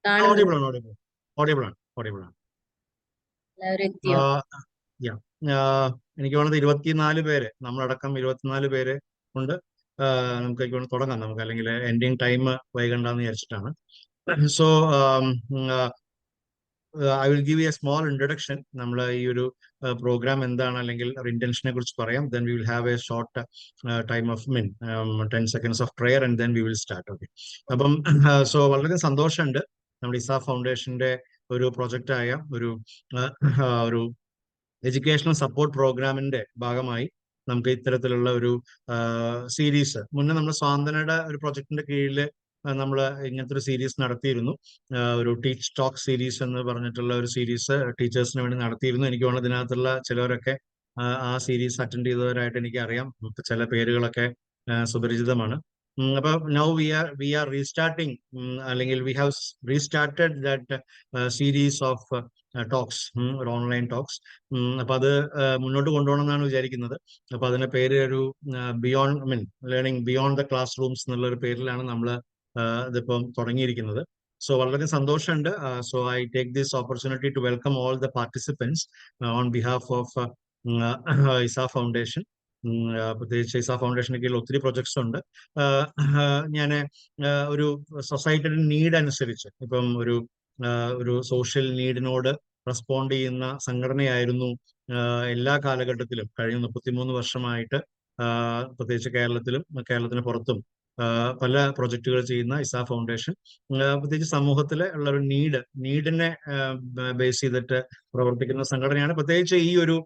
കാണുന്നു. ഓഡിബിൾ ആണ്, ഓഡിബിൾ ആണ്, ഓഡിബിൾ ആണ്. എല്ലാവരും എത്തിയോ? യാ എനിക്ക് വേണ്ടത് 24 പേര്, നമ്മളടക്കം 24 പേര് ഉണ്ട്. നമുക്ക് എനിക്ക് വേണം തുടങ്ങാം, നമുക്ക് അല്ലെങ്കിൽ എൻഡിങ് ടൈം വൈകണ്ടെന്ന് വിചാരിച്ചിട്ടാണ്. So I will give A small introduction. നമ്മൾ ഈ ഒരു പ്രോഗ്രാം എന്താണ് അല്ലെങ്കിൽ ഒരു ഇന്റൻഷനെ കുറിച്ച് പറയാം. Then we will have a short time of 10 seconds of prayer and then we will start. Okay. അപ്പം സോ വളരെ സന്തോഷമുണ്ട്. നമ്മുടെ ഇസാ ഫൗണ്ടേഷന്റെ ഒരു പ്രൊജക്റ്റായ ഒരു എഡ്യൂക്കേഷണൽ സപ്പോർട്ട് പ്രോഗ്രാമിന്റെ ഭാഗമായി നമുക്ക് ഇത്തരത്തിലുള്ള ഒരു സീരീസ് മുന്നേ നമ്മൾ സ്വാന്തനയുടെ ഒരു പ്രൊജക്ടിന്റെ കീഴിൽ നമ്മൾ ഇങ്ങനത്തെ ഒരു സീരീസ് നടത്തിയിരുന്നു. ഒരു ടീച്ച് ടോക്ക് സീരീസ് എന്ന് പറഞ്ഞിട്ടുള്ള ഒരു സീരീസ് ടീച്ചേഴ്സിന് വേണ്ടി നടത്തിയിരുന്നു. എനിക്ക് തോന്നുന്നു ഇതിനകത്തുള്ള ചിലവരൊക്കെ ആ സീരീസ് അറ്റൻഡ് ചെയ്തവരായിട്ട് എനിക്ക് അറിയാം. ചില പേരുകളൊക്കെ സുപരിചിതമാണ്. അപ്പൊ നൗ വി ആർ റീസ്റ്റാർട്ടിങ്, അല്ലെങ്കിൽ we have restarted that series of talks, ഒരു ഓൺലൈൻ ടോക്സ്. അപ്പൊ അത് മുന്നോട്ട് കൊണ്ടുപോകണം എന്നാണ് വിചാരിക്കുന്നത്. അപ്പൊ അതിന്റെ പേര് ഒരു beyond learning beyond the classrooms എന്നുള്ള ഒരു പേരിലാണ് നമ്മൾ ഇതിപ്പം തുടങ്ങിയിരിക്കുന്നത്. സോ വളരെ സന്തോഷമുണ്ട്. So I take this opportunity to welcome all the participants on behalf of ISA foundation. പ്രത്യേകിച്ച് ഇസാ ഫൗണ്ടേഷന് കീഴിൽ ഒത്തിരി പ്രൊജക്ട്സ് ഉണ്ട്. ഞാൻ ഒരു സൊസൈറ്റിയുടെ നീഡ് അനുസരിച്ച് ഇപ്പം ഒരു സോഷ്യൽ നീഡിനോട് റെസ്പോണ്ട് ചെയ്യുന്ന സംഘടനയായിരുന്നു എല്ലാ കാലഘട്ടത്തിലും കഴിഞ്ഞ 33 വർഷമായിട്ട്, പ്രത്യേകിച്ച് കേരളത്തിന് പുറത്തും പല പ്രൊജക്ടുകൾ ചെയ്യുന്ന ഇസാ ഫൗണ്ടേഷൻ. പ്രത്യേകിച്ച് സമൂഹത്തിലെ ഉള്ള ഒരു നീഡിനെ ബേസ് ചെയ്തിട്ട് പ്രവർത്തിക്കുന്ന സംഘടനയാണ്. പ്രത്യേകിച്ച് ഈ ഒരു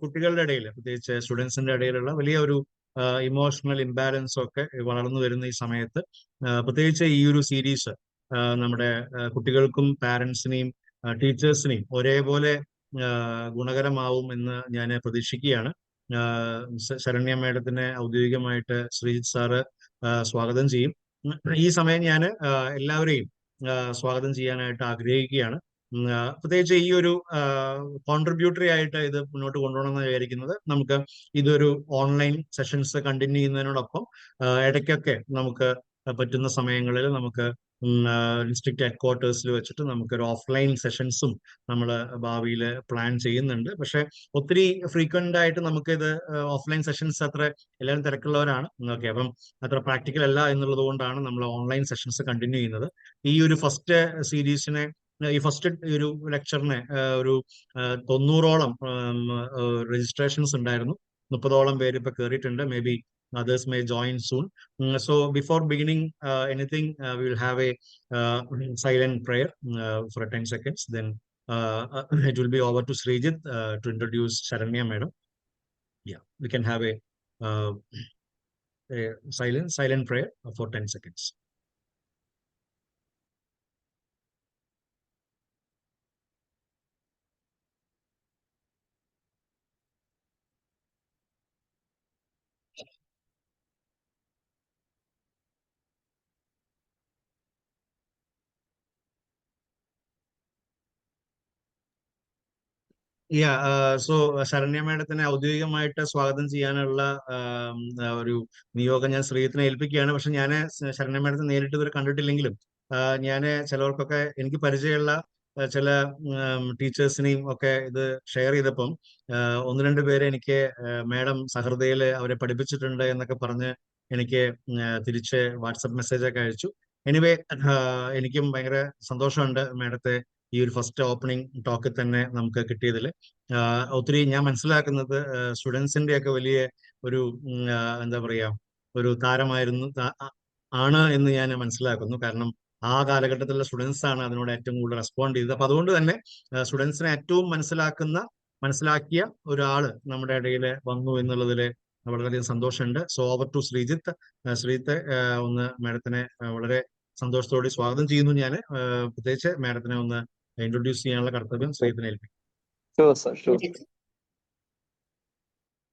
കുട്ടികളുടെ ഇടയിൽ, പ്രത്യേകിച്ച് സ്റ്റുഡൻസിന്റെ ഇടയിലുള്ള വലിയ ഒരു ഇമോഷണൽ ഇംബാലൻസ് ഒക്കെ വളർന്നു വരുന്ന ഈ സമയത്ത് പ്രത്യേകിച്ച് ഈ ഒരു സീരീസ് നമ്മുടെ കുട്ടികൾക്കും പാരന്റ്സിനെയും ടീച്ചേഴ്സിനെയും ഒരേപോലെ ഗുണകരമാവും എന്ന് ഞാൻ പ്രതീക്ഷിക്കുകയാണ്. ശരണ്യ മേഡത്തിനെ ഔദ്യോഗികമായിട്ട് ശ്രീജിത്ത് സാറ് സ്വാഗതം ചെയ്യും. ഈ സമയം ഞാൻ എല്ലാവരെയും സ്വാഗതം ചെയ്യാനായിട്ട് ആഗ്രഹിക്കുകയാണ്. പ്രത്യേകിച്ച് ഈ ഒരു കോൺട്രിബ്യൂട്ടറി ആയിട്ട് ഇത് മുന്നോട്ട് കൊണ്ടുപോകണമെന്ന് വിചാരിക്കുന്നത്, നമുക്ക് ഇതൊരു ഓൺലൈൻ സെഷൻസ് കണ്ടിന്യൂ ചെയ്യുന്നതിനോടൊപ്പം ഇടയ്ക്കൊക്കെ നമുക്ക് പറ്റുന്ന സമയങ്ങളിൽ നമുക്ക് ഡിസ്ട്രിക്ട് ഹെഡ് ക്വാർട്ടേഴ്സിൽ വെച്ചിട്ട് നമുക്കൊരു ഓഫ്ലൈൻ സെഷൻസും നമ്മൾ ഭാവിയിൽ പ്ലാൻ ചെയ്യുന്നുണ്ട്. പക്ഷെ ഒത്തിരി ഫ്രീക്വന്റ് ആയിട്ട് നമുക്കിത് ഓഫ്ലൈൻ സെഷൻസ് അത്ര എല്ലാവരും തിരക്കുള്ളവരാണ്. ഓക്കെ, അപ്പം അത്ര പ്രാക്ടിക്കൽ അല്ല എന്നുള്ളത് കൊണ്ടാണ് നമ്മൾ ഓൺലൈൻ സെഷൻസ് കണ്ടിന്യൂ ചെയ്യുന്നത്. ഈ ഒരു ഫസ്റ്റ് സീരീസിനെ, ഈ ഫസ്റ്റ് ഒരു ലെക്ചറിനെ ഒരു 90ഓളം രജിസ്ട്രേഷൻസ് ഉണ്ടായിരുന്നു. 30ഓളം പേര് ഇപ്പൊ കയറിയിട്ടുണ്ട്. May be others may join soon. So before beginning anything, we will have a silent prayer for 10 seconds. Then it will be over to Srijit to introduce Sharanya madam. Yeah, we can have a silent prayer for 10 seconds. So Saranya മേഡത്തിനെ ഔദ്യോഗികമായിട്ട് സ്വാഗതം ചെയ്യാനുള്ള ഒരു നിയോഗം ഞാൻ ശ്രീജിത്തിനെ ഏൽപ്പിക്കുകയാണ്. പക്ഷെ ഞാൻ ശരണ്യ മേഡത്തെ നേരിട്ട് ഇതുവരെ കണ്ടിട്ടില്ലെങ്കിലും ഞാൻ ചിലവർക്കൊക്കെ എനിക്ക് പരിചയമുള്ള ചില ടീച്ചേഴ്സിനെയും ഒക്കെ ഇത് ഷെയർ ചെയ്തപ്പം 1-2 പേരെ എനിക്ക് മേഡം സഹൃദയിൽ അവരെ പഠിപ്പിച്ചിട്ടുണ്ട് എന്നൊക്കെ പറഞ്ഞ് എനിക്ക് തിരിച്ച് വാട്സപ്പ് മെസ്സേജ് ഒക്കെ അയച്ചു. എനിവേ, എനിക്കും ഭയങ്കര സന്തോഷമുണ്ട് മേഡത്തെ ഈ ഒരു ഫസ്റ്റ് ഓപ്പണിംഗ് ടോക്കിൽ തന്നെ നമുക്ക് കിട്ടിയതിൽ. ഒത്തിരി ഞാൻ മനസ്സിലാക്കുന്നത് സ്റ്റുഡൻസിന്റെ ഒക്കെ വലിയ ഒരു എന്താ പറയാ ഒരു താരമായിരുന്നു ആണ് എന്ന് ഞാൻ മനസ്സിലാക്കുന്നു. കാരണം ആ കാലഘട്ടത്തിലുള്ള സ്റ്റുഡൻസ് ആണ് അതിനോട് ഏറ്റവും കൂടുതൽ റെസ്പോണ്ട് ചെയ്തത്. അപ്പൊ അതുകൊണ്ട് തന്നെ സ്റ്റുഡൻസിനെ ഏറ്റവും മനസ്സിലാക്കിയ ഒരാള് നമ്മുടെ ഇടയിൽ വന്നു എന്നുള്ളതിൽ വളരെയധികം സന്തോഷമുണ്ട്. So over to Sreejith. Sreejith ഒന്ന് മേഡത്തിനെ വളരെ സന്തോഷത്തോടെ സ്വാഗതം ചെയ്യുന്നു. ഞാൻ പ്രത്യേകിച്ച് മേഡത്തിനെ ഒന്ന് ഇൻട്രൊഡ്യൂസ് ചെയ്യാനുള്ള കർത്തവ്യം ശ്രീജിത്തിനെ ഏൽപ്പിക്കും.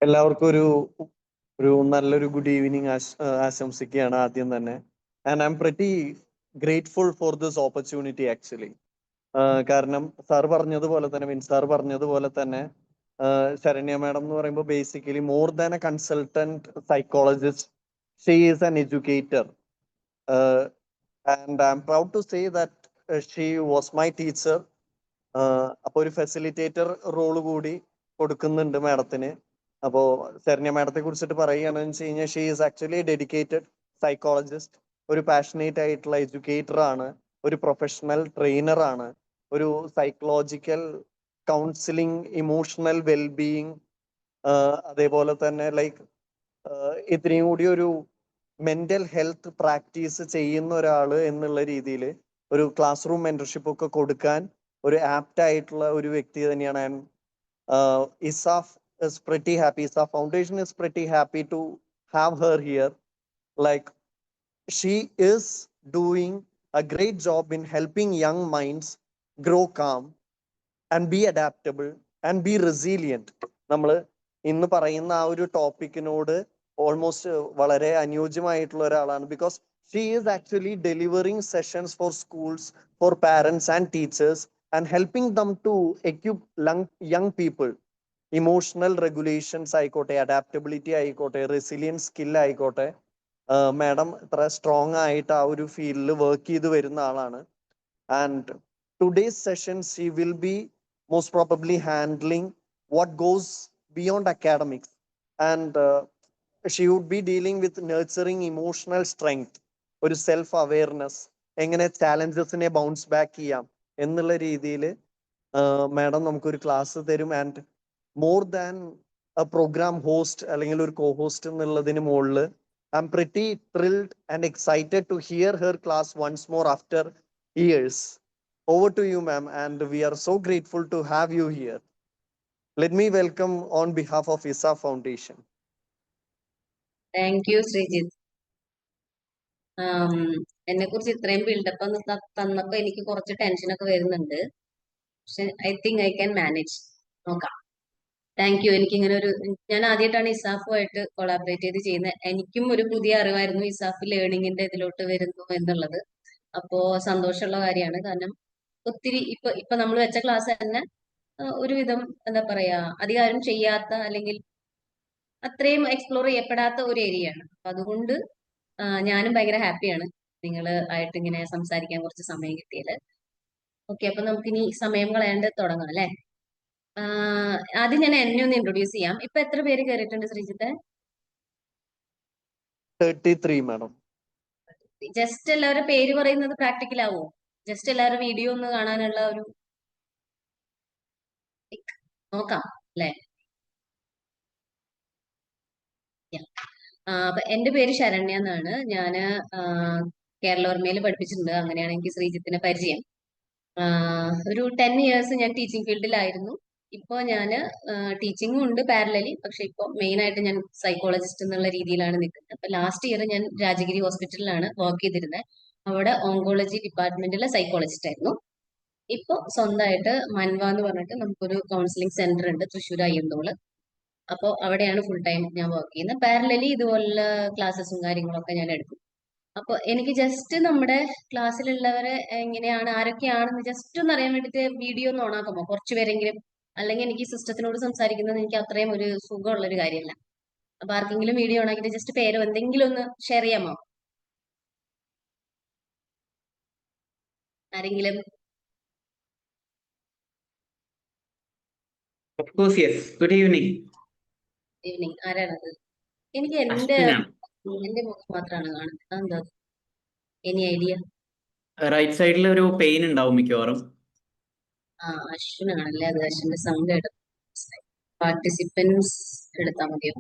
എല്ലാവർക്കും ഒരു നല്ലൊരു ഗുഡ് ഈവനിങ് ആശംസിക്കുകയാണ് ആദ്യം തന്നെ. And I M pretty grateful for this opportunity actually. കാരണം സാർ പറഞ്ഞതുപോലെ തന്നെ, സാർ പറഞ്ഞതുപോലെ തന്നെ ശരണ്യ മാഡം എന്ന് പറയുമ്പോൾ basically more than A consultant psychologist, she is an educator. and I'm proud to say that she was my teacher. അപ്പോൾ ഒരു facilitator role കൂടി കൊടുക്കുന്നുണ്ട് മാഡത്തിന്. അപ്പോൾ ശരണ്യ മാഡത്തെ കുറിച്ചിട്ട് പറയുകയാണെന്ന് വെച്ച് കഴിഞ്ഞാൽ she is actually dedicated psychologist, ഒരു പാഷനേറ്റ് ആയിട്ടുള്ള എഡ്യൂക്കേറ്റർ ആണ്, ഒരു പ്രൊഫഷണൽ ട്രെയിനർ ആണ്, ഒരു സൈക്കോളജിക്കൽ കൗൺസിലിംഗ്, ഇമോഷണൽ വെൽബീയിങ്, അതേപോലെ തന്നെ ലൈക്ക് ഇത്രയും കൂടി ഒരു മെന്റൽ ഹെൽത്ത് പ്രാക്ടീസ് ചെയ്യുന്ന ഒരാള് എന്നുള്ള രീതിയിൽ ഒരു ക്ലാസ് റൂം മെന്റർഷിപ്പ് ഒക്കെ കൊടുക്കാൻ ഒരു ആപ്റ്റ് ആയിട്ടുള്ള ഒരു വ്യക്തി തന്നെയാണ്. And ISAF is pretty happy, ISAF Foundation is pretty happy to have her here. Like, she is doing a great job in helping young minds grow calm and be adaptable and be resilient. നമ്മൾ ഇന്ന് പറയുന്ന ആ ഒരു ടോപ്പിക്കിനോട് almost വളരെ അനുയോജ്യമായിട്ടുള്ള ഒരാളാണ്. Because she is actually delivering sessions for schools, for parents and teachers, and helping them to equip young people. Emotional regulations ആയിക്കോട്ടെ, adaptability ആയിക്കോട്ടെ, റെസിലിയൻസ് സ്കിൽ ആയിക്കോട്ടെ, മാഡം ഇത്ര സ്ട്രോങ് ആയിട്ട് ആ ഒരു ഫീൽഡിൽ വർക്ക് ചെയ്ത് വരുന്ന ആളാണ്. And today's session she will be most probably handling what goes beyond academics, and she would be dealing with nurturing emotional strength, ഒരു സെൽഫ് അവെയർനെസ്, എങ്ങനെ ചാലഞ്ചസിനെ ബൗൺസ് ബാക്ക് ചെയ്യാം എന്നുള്ള രീതിയിൽ മാഡം നമുക്കൊരു ക്ലാസ് തരും. And more than a program host അല്ലെങ്കിൽ ഒരു കോ ഹോസ്റ്റ് എന്നുള്ളതിന് മുകളിൽ I'm pretty thrilled and excited to hear her class once more after years. Over to you, ma'am, and we are so grateful to have you here. Let me welcome on behalf of ISAF Foundation. Thank you Sreejith. എന്നെ കുറിച്ച് ഇത്രയും build-up തന്നപ്പോ എനിക്ക് കുറച്ച് ടെൻഷനൊക്കെ വരുന്നുണ്ട്. പക്ഷെ I think I can manage. നോക്കാം. Thank you. എനിക്കിങ്ങനെ ഒരു, ഞാൻ ആദ്യമായിട്ടാണ് ഇസാഫുമായിട്ട് കൊളാബറേറ്റ് ചെയ്ത് ചെയ്യുന്നത്. എനിക്കും ഒരു പുതിയ അറിവായിരുന്നു ഇസാഫ് ലേണിങ്ങിന്റെ ഇതിലോട്ട് വരുന്നു എന്നുള്ളത്. അപ്പോ സന്തോഷമുള്ള കാര്യമാണ്. കാരണം ഒത്തിരി ഇപ്പൊ നമ്മൾ വെച്ച ക്ലാസ് തന്നെ ഒരുവിധം എന്താ പറയാ, അധികാരം ചെയ്യാത്ത അല്ലെങ്കിൽ അത്രയും എക്സ്പ്ലോർ ചെയ്യപ്പെടാത്ത ഒരു ഏരിയയാണ്. അപ്പൊ അതുകൊണ്ട് ഞാനും ഭയങ്കര ഹാപ്പിയാണ് നിങ്ങൾ ആയിട്ട് ഇങ്ങനെ സംസാരിക്കാൻ കുറച്ച് സമയം കിട്ടിയത്. ഓക്കെ, അപ്പൊ നമുക്കിനി സമയം കളയാണ്ട് തുടങ്ങാം അല്ലെ. ആദ്യം ഞാൻ എന്നെ ഒന്ന് ഇൻട്രൊഡ്യൂസ് ചെയ്യാം. ഇപ്പൊ എത്ര പേര് കയറിയിട്ടുണ്ട് ശ്രീജിത്തെ? 33, മാഡം. ജസ്റ്റ് എല്ലാവരുടെ പേര് പറയുന്നത് പ്രാക്ടിക്കൽ ആവോ? ജസ്റ്റ് എല്ലാവരുടെ വീഡിയോ ഒന്ന് കാണാനുള്ള ഒരു നോക്കാം അല്ലെ. അപ്പൊ എന്റെ പേര് ശരണ്യ എന്നാണ്. ഞാന് കേരളവർമ്മയിൽ പഠിപ്പിച്ചിട്ടുണ്ട്. അങ്ങനെയാണ് എനിക്ക് ശ്രീജിത്തിനെ പരിചയം. ഒരു 10 years ഞാൻ ടീച്ചിങ് ഫീൽഡിലായിരുന്നു. ഇപ്പൊ ഞാൻ ടീച്ചിങ്ങും ഉണ്ട് പാരലലി. പക്ഷെ ഇപ്പൊ മെയിൻ ആയിട്ട് ഞാൻ സൈക്കോളജിസ്റ്റ് എന്നുള്ള രീതിയിലാണ് നിൽക്കുന്നത്. അപ്പൊ ലാസ്റ്റ് ഇയർ ഞാൻ രാജഗിരി ഹോസ്പിറ്റലിലാണ് വർക്ക് ചെയ്തിരുന്നത്. അവിടെ ഓങ്കോളജി ഡിപ്പാർട്ട്മെന്റിലെ സൈക്കോളജിസ്റ്റ് ആയിരുന്നു. ഇപ്പൊ സ്വന്തമായിട്ട് മൻവ എന്ന് പറഞ്ഞിട്ട് നമുക്കൊരു കൗൺസിലിംഗ് സെന്റർ ഉണ്ട് തൃശ്ശൂർ അയ്യന്തോള്. അപ്പോൾ അവിടെയാണ് ഫുൾ ടൈം ഞാൻ വർക്ക് ചെയ്യുന്നത്. പാരലലി ഇതുപോലുള്ള ക്ലാസ്സസും കാര്യങ്ങളൊക്കെ ഞാൻ എടുക്കും. അപ്പൊ എനിക്ക് ജസ്റ്റ് നമ്മുടെ ക്ലാസ്സിലുള്ളവരെ എങ്ങനെയാണ്, ആരൊക്കെയാണെന്ന് ജസ്റ്റ് ഒന്ന് അറിയാൻ വേണ്ടിയിട്ട് വീഡിയോ ഒന്ന് ഓണാക്കുമോ കുറച്ചു പേരെങ്കിലും? അല്ലെങ്കിൽ എനിക്ക് സിസ്റ്റത്തിനോട് സംസാരിക്കുന്നത് എനിക്ക് അത്രയും ഒരു സുഖമുള്ള ഒരു കാര്യമല്ല. അപ്പൊ ആർക്കെങ്കിലും വീഡിയോ ഓണാക്കിയിട്ട് ജസ്റ്റ് പേരോ എന്തെങ്കിലും ഒന്ന് ഷെയർ ചെയ്യാമോ ആരെങ്കിലും? Of course, yes. Good evening. Evening. ആരാണത്? എനിക്ക് എന്റെ Ashwinam. മുഖം മാത്രമാണ് കാണുന്നത്. എന്താ എനി ഐഡിയ? റൈറ്റ് സൈഡിൽ ഒരു പെയിൻ ഉണ്ടാവും മിക്കവാറും. അശ്വിനാണല്ലേ അത്. അശ്വിന്റെ സൗണ്ട് എടുക്കും. പാർട്ടിസിപ്പൻസ് എടുത്താൽ മതിയോ?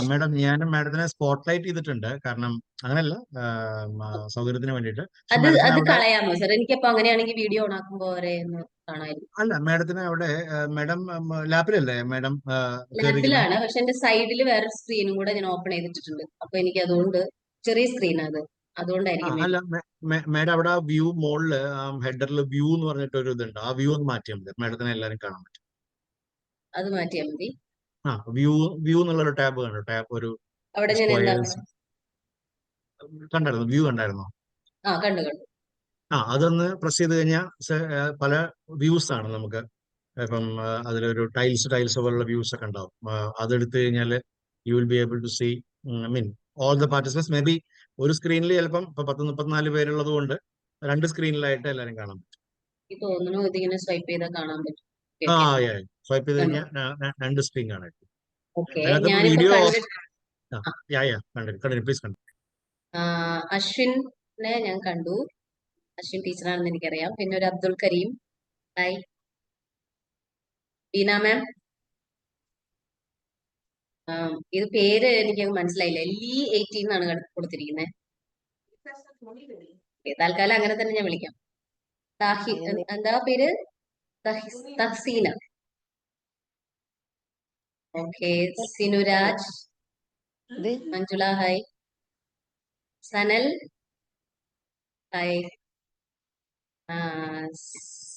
മാഡം, ഞാൻ മാഡത്തിനെ സ്പോട്ട്ലൈറ്റ് ചെയ്തിട്ടുണ്ട്. കാരണം അങ്ങനെയല്ല, സൗകര്യത്തിന് വേണ്ടിയിട്ട്. അത് കളയാമോ സർ? എനിക്കപ്പോ അങ്ങനെയാണെങ്കിൽ വീഡിയോ ഓൺ ആക്കുമ്പോ വരെ ഒന്ന് കാണായിരുന്നു. അല്ല, മാഡത്തിന് അവിടെ മാഡം ലാപ്പിലല്ലേ മാഡം? ലാപ്പിലാണ്, പക്ഷെ എന്റെ സൈഡിൽ വേറെ സ്ക്രീനും കൂടെ ഞാൻ ഓപ്പൺ ചെയ്തിട്ടുണ്ട്. അപ്പൊ എനിക്ക് അതുകൊണ്ട് ചെറിയ സ്ക്രീൻ അത്, അതുകൊണ്ടായിരിക്കും. അല്ല, മാഡം അവിടെ വ്യൂ മോളില് ഹെഡറിൽ വ്യൂ എന്ന് പറഞ്ഞിട്ട് ഒരു ഇതുണ്ട്. ആ വ്യൂ ഒന്ന് മാറ്റിയാൽ മതി. മാഡത്തിനെ എല്ലാവരും കാണാൻ പറ്റും. അത് മാറ്റിയാൽ മതി. വ്യൂ എന്നുള്ളൊരു ടാബ് കണ്ടു. ടാബ് ഒരു അവിടെ ഞാൻ എന്താ കണ്ടായിരുന്നു. വ്യൂ കണ്ടായിരുന്നോ? കണ്ടു. അതൊന്ന് പ്രസ് ചെയ്ത് കഴിഞ്ഞാൽ പല വ്യൂസ് ആണ് നമുക്ക്. ഇപ്പം അതിലൊരു ടൈൽസ് പോലുള്ള വ്യൂസ് ഒക്കെ ഉണ്ടാവും. അതെടുത്തു കഴിഞ്ഞാൽ you will be able to see I mean all the participants may be ഒരു സ്ക്രീനിൽ ചിലപ്പം ഇപ്പൊ 10-34 പേരുള്ളത് കൊണ്ട് 2 സ്ക്രീനിലായിട്ട് എല്ലാവരും കാണാം. എനിക്ക് തോന്നുന്നു ഇതിങ്ങനെ സ്വൈപ്പ് ചെയ്താൽ കാണാൻ പറ്റും. ആ ഓക്കെ സ്വൈപ്പ് ചെയ്ത് കണ്ടു. കഴിഞ്ഞാൽ 2 സ്ക്രീൻ കാണാം. ഓക്കെ അതിനകത്ത് ഞാനിപ്പോ വീഡിയോ കണ്ടിട്ട് കണ്ടിന്യൂ പ്ലീസ് കണ്ടു. അശ്വിനെ ഞാൻ കണ്ടു. അശ്വിൻ ടീച്ചറാണെന്ന് എനിക്കറിയാം. പിന്നെ ഒരു അബ്ദുൾ കരീം. ഹായ്. ബീന മാം. ഇത് പേര് എനിക്ക് മനസ്സിലായില്ല. LE18 എന്നാണ് കൊടുത്തിരിക്കുന്നത്. തൽക്കാലം അങ്ങനെ തന്നെ ഞാൻ വിളിക്കാം. എന്താ പേര്? Thahseena. Okay. Sinuraj. Manjula hi. Sanal hi.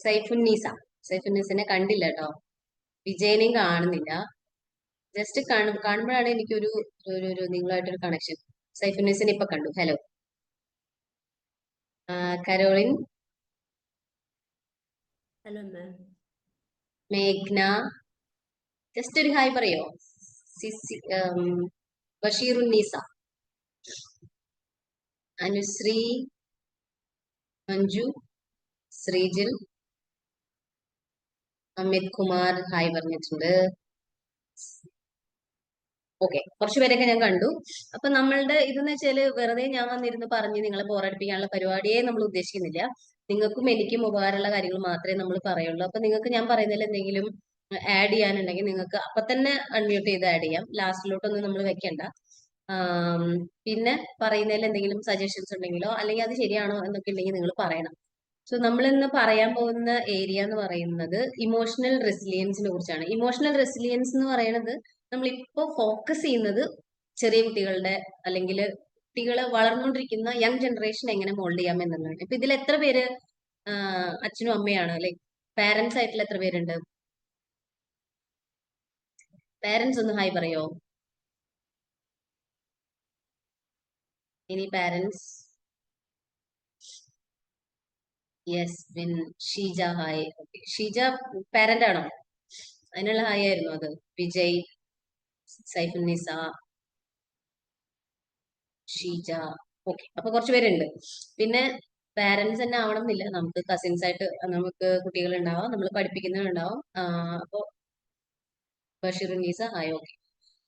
സൈഫുന്നീസിനെ കണ്ടില്ല കേട്ടോ. വിജയനെയും കാണുന്നില്ല. ജസ്റ്റ് കാണുമ്പോഴാണ് എനിക്കൊരു നിങ്ങളുമായിട്ടൊരു കണക്ഷൻ. സൈഫുന്നീസിനെ ഇപ്പൊ കണ്ടു. ഹലോ. കരോളിൻ. Hello ma'am. മേഘ്ന. ജസ്റ്റ് ഒരു ഹായ് പറയോ? ബഷീറുന്നീസ. അനുശ്രീ. മഞ്ജു. ശ്രീജിൽ. അമിത് കുമാർ ഹായ് പറഞ്ഞിട്ടുണ്ട്. ഓക്കെ, കുറച്ചുപേരൊക്കെ ഞാൻ കണ്ടു. അപ്പൊ നമ്മളുടെ ഇതെന്ന് വെച്ചാല് വെറുതെ ഞാൻ വന്നിരുന്ന് പറഞ്ഞ് നിങ്ങളെ ബോറടിപ്പിക്കാനുള്ള പരിപാടിയെ നമ്മൾ ഉദ്ദേശിക്കുന്നില്ല. നിങ്ങൾക്കും എനിക്കും ഉപകാരമുള്ള കാര്യങ്ങൾ മാത്രമേ നമ്മൾ പറയുള്ളൂ. അപ്പൊ നിങ്ങൾക്ക് ഞാൻ പറയുന്നതിൽ എന്തെങ്കിലും ആഡ് ചെയ്യാനുണ്ടെങ്കിൽ നിങ്ങൾക്ക് അപ്പൊ തന്നെ അൺമ്യൂട്ട് ചെയ്ത് ആഡ് ചെയ്യാം. ലാസ്റ്റിലോട്ടൊന്നും നമ്മൾ വെക്കണ്ട. പിന്നെ പറയുന്നതിൽ എന്തെങ്കിലും സജഷൻസ് ഉണ്ടെങ്കിലോ അല്ലെങ്കിൽ അത് ശരിയാണോ എന്നൊക്കെ ഉണ്ടെങ്കിൽ നിങ്ങൾ പറയണം. സോ നമ്മൾ ഇന്ന് പറയാൻ പോകുന്ന ഏരിയ എന്ന് പറയുന്നത് ഇമോഷണൽ റെസിലിയൻസിനെ കുറിച്ചാണ്. ഇമോഷണൽ റെസിലിയൻസ് എന്ന് പറയുന്നത് നമ്മളിപ്പോ ഫോക്കസ് ചെയ്യുന്നത് ചെറിയ കുട്ടികളുടെ അല്ലെങ്കിൽ കുട്ടികളെ വളർന്നുകൊണ്ടിരിക്കുന്ന യങ് ജനറേഷൻ എങ്ങനെ മോൾഡ് ചെയ്യാം എന്നുള്ളതാണ്. ഇപ്പൊ ഇതിൽ എത്ര പേര് അച്ഛനും അമ്മയാണ്, ലൈക് പാരന്റ്സ് ആയിട്ടുള്ള എത്ര പേരുണ്ട്? പാരന്റ്സ് ഒന്ന് ഹായ് പറയോ? ഇനി parents? Yes. Sheeja hi. Sheeja parent ആണോ? അതിനുള്ള ഹായ് ആയിരുന്നു അത്. വിജയ്, സൈഫുന്നിസ, ഷീജ. ഓക്കെ, അപ്പൊ കുറച്ച് പേരുണ്ട്. പിന്നെ പാരന്റ്സ് തന്നെ ആവണം എന്നില്ല, നമുക്ക് കസിൻസ് ആയിട്ട് നമുക്ക് കുട്ടികൾ ഉണ്ടാവാം, നമ്മൾ പഠിപ്പിക്കുന്നവരുണ്ടാവാം. അപ്പൊ ബഷീറുന്നീസ ഹായ്. Okay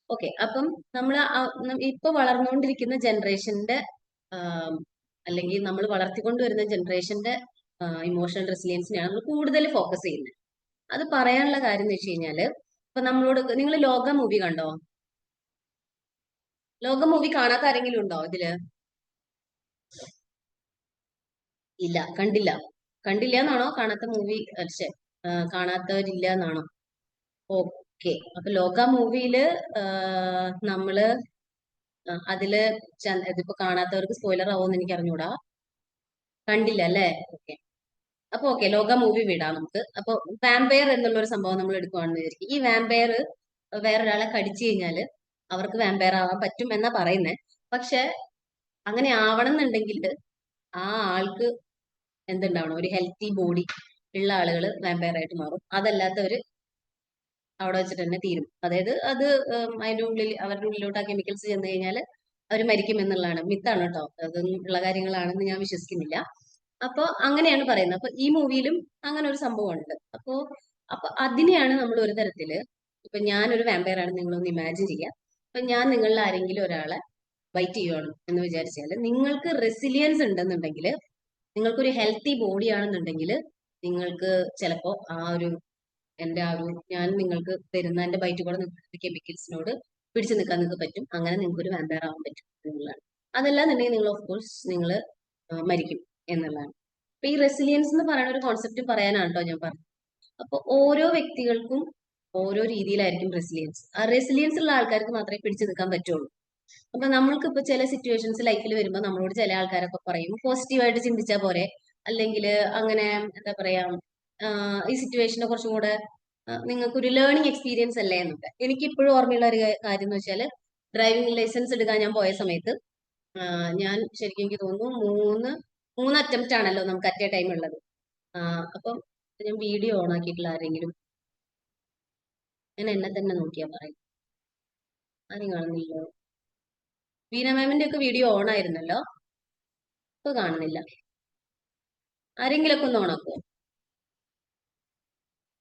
okay. അപ്പം നമ്മൾ ഇപ്പൊ വളർന്നുകൊണ്ടിരിക്കുന്ന ജനറേഷന്റെ അല്ലെങ്കിൽ നമ്മൾ വളർത്തിക്കൊണ്ടുവരുന്ന ജനറേഷന്റെ ഇമോഷണൽ റെസിലിയൻസിനെയാണ് നമ്മൾ കൂടുതൽ ഫോക്കസ് ചെയ്യുന്നത്. അത് പറയാനുള്ള കാര്യം എന്ന് വെച്ച് കഴിഞ്ഞാല് ഇപ്പൊ നമ്മളോട് നിങ്ങൾ ലോക മൂവി കണ്ടോ? ലോക മൂവി കാണാത്ത ആരെങ്കിലും ഉണ്ടോ ഇതില്? ഇല്ല, കണ്ടില്ല. കണ്ടില്ല എന്നാണോ? കാണാത്ത മൂവി കാണാത്തവരില്ല എന്നാണോ? ഓക്കെ. അപ്പൊ ലോക മൂവിയില് നമ്മള് അതില് ഇതിപ്പോ കാണാത്തവർക്ക് സ്പോയിലർ ആവുമെന്ന് എനിക്ക് അറിഞ്ഞൂടാ. കണ്ടില്ല അല്ലേ? ഓക്കെ. അപ്പൊ ഓക്കെ, ലോക മൂവി വിടാം നമുക്ക്. അപ്പൊ വാമ്പയർ എന്നുള്ള ഒരു സംഭവം നമ്മൾ എടുക്കുവാണെന്ന് വിചാരിക്കും. ഈ വാമ്പയർ വേറൊരാളെ കടിച്ചു കഴിഞ്ഞാല് അവർക്ക് വാമ്പയർ ആവാൻ പറ്റും എന്നാ പറയുന്നേ. പക്ഷെ അങ്ങനെ ആവണം എന്നുണ്ടെങ്കിൽ ആ ആൾക്ക് എന്തുണ്ടാവണം? ഒരു ഹെൽത്തി ബോഡി ഉള്ള ആളുകൾ വാമ്പയർ ആയിട്ട് മാറും. അതല്ലാത്തവര് അവിടെ വെച്ചിട്ട് തന്നെ തീരും. അതായത് അത് അതിന്റെ ഉള്ളിൽ അവരുടെ ഉള്ളിലോട്ട് ആ കെമിക്കൽസ് ചെന്ന് കഴിഞ്ഞാൽ അവർ മരിക്കും എന്നുള്ളതാണ്. മിത്താണ് കേട്ടോ, അതൊന്നും ഉള്ള കാര്യങ്ങളാണെന്ന് ഞാൻ വിശ്വസിക്കുന്നില്ല. അപ്പൊ അങ്ങനെയാണ് പറയുന്നത്. അപ്പൊ ഈ മൂവിയിലും അങ്ങനെ ഒരു സംഭവം ഉണ്ട്. അപ്പൊ അതിനെയാണ് നമ്മൾ ഒരു തരത്തില്, ഇപ്പൊ ഞാനൊരു വാമ്പയർ ആണ്, നിങ്ങളൊന്ന് ഇമാജിൻ ചെയ്യാം. അപ്പൊ ഞാൻ നിങ്ങളിൽ ആരെങ്കിലും ഒരാളെ ബൈറ്റ് ചെയ്യുവാണ് എന്ന് വിചാരിച്ചാല് നിങ്ങൾക്ക് റെസിലിയൻസ് ഉണ്ടെന്നുണ്ടെങ്കിൽ, നിങ്ങൾക്കൊരു ഹെൽത്തി ബോഡി ആണെന്നുണ്ടെങ്കിൽ നിങ്ങൾക്ക് ചിലപ്പോ ഞാൻ നിങ്ങൾക്ക് തരുന്ന എന്റെ ബൈറ്റ് കൂടെ നിങ്ങൾക്ക് കെമിക്കൽസിനോട് പിടിച്ചു നിൽക്കാൻ നിങ്ങൾക്ക് പറ്റും. അങ്ങനെ നിങ്ങൾക്ക് ഒരു വാമ്പയർ ആവാൻ പറ്റും എന്നുള്ളതാണ്. അതല്ലാന്നുണ്ടെങ്കിൽ നിങ്ങൾ ഓഫ് കോഴ്സ് നിങ്ങൾ മരിക്കും എന്നുള്ളതാണ്. അപ്പൊ ഈ റെസിലിയൻസ് എന്ന് പറയുന്ന ഒരു കോൺസെപ്റ്റ് പറയാനാണ് കേട്ടോ ഞാൻ പറഞ്ഞത്. അപ്പൊ ഓരോ വ്യക്തികൾക്കും ഓരോ രീതിയിലായിരിക്കും റെസിലിയൻസ്. ആ റെസിലിയൻസ് ഉള്ള ആൾക്കാർക്ക് മാത്രമേ പിടിച്ചു നിൽക്കാൻ പറ്റുള്ളൂ. അപ്പൊ നമ്മൾക്ക് ഇപ്പൊ ചില സിറ്റുവേഷൻസ് ലൈഫിൽ വരുമ്പോൾ നമ്മളോട് ചില ആൾക്കാരൊക്കെ പറയും പോസിറ്റീവായിട്ട് ചിന്തിച്ചാൽ പോരെ, അല്ലെങ്കിൽ അങ്ങനെ എന്താ പറയാ, ഈ സിറ്റുവേഷനെ കുറച്ചും കൂടെ നിങ്ങൾക്ക് ഒരു ലേണിംഗ് എക്സ്പീരിയൻസ് അല്ലേ എന്നൊക്കെ. എനിക്ക് ഇപ്പോഴും ഓർമ്മയുള്ള ഒരു കാര്യം എന്ന് വെച്ചാൽ, ഡ്രൈവിംഗ് ലൈസൻസ് എടുക്കാൻ ഞാൻ പോയ സമയത്ത് ഞാൻ ശരിക്കും എനിക്ക് തോന്നുന്നു മൂന്ന് അറ്റംപ്റ്റ് ആണല്ലോ നമുക്ക് അറ്റ് എ ടൈം ഉള്ളത്. അപ്പം ഞാൻ വീഡിയോ ഓൺ ആക്കിയിട്ടുള്ള ആരെങ്കിലും, ഞാൻ എന്നെ തന്നെ നോക്കിയാ പറയും. ആരും കാണുന്നില്ലോ. വീണ മാമിന്റെ ഒക്കെ വീഡിയോ ഓൺ ആയിരുന്നല്ലോ, ഇപ്പൊ കാണുന്നില്ല. ആരെങ്കിലും ഒക്കെ ഒന്ന് ഓണാക്കോ?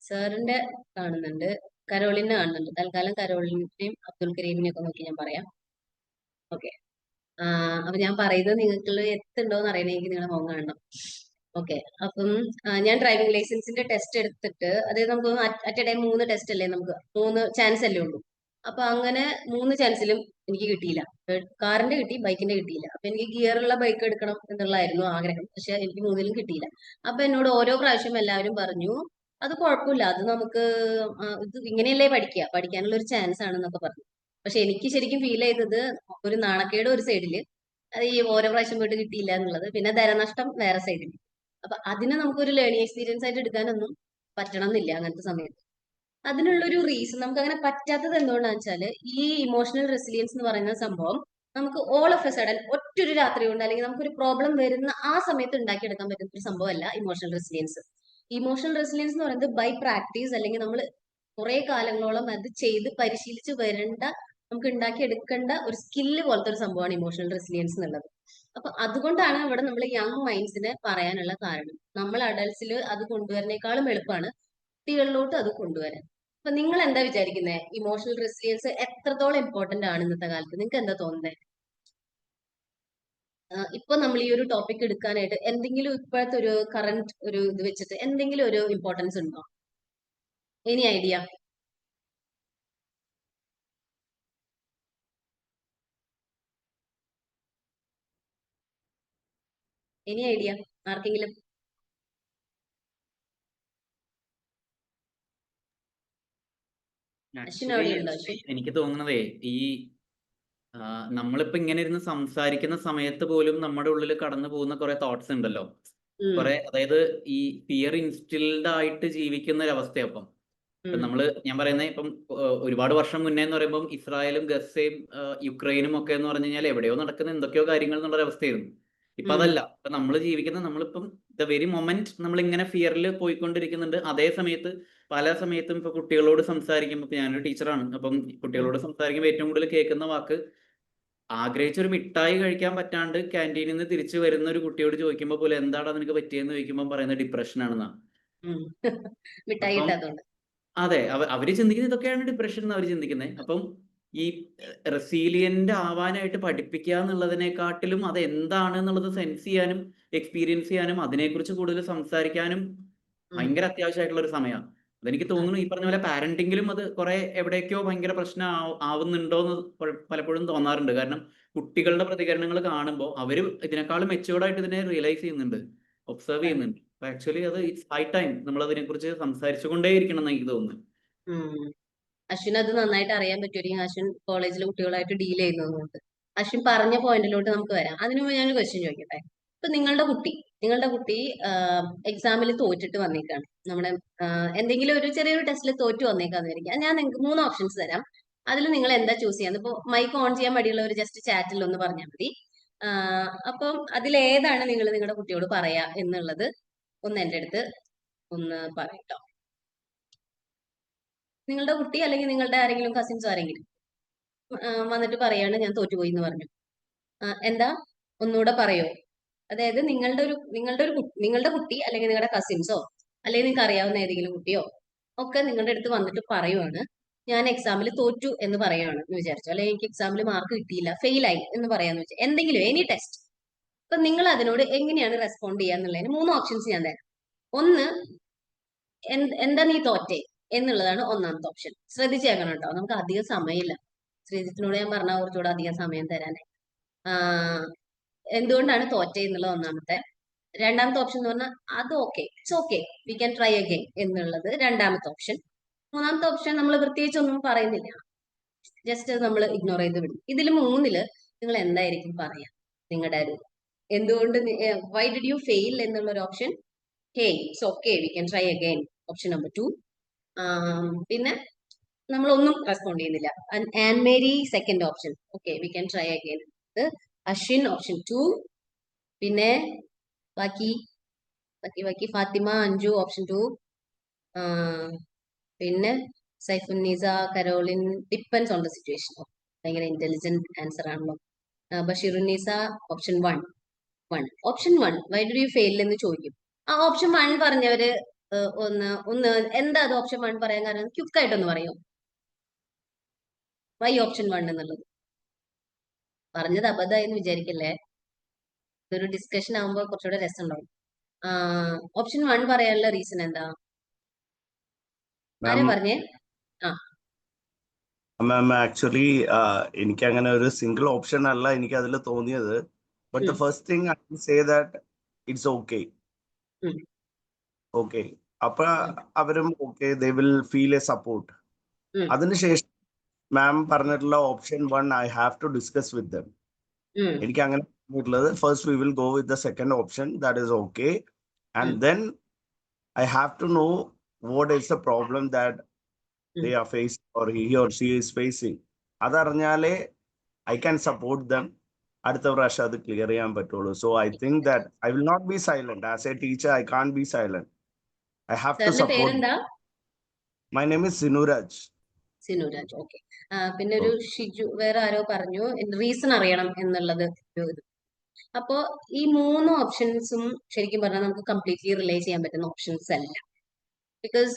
സാറിന്റെ കാണുന്നുണ്ട്, കരോളിനെ കാണുന്നുണ്ട്. തൽക്കാലം കരോളിനെയും അബ്ദുൽ കരീമിനെയും ഒക്കെ നോക്കി ഞാൻ പറയാം. ഓക്കെ. അപ്പൊ ഞാൻ പറയുന്നത് നിങ്ങൾക്ക് എത്തുണ്ടോ എന്ന് അറിയണമെങ്കിൽ നിങ്ങളുടെ മുഖം കാണണം. ഓക്കെ. അപ്പം ഞാൻ ഡ്രൈവിംഗ് ലൈസൻസിന്റെ ടെസ്റ്റ് എടുത്തിട്ട്, അതായത് നമുക്ക് അറ്റ് എ ടൈം 3 ടെസ്റ്റ് അല്ലേ, നമുക്ക് 3 ചാൻസ് അല്ലേ ഉള്ളൂ. അപ്പൊ അങ്ങനെ 3 ചാൻസിലും എനിക്ക് കിട്ടിയില്ല. കാറിന്റെ കിട്ടി, ബൈക്കിന്റെ കിട്ടിയില്ല. അപ്പൊ എനിക്ക് ഗിയറുള്ള ബൈക്ക് എടുക്കണം എന്നുള്ളതായിരുന്നു ആഗ്രഹം. പക്ഷെ എനിക്ക് 3ലും കിട്ടിയില്ല. അപ്പൊ എന്നോട് ഓരോ പ്രാവശ്യം എല്ലാവരും പറഞ്ഞു, അത് കുഴപ്പമില്ല, അത് നമുക്ക് ഇത് ഇങ്ങനെയല്ലേ പഠിക്കാനുള്ള ഒരു ചാൻസ് ആണെന്നൊക്കെ പറഞ്ഞു. പക്ഷെ എനിക്ക് ശരിക്കും ഫീൽ ചെയ്തത് ഒരു നാണക്കേട് ഒരു സൈഡില്, അത് ഈ ഓരോ പ്രാവശ്യം പോയിട്ട് കിട്ടിയില്ല എന്നുള്ളത്, പിന്നെ ധനനഷ്ടം വേറെ സൈഡിൽ. അപ്പൊ അതിനെ നമുക്കൊരു ലേണിംഗ് എക്സ്പീരിയൻസ് ആയിട്ട് എടുക്കാനൊന്നും പറ്റണം എന്നില്ല അങ്ങനത്തെ സമയത്ത്. അതിനുള്ളൊരു റീസൺ നമുക്ക് അങ്ങനെ പറ്റാത്തത് എന്തുകൊണ്ടാന്ന് വെച്ചാല്, ഈ ഇമോഷണൽ റെസിലിയൻസ് എന്ന് പറയുന്ന സംഭവം നമുക്ക് ഓൾ ഓഫ് എ സഡൻ ഒറ്റൊരു രാത്രി കൊണ്ട്, അല്ലെങ്കിൽ നമുക്കൊരു പ്രോബ്ലം വരുന്ന ആ സമയത്ത് ഉണ്ടാക്കിയെടുക്കാൻ പറ്റുന്ന ഒരു സംഭവമല്ല ഇമോഷണൽ റെസിലിയൻസ്. ഇമോഷണൽ റെസിലിയൻസ് എന്ന് പറയുന്നത് ബൈ പ്രാക്ടീസ്, അല്ലെങ്കിൽ നമ്മൾ കുറെ കാലങ്ങളോളം അത് ചെയ്ത് പരിശീലിച്ച് വരേണ്ട, നമുക്ക് ഉണ്ടാക്കിയെടുക്കേണ്ട ഒരു സ്കില്ല് പോലത്തെ ഒരു സംഭവമാണ് ഇമോഷണൽ റെസിലിയൻസ് എന്നുള്ളത്. അപ്പൊ അതുകൊണ്ടാണ് ഇവിടെ നമ്മൾ യങ് മൈൻഡ്സിനെ പറയാനുള്ള കാരണം. നമ്മൾ അഡൽട്സിൽ അത് കൊണ്ടുവരുന്നേക്കാളും എളുപ്പമാണ് കുട്ടികളിലോട്ട് അത് കൊണ്ടുവരാൻ. അപ്പൊ നിങ്ങൾ എന്താ വിചാരിക്കുന്നത്, ഇമോഷണൽ റെസിലിയൻസ് എത്രത്തോളം ഇമ്പോർട്ടന്റ് ആണ് ഇന്നത്തെ കാലത്ത്? നിങ്ങൾക്ക് എന്താ തോന്നുന്നത്? ഇപ്പൊ നമ്മൾ ഈ ഒരു ടോപ്പിക് എടുക്കാനായിട്ട് എന്തെങ്കിലും ഇപ്പോഴത്തെ ഒരു കറന്റ് ഒരു ഇത് വെച്ചിട്ട് എന്തെങ്കിലും ഒരു ഇമ്പോർട്ടൻസ് ഉണ്ടോ? Any idea? എനി ഐഡിയ ആർക്കെങ്കിലും? അശ്വിൻ ആക്ച്വലി അവിടെ ഉണ്ടോ? അശ്വിൻ? എനിക്ക് തോന്നുന്നതേ, ഈ നമ്മളിപ്പോ ഇങ്ങനെ ഇരുന്ന് സംസാരിക്കുന്ന സമയത്ത് പോലും നമ്മുടെ ഉള്ളിൽ കടന്നു പോകുന്ന കുറെ തോട്ട്സ് ഉണ്ടല്ലോ. ഉം, കുറെ, അതായത് ഈ ഫിയർ ഇൻസ്റ്റിൽഡ് ആയിട്ട് ജീവിക്കുന്ന ഒരു അവസ്ഥയപ്പം. ഇപ്പം ഉം, ഞാൻ പറയുന്നത് ഇപ്പം ഒരുപാട് വർഷം മുന്നേ എന്ന് പറയുമ്പോൾ ഇസ്രായേലും ഗസയും യുക്രൈനും ഒക്കെ എന്ന് പറഞ്ഞു കഴിഞ്ഞാൽ എവിടെയോ നടക്കുന്ന എന്തൊക്കെയോ കാര്യങ്ങൾ എന്നുള്ള അവസ്ഥയായിരുന്നു. ഇപ്പൊ ഉം, അതല്ല. ഇപ്പൊ നമ്മൾ ജീവിക്കുന്ന, നമ്മളിപ്പം ദ വെരി മൊമെന്റ് നമ്മൾ ഇങ്ങനെ ഫിയറിൽ പോയിക്കൊണ്ടിരിക്കുന്നുണ്ട്. അതേ സമയത്ത് പല സമയത്തും ഇപ്പൊ കുട്ടികളോട് സംസാരിക്കുമ്പോൾ, ഇപ്പൊ ഞാനൊരു ടീച്ചറാണ്, അപ്പം ഉം, കുട്ടികളോട് സംസാരിക്കുമ്പോൾ ഏറ്റവും കൂടുതൽ കേൾക്കുന്ന വാക്ക്, ആഗ്രഹിച്ച ഒരു മിഠായി കഴിക്കാൻ പറ്റാണ്ട് ക്യാൻറ്റീനിൽ നിന്ന് തിരിച്ചു വരുന്ന ഒരു കുട്ടിയോട് ചോദിക്കുമ്പോൾ പോലെ എന്താടാ നിനക്ക് പറ്റിയെന്ന് ചോദിക്കുമ്പോൾ പറയുന്നത് ഡിപ്രഷൻ ആണെന്നാണ്. ഉം. മിഠായി അപ്പം കിട്ടാത്തോണ്ട്. അതെ, അവര് ചിന്തിക്കുന്നത് ഇതൊക്കെയാണ് ഡിപ്രഷൻ എന്ന് അവർ ചിന്തിക്കുന്നത്. അപ്പം ഈ റെസീലിയന്റ് ആവാനായിട്ട് പഠിപ്പിക്കുക എന്നുള്ളതിനെക്കാട്ടിലും അത് എന്താണ് എന്നുള്ളത് സെൻസ് ചെയ്യാനും എക്സ്പീരിയൻസ് ചെയ്യാനും അതിനെക്കുറിച്ച് കൂടുതൽ സംസാരിക്കാനും ഉം, ഭയങ്കര അത്യാവശ്യമായിട്ടുള്ള ഒരു സമയമാണ്. അതെനിക്ക് തോന്നുന്നു ഈ പറഞ്ഞ പോലെ പാരന്റിങ്ങിലും അത് കുറെ എവിടേക്കോ ഭയങ്കര പ്രശ്നം ആവുന്നുണ്ടോ എന്ന് പലപ്പോഴും തോന്നാറുണ്ട്. കാരണം കുട്ടികളുടെ പ്രതികരണങ്ങൾ കാണുമ്പോൾ അവര് ഇതിനേക്കാളും മെച്ചുവേർഡ് ആയിട്ട് ഇതിനെ റിയലൈസ് ചെയ്യുന്നുണ്ട്, ഒബ്സർവ് അതെ. ചെയ്യുന്നുണ്ട്. അപ്പൊ ആക്ച്വലി അത് ഇറ്റ്സ് ഹൈ ടൈം നമ്മൾ അതിനെക്കുറിച്ച് സംസാരിച്ചുകൊണ്ടേയിരിക്കണം എന്ന് എനിക്ക് തോന്നുന്നു. ഉം. അശ്വിൻ അത് നന്നായിട്ട് അറിയാൻ പറ്റുമായിരിക്കും. അശ്വിൻ കോളേജിലെ കുട്ടികളായിട്ട് ഡീൽ ചെയ്യുന്നതുകൊണ്ട്. അശ്വിൻ പറഞ്ഞ പോയിന്റിലോട്ട് നമുക്ക് വരാം. അതിനു മുമ്പ് ഞാനൊരു ക്വസ്റ്റ്യൻ ചോദിക്കട്ടെ. ഇപ്പൊ നിങ്ങളുടെ കുട്ടി എക്സാമിൽ തോറ്റിട്ട് വന്നേക്കാണ്. നമ്മുടെ എന്തെങ്കിലും ഒരു ചെറിയൊരു ടെസ്റ്റിൽ തോറ്റു വന്നേക്കാന്ന് വിചാരിക്കാം. ഞാൻ നിങ്ങൾക്ക് 3 ഓപ്ഷൻസ് തരാം. അതിൽ നിങ്ങൾ എന്താ ചൂസ് ചെയ്യാന്ന്? ഇപ്പൊ മൈക്ക് ഓൺ ചെയ്യാൻ മടിയുള്ളവർ ജസ്റ്റ് ചാറ്റിൽ ഒന്ന് പറഞ്ഞാൽ മതി. അപ്പം അതിലേതാണ് നിങ്ങൾ നിങ്ങളുടെ കുട്ടിയോട് പറയാ എന്നുള്ളത് ഒന്ന് എൻ്റെ അടുത്ത് ഒന്ന് പറയട്ടോ. നിങ്ങളുടെ കുട്ടി അല്ലെങ്കിൽ നിങ്ങളുടെ ആരെങ്കിലും കസിൻസോ ആരെങ്കിലും വന്നിട്ട് പറയാണ് ഞാൻ തോറ്റുപോയി എന്ന് പറഞ്ഞു. എന്താ, ഒന്നുകൂടെ പറയോ? അതായത് നിങ്ങളുടെ കുട്ടി അല്ലെങ്കിൽ നിങ്ങളുടെ കസിൻസോ അല്ലെങ്കിൽ നിങ്ങൾക്ക് അറിയാവുന്ന ഏതെങ്കിലും കുട്ടിയോ ഒക്കെ നിങ്ങളുടെ അടുത്ത് വന്നിട്ട് പറയുവാണ്, ഞാൻ എക്സാമിൽ തോറ്റു എന്ന് പറയുകയാണ് എന്ന് വിചാരിച്ചു, അല്ലെങ്കിൽ എനിക്ക് എക്സാമിൽ മാർക്ക് കിട്ടിയില്ല, ഫെയിലായി എന്ന് പറയാന്ന് വെച്ചാൽ, എന്തെങ്കിലും എനി ടെസ്റ്റ്. അപ്പൊ നിങ്ങൾ അതിനോട് എങ്ങനെയാണ് റെസ്പോണ്ട് ചെയ്യുക എന്നുള്ളതിന് 3 ഓപ്ഷൻസ് ഞാൻ തരാം. ഒന്ന്, എന്താ നീ തോറ്റേ എന്നുള്ളതാണ് ഒന്നാമത്തെ ഓപ്ഷൻ. ശ്രദ്ധിച്ച് കേൾക്കണം കേട്ടോ, നമുക്ക് അധികം സമയമില്ല. ശ്രീജിത്തിനോട് ഞാൻ പറഞ്ഞ കുറച്ചുകൂടെ അധികം സമയം തരാനായി. എന്തുകൊണ്ടാണ് തോറ്റേ എന്നുള്ളത് ഒന്നാമത്തെ. രണ്ടാമത്തെ ഓപ്ഷൻ എന്ന് പറഞ്ഞാൽ അത് okay, it's okay, we can try again എന്നുള്ളത് രണ്ടാമത്തെ ഓപ്ഷൻ. മൂന്നാമത്തെ ഓപ്ഷൻ നമ്മൾ പ്രത്യേകിച്ച് ഒന്നും പറയുന്നില്ല, ജസ്റ്റ് നമ്മൾ ഇഗ്നോർ ചെയ്ത് വിടും. ഇതിൽ മൂന്നില് നിങ്ങൾ എന്തായിരിക്കും പറയാ? നിങ്ങളുടെ ഒരു എന്തുകൊണ്ട് വൈ ഡിഡ് യു ഫെയിൽ എന്നുള്ള ഒരു option, hey it's okay we can try again, option number 2. പിന്നെ നമ്മളൊന്നും റെസ്പോണ്ട് ചെയ്യുന്നില്ല, and Mary second option, okay we can try again. Ashwin option 2. പിന്നെ ബാക്കി ബാക്കി ബാക്കി ഫാത്തിമ, അഞ്ജു ഓപ്ഷൻ 2. പിന്നെ Saifunnisa, Caroline, depends on the situation. ഭയങ്കര ഇന്റലിജന്റ് ആൻസർ ആണല്ലോ. Basheerunnisa option 1 option 1 why do you fail എന്ന് ചോദിക്കും. ആ ഓപ്ഷൻ 1 പറഞ്ഞവര് ഒന്ന് ഒന്ന് എന്താ അത് ഓപ്ഷൻ 1 പറയാൻ കാരണം ക്വിക്കായിട്ടൊന്ന് പറയോ? വൈ ഓപ്ഷൻ 1 എന്നുള്ളത് പറഞ്ഞത് അബദ്ധമായെന്ന് വിചാരിക്കല്ലേ, ഇതൊരു ഡിസ്കഷൻ ആകുമ്പോൾ കുറച്ചുകൂടെ രസമുണ്ടാവും. ഓപ്ഷൻ 1 പറയാനുള്ള റീസൺ എന്താ? ആരാ മാം പറഞ്ഞേ? ആ മാം ആക്ച്വലി എനിക്ക് അങ്ങനെ ഒരു സിംഗിൾ ഓപ്ഷൻ അല്ല എനിക്ക് അതിൽ തോന്നിയത്. But the um, first thing I say that it's okay. Um, okay, അപ്പൊ ഉം, അവരും okay, they will feel a support. Um, അതിനുശേഷം മാം പറഞ്ഞിട്ടുള്ള option 1 I have to discuss with them. Um, എനിക്ക് അങ്ങനെ പറഞ്ഞിട്ടുള്ളത് first we will go with the second option, that is okay, and um, then I have to know what is the problem that um. they are facing or he or she is facing. അതറിഞ്ഞാലേ I can support them, അടുത്ത പ്രാവശ്യം അത് clear ചെയ്യാൻ പറ്റുള്ളൂ. So I think that I will not be silent. As a teacher I can be silent. I have to സാറിന്റെ support. പേരെന്താ? My name is Sinuraj. Sinuraj. Okay. പിന്നെ ഒരു ഷിജു വേറെ ആരോ പറഞ്ഞു റീസൺ അറിയണം എന്നുള്ളത് ഒരു ഇത്. അപ്പോ ഈ 3 ഓപ്ഷൻസും ശരിക്കും പറഞ്ഞാൽ നമുക്ക് കംപ്ലീറ്റ്ലി റിലേ ചെയ്യാൻ പറ്റുന്ന ഓപ്ഷൻസ് അല്ല. ബിക്കോസ്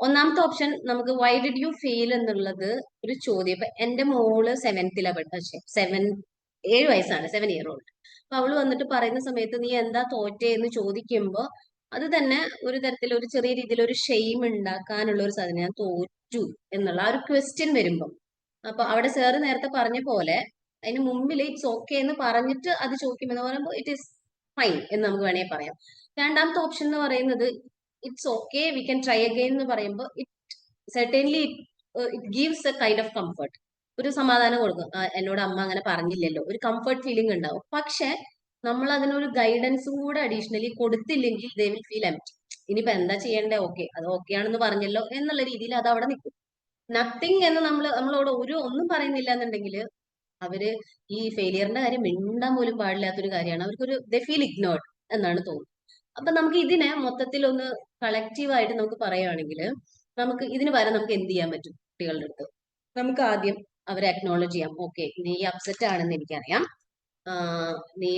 ഒന്നാമത്തെ ഓപ്ഷൻ നമുക്ക് വൈ ഡിഡ് യു ഫെയിൽ എന്നുള്ളത് ഒരു ചോദ്യം. ഇപ്പൊ എന്റെ മോള് 7th പക്ഷേ 7 വയസ്സാണ്, 7 year old. അപ്പൊ അവള് വന്നിട്ട് പറയുന്ന സമയത്ത് നീ എന്താ തോറ്റേ എന്ന് ചോദിക്കുമ്പോ അത് തന്നെ ഒരു തരത്തിൽ ഒരു ചെറിയ രീതിയിൽ ഒരു ഷെയിം ഉണ്ടാക്കാനുള്ള ഒരു സാധനം, ഞാൻ തോറ്റു എന്നുള്ള ആ ഒരു ക്വസ്റ്റ്യൻ വരുമ്പം. അപ്പൊ അവിടെ സാറ് നേരത്തെ പറഞ്ഞ പോലെ അതിന് മുമ്പിൽ ഇറ്റ്സ് ഓക്കെ എന്ന് പറഞ്ഞിട്ട് അത് ചോദിക്കുമെന്ന് പറയുമ്പോൾ ഇറ്റ് ഈസ് ഫൈൻ എന്ന് നമുക്ക് വേണമെങ്കിൽ പറയാം. രണ്ടാമത്തെ ഓപ്ഷൻ എന്ന് പറയുന്നത് it's okay we can try again എന്ന് പറയുമ്പോൾ certainly it gives a kind of comfort. ഒരു സമാധാനം കൊടുക്കും. എന്നോട് അമ്മ അങ്ങനെ പറഞ്ഞില്ലല്ലോ, ഒരു കംഫർട്ട് ഫീലിംഗ് ഉണ്ടാവും. പക്ഷെ നമ്മൾ അതിനൊരു ഗൈഡൻസും കൂടെ അഡീഷണലി കൊടുത്തില്ലെങ്കിൽ ദേ വിൽ ഫീൽ എംപ്റ്റി. ഇനിയിപ്പോ എന്താ ചെയ്യണ്ടേ, ഓക്കെ അത് ഓക്കെ ആണെന്ന് പറഞ്ഞല്ലോ എന്നുള്ള രീതിയിൽ അത് അവിടെ നിൽക്കും. നത്തിങ് എന്ന് നമ്മളോട് ഒന്നും പറയുന്നില്ല എന്നുണ്ടെങ്കിൽ അവര് ഈ ഫെയിലിയറിന്റെ കാര്യം മിണ്ടാൻ പോലും പാടില്ലാത്തൊരു കാര്യമാണ്. അവർക്കൊരു ദേ ഫീൽ ഇഗ്നോർഡ് എന്നാണ് തോന്നുന്നത്. അപ്പൊ നമുക്ക് ഇതിനെ മൊത്തത്തിൽ ഒന്ന് കളക്റ്റീവായിട്ട് നമുക്ക് പറയുകയാണെങ്കിൽ നമുക്ക് ഇതിന് പകരം നമുക്ക് എന്ത് ചെയ്യാൻ പറ്റും കുട്ടികളുടെ അടുത്ത്? നമുക്ക് ആദ്യം അവരെ അക്നോളജ് ചെയ്യാം. ഓക്കെ, നീ അപ്സെറ്റ് ആണെന്ന് എനിക്കറിയാം, നീ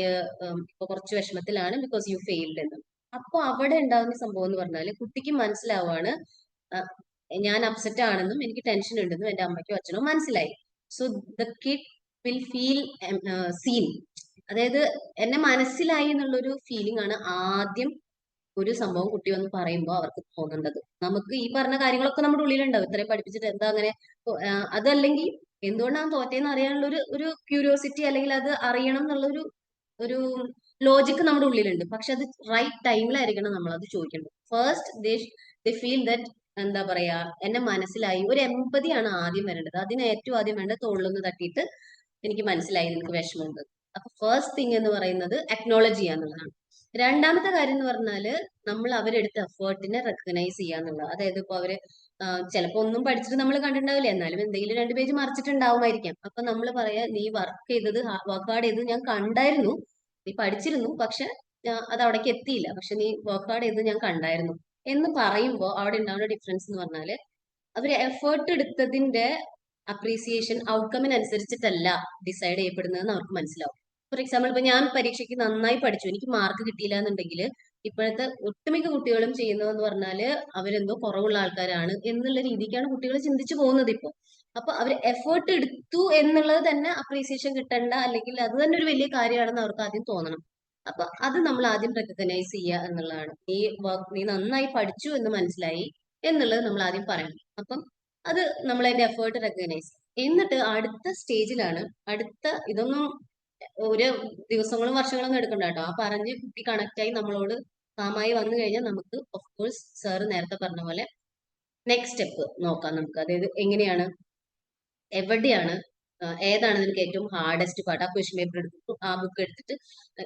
ഇപ്പൊ കുറച്ച് വിഷമത്തിലാണ് ബിക്കോസ് യു ഫെയിൽഡ് എന്ന്. അപ്പൊ അവിടെ ഉണ്ടാകുന്ന സംഭവം എന്ന് പറഞ്ഞാല് കുട്ടിക്ക് മനസ്സിലാവാണ് ഞാൻ അപ്സെറ്റ് ആണെന്നും എനിക്ക് ടെൻഷൻ ഉണ്ടെന്നും എന്റെ അമ്മയ്ക്കോ അച്ഛനോ മനസ്സിലായി. So the kid will feel seen. അതായത് എന്നെ മനസ്സിലായി എന്നുള്ളൊരു ഫീലിംഗ് ആണ് ആദ്യം ഒരു സംഭവം കുട്ടി വന്ന് പറയുമ്പോൾ അവർക്ക് തോന്നേണ്ടത്. നമുക്ക് ഈ പറഞ്ഞ കാര്യങ്ങളൊക്കെ നമ്മുടെ ഉള്ളിലുണ്ടാവും, ഇത്രയും പഠിപ്പിച്ചിട്ട് എന്താ അങ്ങനെ. അതല്ലെങ്കിൽ എന്തുകൊണ്ടാണ് തോറ്റേന്ന് അറിയാനുള്ള ഒരു ക്യൂരിയോസിറ്റി, അല്ലെങ്കിൽ അത് അറിയണം എന്നുള്ള ഒരു ലോജിക്ക് നമ്മുടെ ഉള്ളിലുണ്ട്. പക്ഷെ അത് റൈറ്റ് ടൈമിലായിരിക്കണം നമ്മൾ അത് ചോദിക്കേണ്ടത്. ഫസ്റ്റ് ദേ ഫീൽ ദറ്റ് എന്താ പറയാ, എന്നെ മനസ്സിലായി. ഒരു എമ്പതിയാണ് ആദ്യം വരേണ്ടത്. അതിന് ഏറ്റവും ആദ്യം വേണ്ടത് തോളിലൊന്ന് തട്ടിയിട്ട് എനിക്ക് മനസ്സിലായി നിനക്ക് വിഷമമുണ്ട്. അപ്പൊ ഫസ്റ്റ് തിങ് എന്ന് പറയുന്നത് അക്നോളജ് ചെയ്യാന്നുള്ളതാണ്. രണ്ടാമത്തെ കാര്യം എന്ന് പറഞ്ഞാല് നമ്മൾ അവരെടുത്ത എഫേർട്ടിനെ റെക്കഗ്നൈസ് ചെയ്യാന്നുള്ളത്. അതായത് ഇപ്പൊ അവര് ചിലപ്പോ ഒന്നും പഠിച്ചിട്ട് നമ്മൾ കണ്ടിട്ടുണ്ടാവില്ല, എന്നാലും എന്തെങ്കിലും 2 പേജ് മറിച്ചിട്ടുണ്ടാവുമായിരിക്കാം. അപ്പൊ നമ്മൾ പറയാ നീ വർക്ക് ഹാർഡ് ചെയ്തത് ഞാൻ കണ്ടായിരുന്നു, നീ പഠിച്ചിരുന്നു, പക്ഷെ അത് അവിടേക്ക് എത്തിയില്ല, പക്ഷെ നീ വർക്ക് ഹാർഡ് ചെയ്തത് ഞാൻ കണ്ടായിരുന്നു എന്ന് പറയുമ്പോൾ അവിടെ ഉണ്ടാവുന്ന ഡിഫറൻസ് എന്ന് പറഞ്ഞാല് അവര് എഫേർട്ട് എടുത്തതിന്റെ അപ്രീസിയേഷൻ ഔട്ട്കമ്മിനനുസരിച്ചിട്ടല്ല ഡിസൈഡ് ചെയ്യപ്പെടുന്നതെന്ന് അവർക്ക് മനസ്സിലാവും. ഫോർ എക്സാമ്പിൾ ഇപ്പൊ ഞാൻ പരീക്ഷയ്ക്ക് നന്നായി പഠിച്ചു, എനിക്ക് മാർക്ക് കിട്ടിയില്ല എന്നുണ്ടെങ്കിൽ ഇപ്പോഴത്തെ ഒട്ടുമിക്ക കുട്ടികളും ചെയ്യുന്നതെന്ന് പറഞ്ഞാല് അവരെന്തോ കുറവുള്ള ആൾക്കാരാണ് എന്നുള്ള രീതിക്കാണ് കുട്ടികൾ ചിന്തിച്ചു പോകുന്നത് ഇപ്പൊ. അപ്പൊ അവർ എഫേർട്ട് എടുത്തു എന്നുള്ളത് തന്നെ അപ്രീസിയേഷൻ കിട്ടേണ്ട, അല്ലെങ്കിൽ അത് തന്നെ ഒരു വലിയ കാര്യമാണെന്ന് അവർക്ക് ആദ്യം തോന്നണം. അപ്പൊ അത് നമ്മൾ ആദ്യം റെക്കഗ്നൈസ് ചെയ്യുക എന്നുള്ളതാണ്. നീ നന്നായി പഠിച്ചു എന്ന് മനസ്സിലായി എന്നുള്ളത് നമ്മൾ ആദ്യം പറയണം. അപ്പം അത് നമ്മൾ അതിന്റെ എഫേർട്ട് റെക്കഗ്നൈസ്. എന്നിട്ട് അടുത്ത സ്റ്റേജിലാണ് ഇതൊന്നും ഒരു ദിവസങ്ങളും വർഷങ്ങളൊന്നും എടുക്കണ്ട കേട്ടോ. ആ പറഞ്ഞ് കുട്ടി കണക്ട് ആയി നമ്മളോട് കാമായി വന്നു കഴിഞ്ഞാൽ നമുക്ക് ഓഫ് കോഴ്സ് സാറ് നേരത്തെ പറഞ്ഞ പോലെ നെക്സ്റ്റ് സ്റ്റെപ്പ് നോക്കാം നമുക്ക്. അതായത് എങ്ങനെയാണ്, എവിടെയാണ്, ഏതാണ് നിനക്ക് ഏറ്റവും ഹാർഡസ്റ്റ് പാർട്ട്? ആ ക്വസ്റ്റ്യൻ പേപ്പർ എടുത്തിട്ട് ആ ബുക്ക് എടുത്തിട്ട്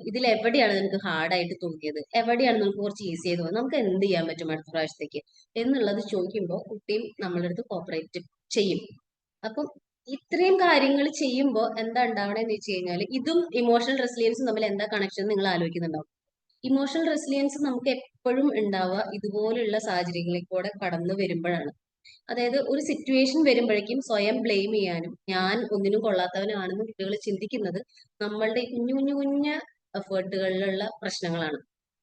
ഇതിൽ എവിടെയാണ് നിനക്ക് ഹാർഡായിട്ട് തോന്നിയത്, എവിടെയാണ് നമുക്ക് കുറച്ച് ഈസി ആയി തോന്നുന്നത്, നമുക്ക് എന്ത് ചെയ്യാൻ പറ്റും അടുത്ത പ്രാവശ്യത്തേക്ക് എന്നുള്ളത് ചോദിക്കുമ്പോൾ കുട്ടിയും നമ്മളുടെ അടുത്ത് കോപ്പറേറ്റ് ചെയ്യും. അപ്പം ഇത്രയും കാര്യങ്ങൾ ചെയ്യുമ്പോൾ എന്താ ഉണ്ടാവണമെന്ന് വെച്ച് കഴിഞ്ഞാൽ ഇതും ഇമോഷണൽ റെസിലിയൻസും തമ്മിൽ എന്താ കണക്ഷൻ നിങ്ങൾ ആലോചിക്കുന്നുണ്ടാവും. ഇമോഷണൽ റെസിലിയൻസ് നമുക്ക് എപ്പോഴും ഉണ്ടാവുക ഇതുപോലുള്ള സാഹചര്യങ്ങളിൽ കൂടെ കടന്നു വരുമ്പോഴാണ്. അതായത് ഒരു സിറ്റുവേഷൻ വരുമ്പോഴേക്കും സ്വയം ബ്ലെയിം ചെയ്യാനും ഞാൻ ഒന്നിനും കൊള്ളാത്തവനാണെന്ന് കുട്ടികൾ ചിന്തിക്കുന്നത് നമ്മളുടെ ഈ കുഞ്ഞു കുഞ്ഞു കുഞ്ഞു എഫേർട്ടുകളിലുള്ള പ്രശ്നങ്ങളാണ്.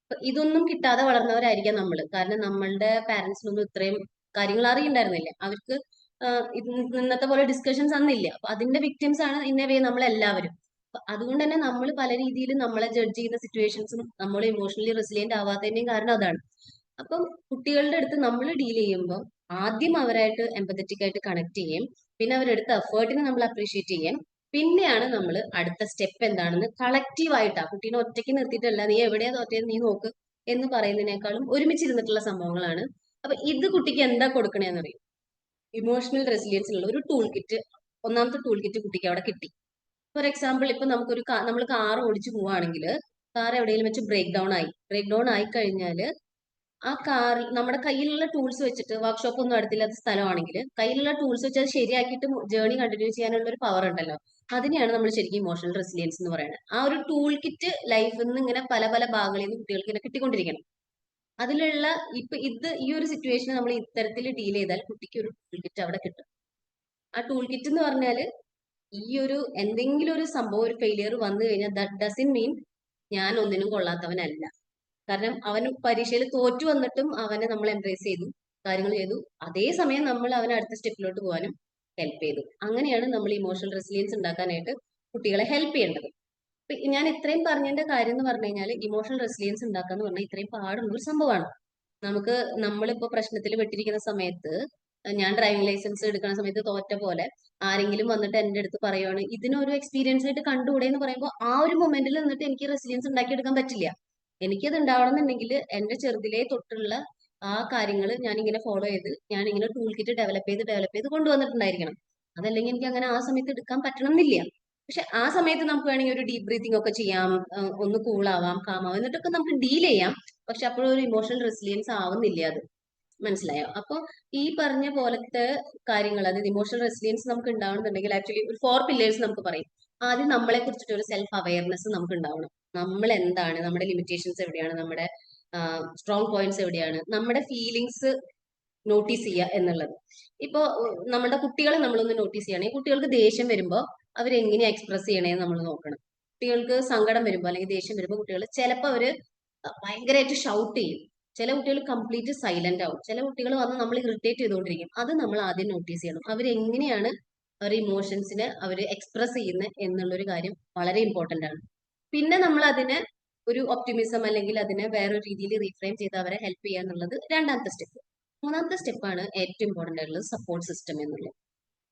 അപ്പൊ ഇതൊന്നും കിട്ടാതെ വളർന്നവരായിരിക്കാം നമ്മൾ. കാരണം നമ്മളുടെ പാരന്റ്സിനൊന്നും ഇത്രയും കാര്യങ്ങൾ അറിയണ്ടായിരുന്നില്ല. അവർക്ക് ഇന്നത്തെ പോലെ ഡിസ്കഷൻസ് അന്നില്ല. അപ്പൊ അതിന്റെ വിക്ടിംസ് ആണ് ഇന്നവേ നമ്മളെല്ലാവരും. അപ്പൊ അതുകൊണ്ട് തന്നെ നമ്മൾ പല രീതിയിൽ നമ്മളെ ജഡ്ജ് ചെയ്യുന്ന സിറ്റുവേഷൻസും നമ്മൾ ഇമോഷണലി റെസിലിയന്റ് ആവാത്തതിന്റെയും കാരണം അതാണ്. അപ്പം കുട്ടികളുടെ അടുത്ത് നമ്മൾ ഡീൽ ചെയ്യുമ്പോൾ ആദ്യം അവരായിട്ട് എമ്പത്തറ്റിക് ആയിട്ട് കണക്ട് ചെയ്യും, പിന്നെ അവരെടുത്ത എഫേർട്ടിനെ നമ്മൾ അപ്രീഷിയേറ്റ് ചെയ്യും, പിന്നെയാണ് നമ്മൾ അടുത്ത സ്റ്റെപ്പ് എന്താണെന്ന് കളക്റ്റീവ് ആയിട്ടാ, കുട്ടീനെ ഒറ്റയ്ക്ക് നിർത്തിയിട്ടല്ല നീ എവിടെയാ തോറ്റത് നീ നോക്ക് എന്ന് പറയുന്നതിനേക്കാളും ഒരുമിച്ചിരുന്നിട്ടുള്ള സംഭവങ്ങളാണ്. അപ്പൊ ഇത് കുട്ടിക്ക് എന്താ കൊടുക്കണേന്ന് അറിയും. ഇമോഷണൽ റെസിലിയൻസിനുള്ള ഒരു ടൂൾ കിറ്റ്, ഒന്നാമത്തെ ടൂൾ കിറ്റ് കുട്ടിക്ക് അവിടെ കിട്ടി. ഫോർ എക്സാമ്പിൾ ഇപ്പൊ നമുക്കൊരു നമ്മൾ കാർ ഓടിച്ചു പോവുകയാണെങ്കിൽ കാർ എവിടെയെങ്കിലും വെച്ച് ബ്രേക്ക് ഡൗൺ ആയി കഴിഞ്ഞാൽ ആ കാറിൽ നമ്മുടെ കയ്യിലുള്ള ടൂൾസ് വെച്ചിട്ട്, വർക്ക്ഷോപ്പ് ഒന്നും അടുത്തില്ലാത്ത സ്ഥലമാണെങ്കിൽ കയ്യിലുള്ള ടൂൾസ് വെച്ച് അത് ശരിയാക്കിയിട്ട് ജേർണി കണ്ടിന്യൂ ചെയ്യാനുള്ള ഒരു പവർ ഉണ്ടല്ലോ, അതിനെയാണ് നമ്മൾ ശരിക്കും ഇമോഷണൽ റെസിലിയൻസ് എന്ന് പറയുന്നത്. ആ ഒരു ടൂൾ കിറ്റ് ലൈഫിൽ നിന്ന് ഇങ്ങനെ പല പല ഭാഗങ്ങളിൽ നിന്ന് കുട്ടികൾക്ക് ഇങ്ങനെ കിട്ടിക്കൊണ്ടിരിക്കണം. അതിലുള്ള ഈ ഒരു സിറ്റുവേഷൻ നമ്മൾ ഇത്തരത്തിൽ ഡീൽ ചെയ്താൽ കുട്ടിക്ക് ഒരു ടൂൾ കിറ്റ് അവിടെ കിട്ടും. ആ ടൂൾ കിറ്റ് എന്ന് പറഞ്ഞാൽ ഈ ഒരു എന്തെങ്കിലും ഒരു സംഭവം, ഒരു ഫെയിലിയർ വന്നു കഴിഞ്ഞാൽ ദാറ്റ് ഡസൻ മീൻ ഞാൻ ഒന്നിനും കൊള്ളാത്തവനല്ല. കാരണം അവന് പരീക്ഷയിൽ തോറ്റു വന്നിട്ടും അവനെ നമ്മൾ എംബ്രേസ് ചെയ്തു, കാര്യങ്ങൾ ചെയ്തു. അതേസമയം നമ്മൾ അവനെ അടുത്ത സ്റ്റെപ്പിലോട്ട് പോകാനും ഹെൽപ്പ് ചെയ്തു. അങ്ങനെയാണ് നമ്മൾ ഇമോഷണൽ റെസിലിയൻസ് ഉണ്ടാക്കാനായിട്ട് കുട്ടികളെ ഹെൽപ്പ് ചെയ്യേണ്ടത്. ഞാൻ ഇത്രയും പറഞ്ഞതിന്റെ കാര്യം എന്ന് പറഞ്ഞു കഴിഞ്ഞാൽ ഇമോഷണൽ റെസിലിയൻസ് ഉണ്ടാക്കുക എന്ന് പറഞ്ഞാൽ ഇത്രയും പാടുള്ള ഒരു സംഭവമാണ്. നമ്മളിപ്പോ പ്രശ്നത്തിൽ പെട്ടിരിക്കുന്ന സമയത്ത്, ഞാൻ ഡ്രൈവിംഗ് ലൈസൻസ് എടുക്കുന്ന സമയത്ത് തോറ്റ പോലെ ആരെങ്കിലും വന്നിട്ട് എന്റെ അടുത്ത് പറയുവാണ് ഇതിനൊരു എക്സ്പീരിയൻസ് ആയിട്ട് കണ്ടുകൂടെ എന്ന് പറയുമ്പോൾ ആ ഒരു മൊമെന്റിൽ നിന്നിട്ട് എനിക്ക് റെസിലിയൻസ് ഉണ്ടാക്കിയെടുക്കാൻ പറ്റില്ല. എനിക്കത് ഉണ്ടാവണമെന്നുണ്ടെങ്കിൽ എന്റെ ചെറുതിലേ തൊട്ടുള്ള ആ കാര്യങ്ങൾ ഞാൻ ഇങ്ങനെ ഫോളോ ചെയ്ത് ഞാൻ ഇങ്ങനെ ടൂൾ കിറ്റ് ഡെവലപ്പ് ചെയ്ത് കൊണ്ടുവന്നിട്ടുണ്ടായിരിക്കണം. അതല്ലെങ്കിൽ എനിക്ക് അങ്ങനെ ആ സമയത്ത് എടുക്കാൻ പറ്റണമെന്നില്ല. പക്ഷെ ആ സമയത്ത് നമുക്ക് വേണമെങ്കിൽ ഒരു ഡീപ് ബ്രീത്തിങ് ഒക്കെ ചെയ്യാം, ഒന്ന് കൂളാവാം, കാമാവാം, എന്നിട്ടൊക്കെ നമുക്ക് ഡീൽ ചെയ്യാം. പക്ഷെ അപ്പോഴൊരു ഇമോഷണൽ റെസിലിയൻസ് ആവുന്നില്ല അത്. മനസ്സിലായോ? അപ്പൊ ഈ പറഞ്ഞ പോലത്തെ കാര്യങ്ങൾ, അതായത് ഇമോഷണൽ റെസിലിയൻസ് നമുക്ക് ഉണ്ടാവണമെന്നുണ്ടെങ്കിൽ ആക്ച്വലി ഒരു 4 പില്ലേഴ്സ് നമുക്ക് പറയും. ആദ്യം നമ്മളെ കുറിച്ചിട്ട് ഒരു സെൽഫ് അവയർനെസ് നമുക്ക് ഉണ്ടാവണം. നമ്മൾ എന്താണ്, നമ്മുടെ ലിമിറ്റേഷൻസ് എവിടെയാണ്, നമ്മുടെ സ്ട്രോങ് പോയിന്റ്സ് എവിടെയാണ്, നമ്മുടെ ഫീലിങ്സ് നോട്ടീസ് ചെയ്യുക എന്നുള്ളത്. ഇപ്പോ നമ്മുടെ കുട്ടികളെ നമ്മളൊന്ന് നോട്ടീസ് ചെയ്യണമെങ്കിൽ കുട്ടികൾക്ക് ദേഷ്യം വരുമ്പോൾ അവരെങ്ങനെയാ എക്സ്പ്രസ് ചെയ്യണേന്ന് നമ്മൾ നോക്കണം. കുട്ടികൾക്ക് സങ്കടം വരുമ്പോൾ അല്ലെങ്കിൽ ദേഷ്യം വരുമ്പോൾ കുട്ടികൾ ചിലപ്പോൾ അവര് ഭയങ്കരമായിട്ട് ഷൗട്ട് ചെയ്യും. ചില കുട്ടികൾ കംപ്ലീറ്റ് സൈലന്റ് ആവും. ചില കുട്ടികൾ വന്ന് നമ്മൾ ഇറിറ്റേറ്റ് ചെയ്തുകൊണ്ടിരിക്കും. അത് നമ്മൾ ആദ്യം നോട്ടീസ് ചെയ്യണം. അവരെങ്ങനെയാണ് അവർ ഇമോഷൻസിനെ അവർ എക്സ്പ്രസ് ചെയ്യുന്നത് എന്നുള്ളൊരു കാര്യം വളരെ ഇമ്പോർട്ടന്റ് ആണ്. പിന്നെ നമ്മൾ അതിനെ ഒരു ഒപ്റ്റിമിസം അല്ലെങ്കിൽ അതിനെ വേറൊരു രീതിയിൽ റീഫ്രെയിം ചെയ്ത് അവരെ ഹെൽപ്പ് ചെയ്യുക എന്നുള്ളത് രണ്ടാമത്തെ സ്റ്റെപ്പ്. മൂന്നാമത്തെ സ്റ്റെപ്പാണ് ഏറ്റവും ഇമ്പോർട്ടന്റ് ആയിട്ടുള്ളത് സപ്പോർട്ട് സിസ്റ്റം എന്നുള്ളത്.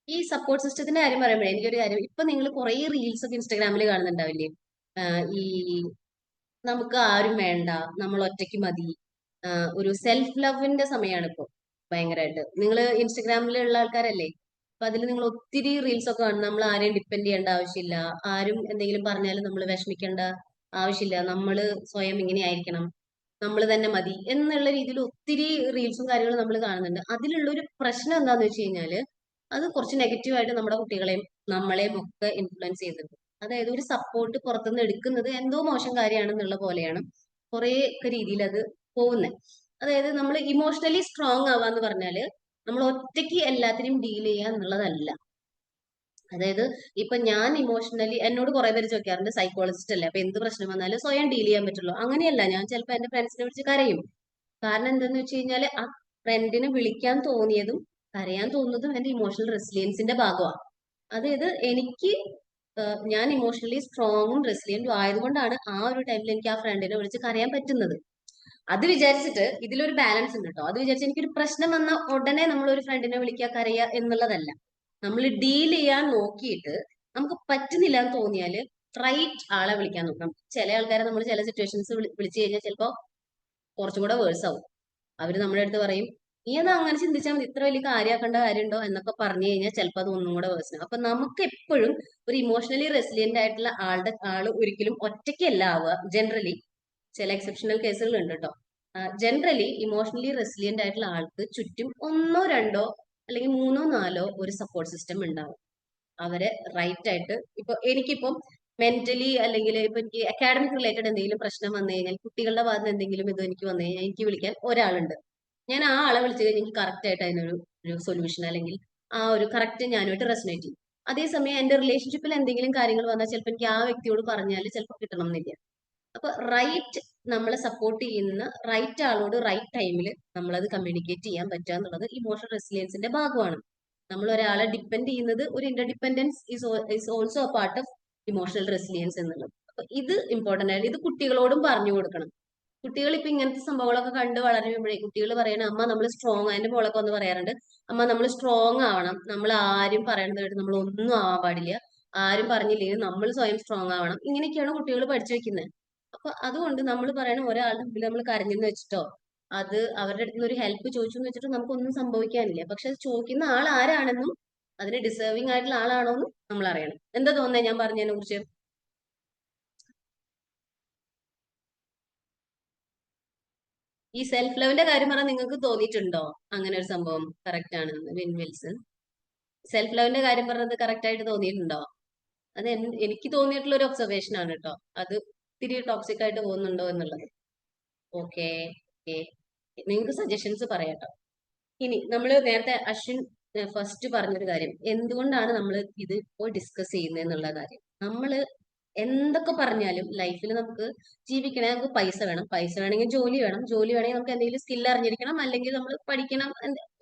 ഈ സപ്പോർട്ട് സിസ്റ്റത്തിന്റെ കാര്യം പറയുമ്പോഴേ എനിക്കൊരു കാര്യം, ഇപ്പൊ നിങ്ങൾ കുറെ റീൽസ് ഒക്കെ ഇൻസ്റ്റാഗ്രാമിൽ കാണുന്നുണ്ടാവില്ലേ, ഈ നമുക്ക് ആരും വേണ്ട, നമ്മൾ ഒറ്റയ്ക്ക് മതി, ഒരു സെൽഫ് ലവിന്റെ സമയമാണ് ഇപ്പൊ ഭയങ്കരമായിട്ട്. നിങ്ങൾ ഇൻസ്റ്റഗ്രാമിലുള്ള ആൾക്കാരല്ലേ, അപ്പൊ അതിൽ നിങ്ങൾ ഒത്തിരി റീൽസ് ഒക്കെ കാണും. നമ്മൾ ആരെയും ഡിപ്പെൻഡ് ചെയ്യേണ്ട ആവശ്യമില്ല, ആരും എന്തെങ്കിലും പറഞ്ഞാലും നമ്മൾ വിഷമിക്കേണ്ട ആവശ്യമില്ല, നമ്മൾ സ്വയം ഇങ്ങനെ ആയിരിക്കണം, നമ്മൾ തന്നെ മതി എന്നുള്ള രീതിയിൽ ഒത്തിരി റീൽസും കാര്യങ്ങളും നമ്മൾ കാണുന്നുണ്ട്. അതിലുള്ള ഒരു പ്രശ്നം എന്താന്ന് വെച്ച് കഴിഞ്ഞാല് അത് കുറച്ച് നെഗറ്റീവായിട്ട് നമ്മുടെ കുട്ടികളെയും നമ്മളെയും ഒക്കെ ഇൻഫ്ലുവൻസ് ചെയ്യുന്നുണ്ട്. അതായത് ഒരു സപ്പോർട്ട് പുറത്തുനിന്ന് എടുക്കുന്നത് എന്തോ മോശം കാര്യമാണെന്നുള്ള പോലെയാണ് കുറെ ഒക്കെ രീതിയിൽ അത് പോകുന്നത്. അതായത് നമ്മൾ ഇമോഷണലി സ്ട്രോങ് ആവാന്ന് പറഞ്ഞാല് നമ്മൾ ഒറ്റയ്ക്ക് എല്ലാത്തിനും ഡീൽ ചെയ്യുക എന്നുള്ളതല്ല. അതായത് ഇപ്പൊ ഞാൻ ഇമോഷണലി, എന്നോട് കുറെ പേര് ചോദിക്കാറുണ്ട് സൈക്കോളജിസ്റ്റ് അല്ലേ, അപ്പൊ എന്ത് പ്രശ്നം വന്നാലും സ്വയം ഡീൽ ചെയ്യാൻ പറ്റുള്ളൂ. അങ്ങനെയല്ല. ഞാൻ ചിലപ്പോൾ എന്റെ ഫ്രണ്ട്സിനെ വിളിച്ച് കരയും. കാരണം എന്താന്ന് വെച്ച് കഴിഞ്ഞാല് ആ ഫ്രണ്ടിനെ വിളിക്കാൻ തോന്നിയതും കരയാൻ തോന്നുന്നതും എന്റെ ഇമോഷണൽ റെസിലിയൻസിന്റെ ഭാഗമാണ്. അതായത് ഞാൻ ഇമോഷണലി സ്ട്രോങ്ങും റെസിലിയന്റും ആയതുകൊണ്ടാണ് ആ ഒരു ടൈമിൽ എനിക്ക് ആ ഫ്രണ്ടിനെ വിളിച്ച് കരയാൻ പറ്റുന്നത്. അത് വിചാരിച്ചിട്ട് ഇതിലൊരു ബാലൻസ് ഉണ്ട് കേട്ടോ. അത് വിചാരിച്ച് എനിക്കൊരു പ്രശ്നം വന്ന ഉടനെ നമ്മൾ ഒരു ഫ്രണ്ടിനെ വിളിക്കുക കരയുക എന്നുള്ളതല്ല. നമ്മൾ ഡീൽ ചെയ്യാൻ നോക്കിയിട്ട് നമുക്ക് പറ്റുന്നില്ല എന്ന് തോന്നിയാല് റൈറ്റ് ആളെ വിളിക്കാൻ നോക്കണം. ചില ആൾക്കാരെ നമ്മൾ ചില സിറ്റുവേഷൻസ് വിളിച്ചു കഴിഞ്ഞാൽ ചിലപ്പോൾ കുറച്ചും കൂടെ വേഴ്സ് ആവും. അവര് നമ്മുടെ അടുത്ത് പറയും നീ അത് അങ്ങനെ ചിന്തിച്ചാൽ മതി, ഇത്ര വലിയ കാര്യമാക്കേണ്ട കാര്യമുണ്ടോ എന്നൊക്കെ പറഞ്ഞു കഴിഞ്ഞാൽ ചിലപ്പോൾ അത് ഒന്നും കൂടെ വേഴ്സ് ആവും. അപ്പൊ നമുക്ക് എപ്പോഴും ഒരു ഇമോഷണലി റെസിലിയന്റ് ആയിട്ടുള്ള ആള് ഒരിക്കലും ഒറ്റയ്ക്കല്ല ആവുക. ജനറലി ചില എക്സെപ്ഷണൽ കേസുകൾ ഉണ്ട് കേട്ടോ. ജനറലി ഇമോഷണലി റെസിലിയന്റ് ആയിട്ടുള്ള ആൾക്ക് ചുറ്റും 1 2 അല്ലെങ്കിൽ 3 4 ഒരു സപ്പോർട്ട് സിസ്റ്റം ഉണ്ടാവും. അവരെ റൈറ്റ് ആയിട്ട്, എനിക്കിപ്പം മെന്റലി അല്ലെങ്കിൽ ഇപ്പൊ എനിക്ക് അക്കാഡമിക് റിലേറ്റഡ് എന്തെങ്കിലും പ്രശ്നം വന്നു കഴിഞ്ഞാൽ, കുട്ടികളുടെ ഭാഗത്ത് എന്തെങ്കിലും ഇത് എനിക്ക് വന്നു കഴിഞ്ഞാൽ എനിക്ക് വിളിക്കാൻ ഒരാളുണ്ട്. ഞാൻ ആ ആളെ വിളിച്ചു കഴിഞ്ഞാൽ എനിക്ക് കറക്റ്റ് ആയിട്ട് ഒരു സൊല്യൂഷൻ അല്ലെങ്കിൽ ആ ഒരു കറക്റ്റ് ഞാനുമായിട്ട് റെസനേറ്റ് ചെയ്യും. അതേസമയം എന്റെ റിലേഷൻഷിപ്പിൽ എന്തെങ്കിലും കാര്യങ്ങൾ വന്നാൽ ചിലപ്പോൾ എനിക്ക് ആ വ്യക്തിയോട് പറഞ്ഞാൽ ചിലപ്പോൾ കിട്ടണം എന്നില്ല. അപ്പൊ റൈറ്റ് നമ്മളെ സപ്പോർട്ട് ചെയ്യുന്ന റൈറ്റ് ആളോട് റൈറ്റ് ടൈമിൽ നമ്മളത് കമ്മ്യൂണിക്കേറ്റ് ചെയ്യാൻ പറ്റുക എന്നുള്ളത് ഇമോഷണൽ റെസിലിയൻസിന്റെ ഭാഗമാണ്. നമ്മൾ ഒരാളെ ഡിപ്പെൻഡ് ചെയ്യുന്നത് ഒരു interdependence is also A part of emotional resilience എന്നുള്ളത്. അപ്പൊ ഇത് ഇമ്പോർട്ടന്റ് ആയിട്ട് ഇത് കുട്ടികളോടും പറഞ്ഞു കൊടുക്കണം. കുട്ടികൾ ഇപ്പൊ ഇങ്ങനത്തെ സംഭവങ്ങളൊക്കെ കണ്ട് വളരുമ്പോഴേ കുട്ടികൾ പറയണ അമ്മ നമ്മൾ സ്ട്രോങ്, എന്റെ മോളൊക്കെ ഒന്ന് പറയാറുണ്ട്, അമ്മ നമ്മൾ സ്ട്രോങ് ആവണം, നമ്മൾ ആരും പറയണത് കേട്ട് നമ്മൾ ഒന്നും ആവാൻ പാടില്ല, ആരും പറഞ്ഞില്ലെങ്കിൽ നമ്മൾ സ്വയം സ്ട്രോങ് ആവണം. ഇങ്ങനെയൊക്കെയാണ് കുട്ടികൾ പഠിച്ചു വെക്കുന്നത്. അപ്പൊ അതുകൊണ്ട് നമ്മൾ പറയണ ഒരാളുടെ മുമ്പിൽ നമ്മൾ കരഞ്ഞെന്ന് വെച്ചിട്ടോ അത് അവരുടെ അടുത്ത് നിന്ന് ഒരു ഹെൽപ്പ് ചോദിച്ചു എന്ന് വെച്ചിട്ടോ നമുക്കൊന്നും സംഭവിക്കാനില്ല. പക്ഷെ അത് ചോദിക്കുന്ന ആൾ ആരാണെന്നും അതിന് ഡിസേർവിംഗ് ആയിട്ടുള്ള ആളാണോ എന്നും നമ്മൾ അറിയണം. എന്താ തോന്നുന്നത് ഞാൻ പറഞ്ഞതിനെ കുറിച്ച്? ഈ സെൽഫ് ലവിന്റെ കാര്യം പറഞ്ഞാൽ നിങ്ങൾക്ക് തോന്നിയിട്ടുണ്ടോ അങ്ങനെ ഒരു സംഭവം കറക്റ്റ് ആണെന്ന്? വിൻ വിൽസൺ, സെൽഫ് ലവിന്റെ കാര്യം പറഞ്ഞത് കറക്റ്റ് ആയിട്ട് തോന്നിയിട്ടുണ്ടോ? അത് എനിക്ക് തോന്നിയിട്ടുള്ള ഒരു ഒബ്സർവേഷൻ ആണ് കേട്ടോ. അത് ഇത്തിരി ടോക്സിക് ആയിട്ട് പോകുന്നുണ്ടോ എന്നുള്ളത്. ഓക്കെ, നിങ്ങൾക്ക് സജഷൻസ് പറയാട്ടോ. ഇനി നമ്മൾ നേരത്തെ അശ്വിൻ ഫസ്റ്റ് പറഞ്ഞൊരു കാര്യം, എന്തുകൊണ്ടാണ് നമ്മൾ ഇത് ഇപ്പോൾ ഡിസ്കസ് ചെയ്യുന്നത് എന്നുള്ള കാര്യം. നമ്മൾ എന്തൊക്കെ പറഞ്ഞാലും ലൈഫിൽ നമുക്ക് ജീവിക്കണേ നമുക്ക് പൈസ വേണം, പൈസ വേണമെങ്കിൽ ജോലി വേണം, ജോലി വേണമെങ്കിൽ നമുക്ക് എന്തെങ്കിലും സ്കിൽ അറിഞ്ഞിരിക്കണം, അല്ലെങ്കിൽ നമ്മൾ പഠിക്കണം,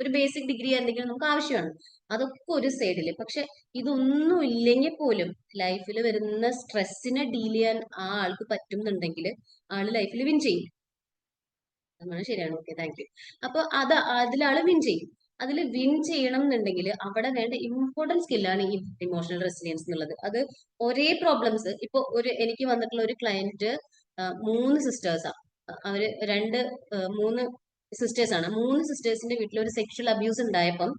ഒരു ബേസിക് ഡിഗ്രി എന്തെങ്കിലും നമുക്ക് ആവശ്യമാണ്. അതൊക്കെ ഒരു സൈഡിൽ. പക്ഷെ ഇതൊന്നും ഇല്ലെങ്കിൽ പോലും ലൈഫിൽ വരുന്ന സ്ട്രെസ്സിനെ ഡീൽ ചെയ്യാൻ ആ ആൾക്ക് പറ്റുന്നുണ്ടെങ്കിൽ ആള് ലൈഫിൽ വിൻ ചെയ്യും. അതാണ് ശരിയാണ്. Okay, thank you. അപ്പൊ അതിലാള് വിൻ ചെയ്യും. അതിൽ വിൻ ചെയ്യണം എന്നുണ്ടെങ്കിൽ അവിടെ വേണ്ട ഇമ്പോർട്ടൻറ്റ് സ്കില്ലാണ് ഈ ഇമോഷണൽ റെസിലിയൻസ് എന്നുള്ളത്. അത് ഒരേ പ്രോബ്ലംസ് ഇപ്പൊ എനിക്ക് വന്നിട്ടുള്ള ഒരു ക്ലയന്റ് 3 സിസ്റ്റേഴ്സാ. അവര് 3 സിസ്റ്റേഴ്സ് ആണ്. 3 സിസ്റ്റേഴ്സിന്റെ വീട്ടിൽ ഒരു സെക്ഷൽ അബ്യൂസ് ഉണ്ടായപ്പം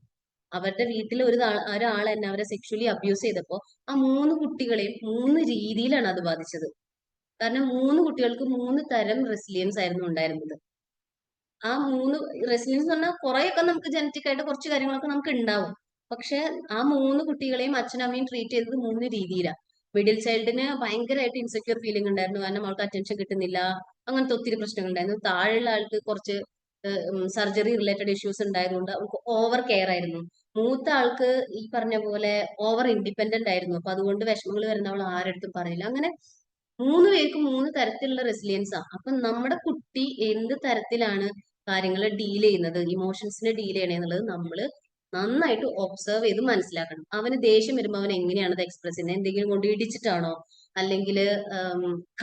അവരുടെ വീട്ടിൽ ഒരാൾ തന്നെ അവരെ സെക്ഷലി അബ്യൂസ് ചെയ്തപ്പോ ആ 3 കുട്ടികളെയും 3 രീതിയിലാണ് അത് ബാധിച്ചത്. കാരണം 3 കുട്ടികൾക്ക് 3 തരം റെസിലിയൻസ് ആയിരുന്നു ഉണ്ടായിരുന്നത്. ആ 3 റെസിലിയൻസ് എന്ന് പറഞ്ഞാൽ കുറെയൊക്കെ നമുക്ക് ജനറ്റിക് ആയിട്ട് കുറച്ച് കാര്യങ്ങളൊക്കെ നമുക്ക് ഉണ്ടാവും. പക്ഷെ ആ 3 കുട്ടികളെയും അച്ഛനും അമ്മയും ട്രീറ്റ് ചെയ്തത് 3 രീതിയിലാണ്. മിഡിൽ ചൈൽഡിന് ഭയങ്കരമായിട്ട് ഇൻസെക്യൂർ ഫീലിംഗ് ഉണ്ടായിരുന്നു, കാരണം അവൾക്ക് അറ്റൻഷൻ കിട്ടുന്നില്ല, അങ്ങനത്തെ ഒത്തിരി പ്രശ്നങ്ങൾ ഉണ്ടായിരുന്നു. താഴെയുള്ള ആൾക്ക് കുറച്ച് സർജറി റിലേറ്റഡ് ഇഷ്യൂസ് ഉണ്ടായതുകൊണ്ട് അവൾക്ക് ഓവർ കെയർ ആയിരുന്നു. മൂത്ത ആൾക്ക് ഈ പറഞ്ഞ പോലെ ഓവർ ഇൻഡിപെൻഡന്റ് ആയിരുന്നു. അപ്പൊ അതുകൊണ്ട് വിഷമങ്ങൾ വരുന്ന അവൾ ആരടുത്തും പറയില്ല. അങ്ങനെ 3 പേർക്കും 3 തരത്തിലുള്ള റെസിലിയൻസാ. അപ്പൊ നമ്മുടെ കുട്ടി എന്ത് തരത്തിലാണ് കാര്യങ്ങൾ ഡീൽ ചെയ്യുന്നത്, ഇമോഷൻസിനെ ഡീൽ ചെയ്യണേ എന്നുള്ളത് നമ്മൾ നന്നായിട്ട് ഒബ്സർവ് ചെയ്ത് മനസ്സിലാക്കണം. അവന് ദേഷ്യം വരുമ്പോൾ അവൻ എങ്ങനെയാണ് അത് എക്സ്പ്രസ് ചെയ്യുന്നത്? എന്തെങ്കിലും കൊണ്ട് ഇടിച്ചിട്ടാണോ, അല്ലെങ്കിൽ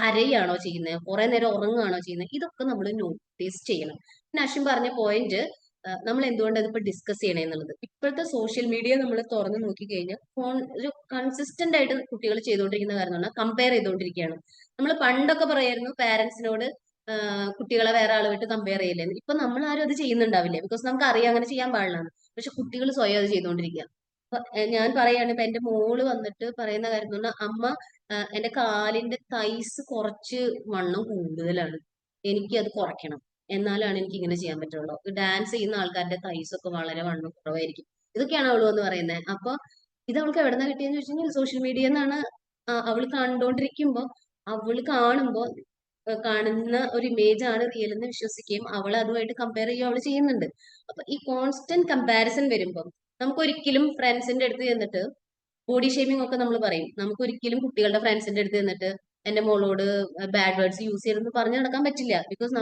കരയാണോ ചെയ്യുന്നത്, കുറെ നേരം ഉറങ്ങുകയാണോ ചെയ്യുന്നത്? ഇതൊക്കെ നമ്മൾ നോട്ടീസ് ചെയ്യണം. പിന്നെ അശ്വിൻ പറഞ്ഞ പോയിന്റ് നമ്മൾ എന്തുകൊണ്ട് അതിപ്പോ ഡിസ്കസ് ചെയ്യണേ എന്നുള്ളത്. ഇപ്പോഴത്തെ സോഷ്യൽ മീഡിയ നമ്മൾ തുറന്നു നോക്കി കഴിഞ്ഞാൽ ഒരു കൺസിസ്റ്റന്റ് ആയിട്ട് കുട്ടികൾ ചെയ്തുകൊണ്ടിരിക്കുന്ന കാര്യം എന്ന് പറഞ്ഞാൽ കമ്പയർ ചെയ്തുകൊണ്ടിരിക്കുകയാണ്. നമ്മൾ പണ്ടൊക്കെ പറയായിരുന്നു പാരന്റ്സിനോട് കുട്ടികളെ വേറെ ആൾ വിട്ട് കമ്പയർ ചെയ്യില്ലെന്ന്. ഇപ്പൊ നമ്മൾ ആരും അത് ചെയ്യുന്നുണ്ടാവില്ല, ബിക്കോസ് നമുക്ക് അറിയാം അങ്ങനെ ചെയ്യാൻ പാടില്ലാന്ന്. പക്ഷെ കുട്ടികൾ സ്വയം അത് ചെയ്തുകൊണ്ടിരിക്കുക. അപ്പൊ ഞാൻ പറയാണ്, ഇപ്പൊ എന്റെ മോള് വന്നിട്ട് പറയുന്ന കാര്യം എന്ന് പറഞ്ഞാൽ, അമ്മ എന്റെ കാലിന്റെ തൈസ് കുറച്ച് വണ്ണം കൂടുതലാണ്, എനിക്ക് അത് കുറയ്ക്കണം, എന്നാലാണ് എനിക്ക് ഇങ്ങനെ ചെയ്യാൻ പറ്റുള്ളൂ. ഡാൻസ് ചെയ്യുന്ന ആൾക്കാരുടെ തൈസ് ഒക്കെ വളരെ വണ്ണം കുറവായിരിക്കും. ഇതൊക്കെയാണ് അവള് വന്ന് പറയുന്നത്. അപ്പൊ ഇത് അവൾക്ക് എവിടെന്നാ കിട്ടിയെന്ന് വെച്ച് കഴിഞ്ഞാൽ സോഷ്യൽ മീഡിയ എന്നാണ്. അവള് കണ്ടോണ്ടിരിക്കുമ്പോ അവള് കാണുന്ന ഒരു ഇമേജ് ആണ് റിയൽ എന്ന് വിശ്വസിക്കുകയും അവൾ അതുമായിട്ട് കമ്പയർ ചെയ്യുകയും അവള് ചെയ്യുന്നുണ്ട്. അപ്പൊ ഈ കോൺസ്റ്റന്റ് കമ്പാരിസൺ വരുമ്പം നമുക്കൊരിക്കലും ഫ്രണ്ട്സിന്റെ അടുത്ത് ചെന്നിട്ട് ബോഡി ഷേമിംഗ് ഒക്കെ നമ്മൾ പറയും. നമുക്കൊരിക്കലും കുട്ടികളുടെ ഫ്രണ്ട്സിന്റെ അടുത്ത് ചെന്നിട്ട് എന്റെ മോളോട് ബാഡ് വേർഡ്സ് യൂസ് ചെയ്തെന്ന് പറഞ്ഞു നടക്കാൻ പറ്റില്ല. ബിക്കോസ്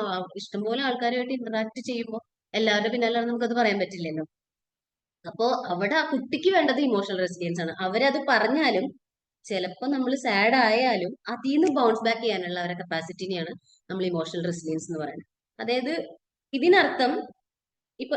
ഇഷ്ടംപോലെ ആൾക്കാരുമായിട്ട് ഇന്ററാക്ട് ചെയ്യുമ്പോൾ എല്ലാവരുടെ പിന്നാലെ നമുക്കത് പറയാൻ പറ്റില്ലല്ലോ. അപ്പോ അവിടെ ആ കുട്ടിക്ക് വേണ്ടത് ഇമോഷണൽ റെസിലിയൻസ് ആണ്. അവരത് പറഞ്ഞാലും ചിലപ്പോൾ നമ്മൾ സാഡ് ആയാലും അതിൽ നിന്ന് ബൗൺസ് ബാക്ക് ചെയ്യാനുള്ള അവരുടെ കപ്പാസിറ്റിനെയാണ് നമ്മൾ ഇമോഷണൽ റെസിലിയൻസ് എന്ന് പറയുന്നത്. അതായത് ഇതിനർത്ഥം ഇപ്പൊ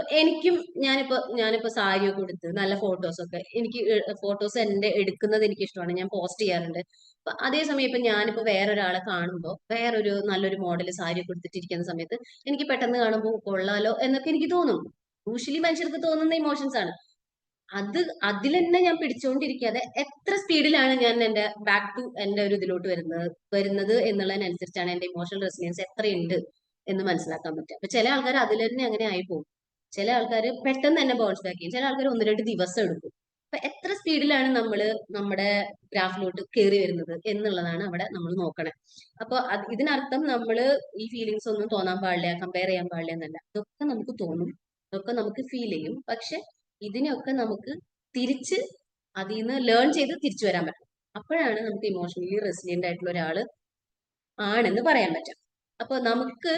ഞാനിപ്പോ സാരിയൊക്കെ എടുത്ത് നല്ല ഫോട്ടോസൊക്കെ, എനിക്ക് ഫോട്ടോസ് എടുക്കുന്നത് എനിക്ക് ഇഷ്ടമാണ്, ഞാൻ പോസ്റ്റ് ചെയ്യാറുണ്ട്. അപ്പൊ അതേസമയം ഇപ്പൊ ഞാനിപ്പോ വേറൊരാളെ കാണുമ്പോൾ വേറൊരു നല്ലൊരു മോഡൽ സാരിയൊക്കെ എടുത്തിട്ടിരിക്കുന്ന സമയത്ത് എനിക്ക് പെട്ടെന്ന് കാണുമ്പോൾ കൊള്ളാലോ എന്നൊക്കെ എനിക്ക് തോന്നും. യൂഷ്വലി മനുഷ്യർക്ക് തോന്നുന്ന ഇമോഷൻസ് ആണ്. അതിൽ തന്നെ ഞാൻ പിടിച്ചുകൊണ്ടിരിക്കാതെ എത്ര സ്പീഡിലാണ് ഞാൻ എന്റെ ബാക്ക് ടു എന്റെ ഒരു ഇതിലോട്ട് വരുന്നത് എന്നുള്ളതിനനുസരിച്ചാണ് എന്റെ ഇമോഷണൽ റെസിലിയൻസ് എത്രയുണ്ട് എന്ന് മനസ്സിലാക്കാൻ പറ്റുക. അപ്പൊ ചില ആൾക്കാർ അതിൽ തന്നെ അങ്ങനെ ആയി പോകും. ചില ആൾക്കാർ പെട്ടെന്ന് തന്നെ ബൗൺസ് ബാക്ക് ചെയ്യും, ചില ആൾക്കാർ 1-2 ദിവസം എടുക്കും. അപ്പൊ എത്ര സ്പീഡിലാണ് നമ്മൾ നമ്മുടെ ഗ്രാഫിലോട്ട് കയറി വരുന്നത് എന്നുള്ളതാണ് അവിടെ നമ്മൾ നോക്കണേ. അപ്പൊ ഇതിനർത്ഥം നമ്മൾ ഈ ഫീലിങ്സ് ഒന്നും തോന്നാൻ പാടില്ല, കമ്പയർ ചെയ്യാൻ പാടില്ല എന്നല്ല. ഇതൊക്കെ നമുക്ക് തോന്നും, ഇതൊക്കെ നമുക്ക് ഫീൽ ചെയ്യും. പക്ഷെ ഇതിനെയൊക്കെ നമുക്ക് തിരിച്ച് അതിൽ നിന്ന് ലേൺ ചെയ്ത് തിരിച്ചു വരാൻ പറ്റും. അപ്പോഴാണ് നമുക്ക് ഇമോഷണലി റെസിലിയന്റ് ആയിട്ടുള്ള ഒരാൾ ആണെന്ന് പറയാൻ പറ്റും. അപ്പൊ നമുക്ക്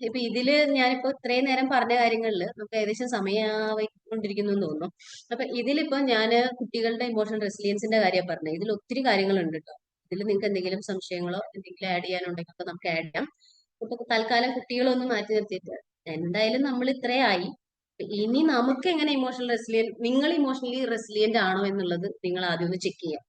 ഇപ്പൊ ഇതില് ഞാനിപ്പോ ഇത്രയും നേരം പറഞ്ഞ കാര്യങ്ങളിൽ നമുക്ക് ഏകദേശം സമയമായിക്കൊണ്ടിരിക്കുന്നു എന്ന് തോന്നുന്നു. അപ്പൊ ഇതിലിപ്പോ ഞാന് കുട്ടികളുടെ ഇമോഷണൽ റെസിലിയൻസിന്റെ കാര്യം പറഞ്ഞത്. ഇതിൽ ഒത്തിരി കാര്യങ്ങളുണ്ട് കേട്ടോ. ഇതിൽ നിങ്ങൾക്ക് എന്തെങ്കിലും സംശയങ്ങളോ എന്തെങ്കിലും ആഡ് ചെയ്യാനുണ്ടെങ്കിൽ ഒക്കെ നമുക്ക് ആഡ് ചെയ്യാം. ഇപ്പൊ തൽക്കാലം കുട്ടികളൊന്നും മാറ്റി നിർത്തിയിട്ട് എന്തായാലും നമ്മൾ ഇത്രയായി. ഇനി നമുക്ക് എങ്ങനെ ഇമോഷണൽ റെസിലിയന്റ്, നിങ്ങൾ ഇമോഷണലി റെസിലിയന്റ് ആണോ എന്നുള്ളത് നിങ്ങൾ ആദ്യം ഒന്ന് ചെക്ക് ചെയ്യാം.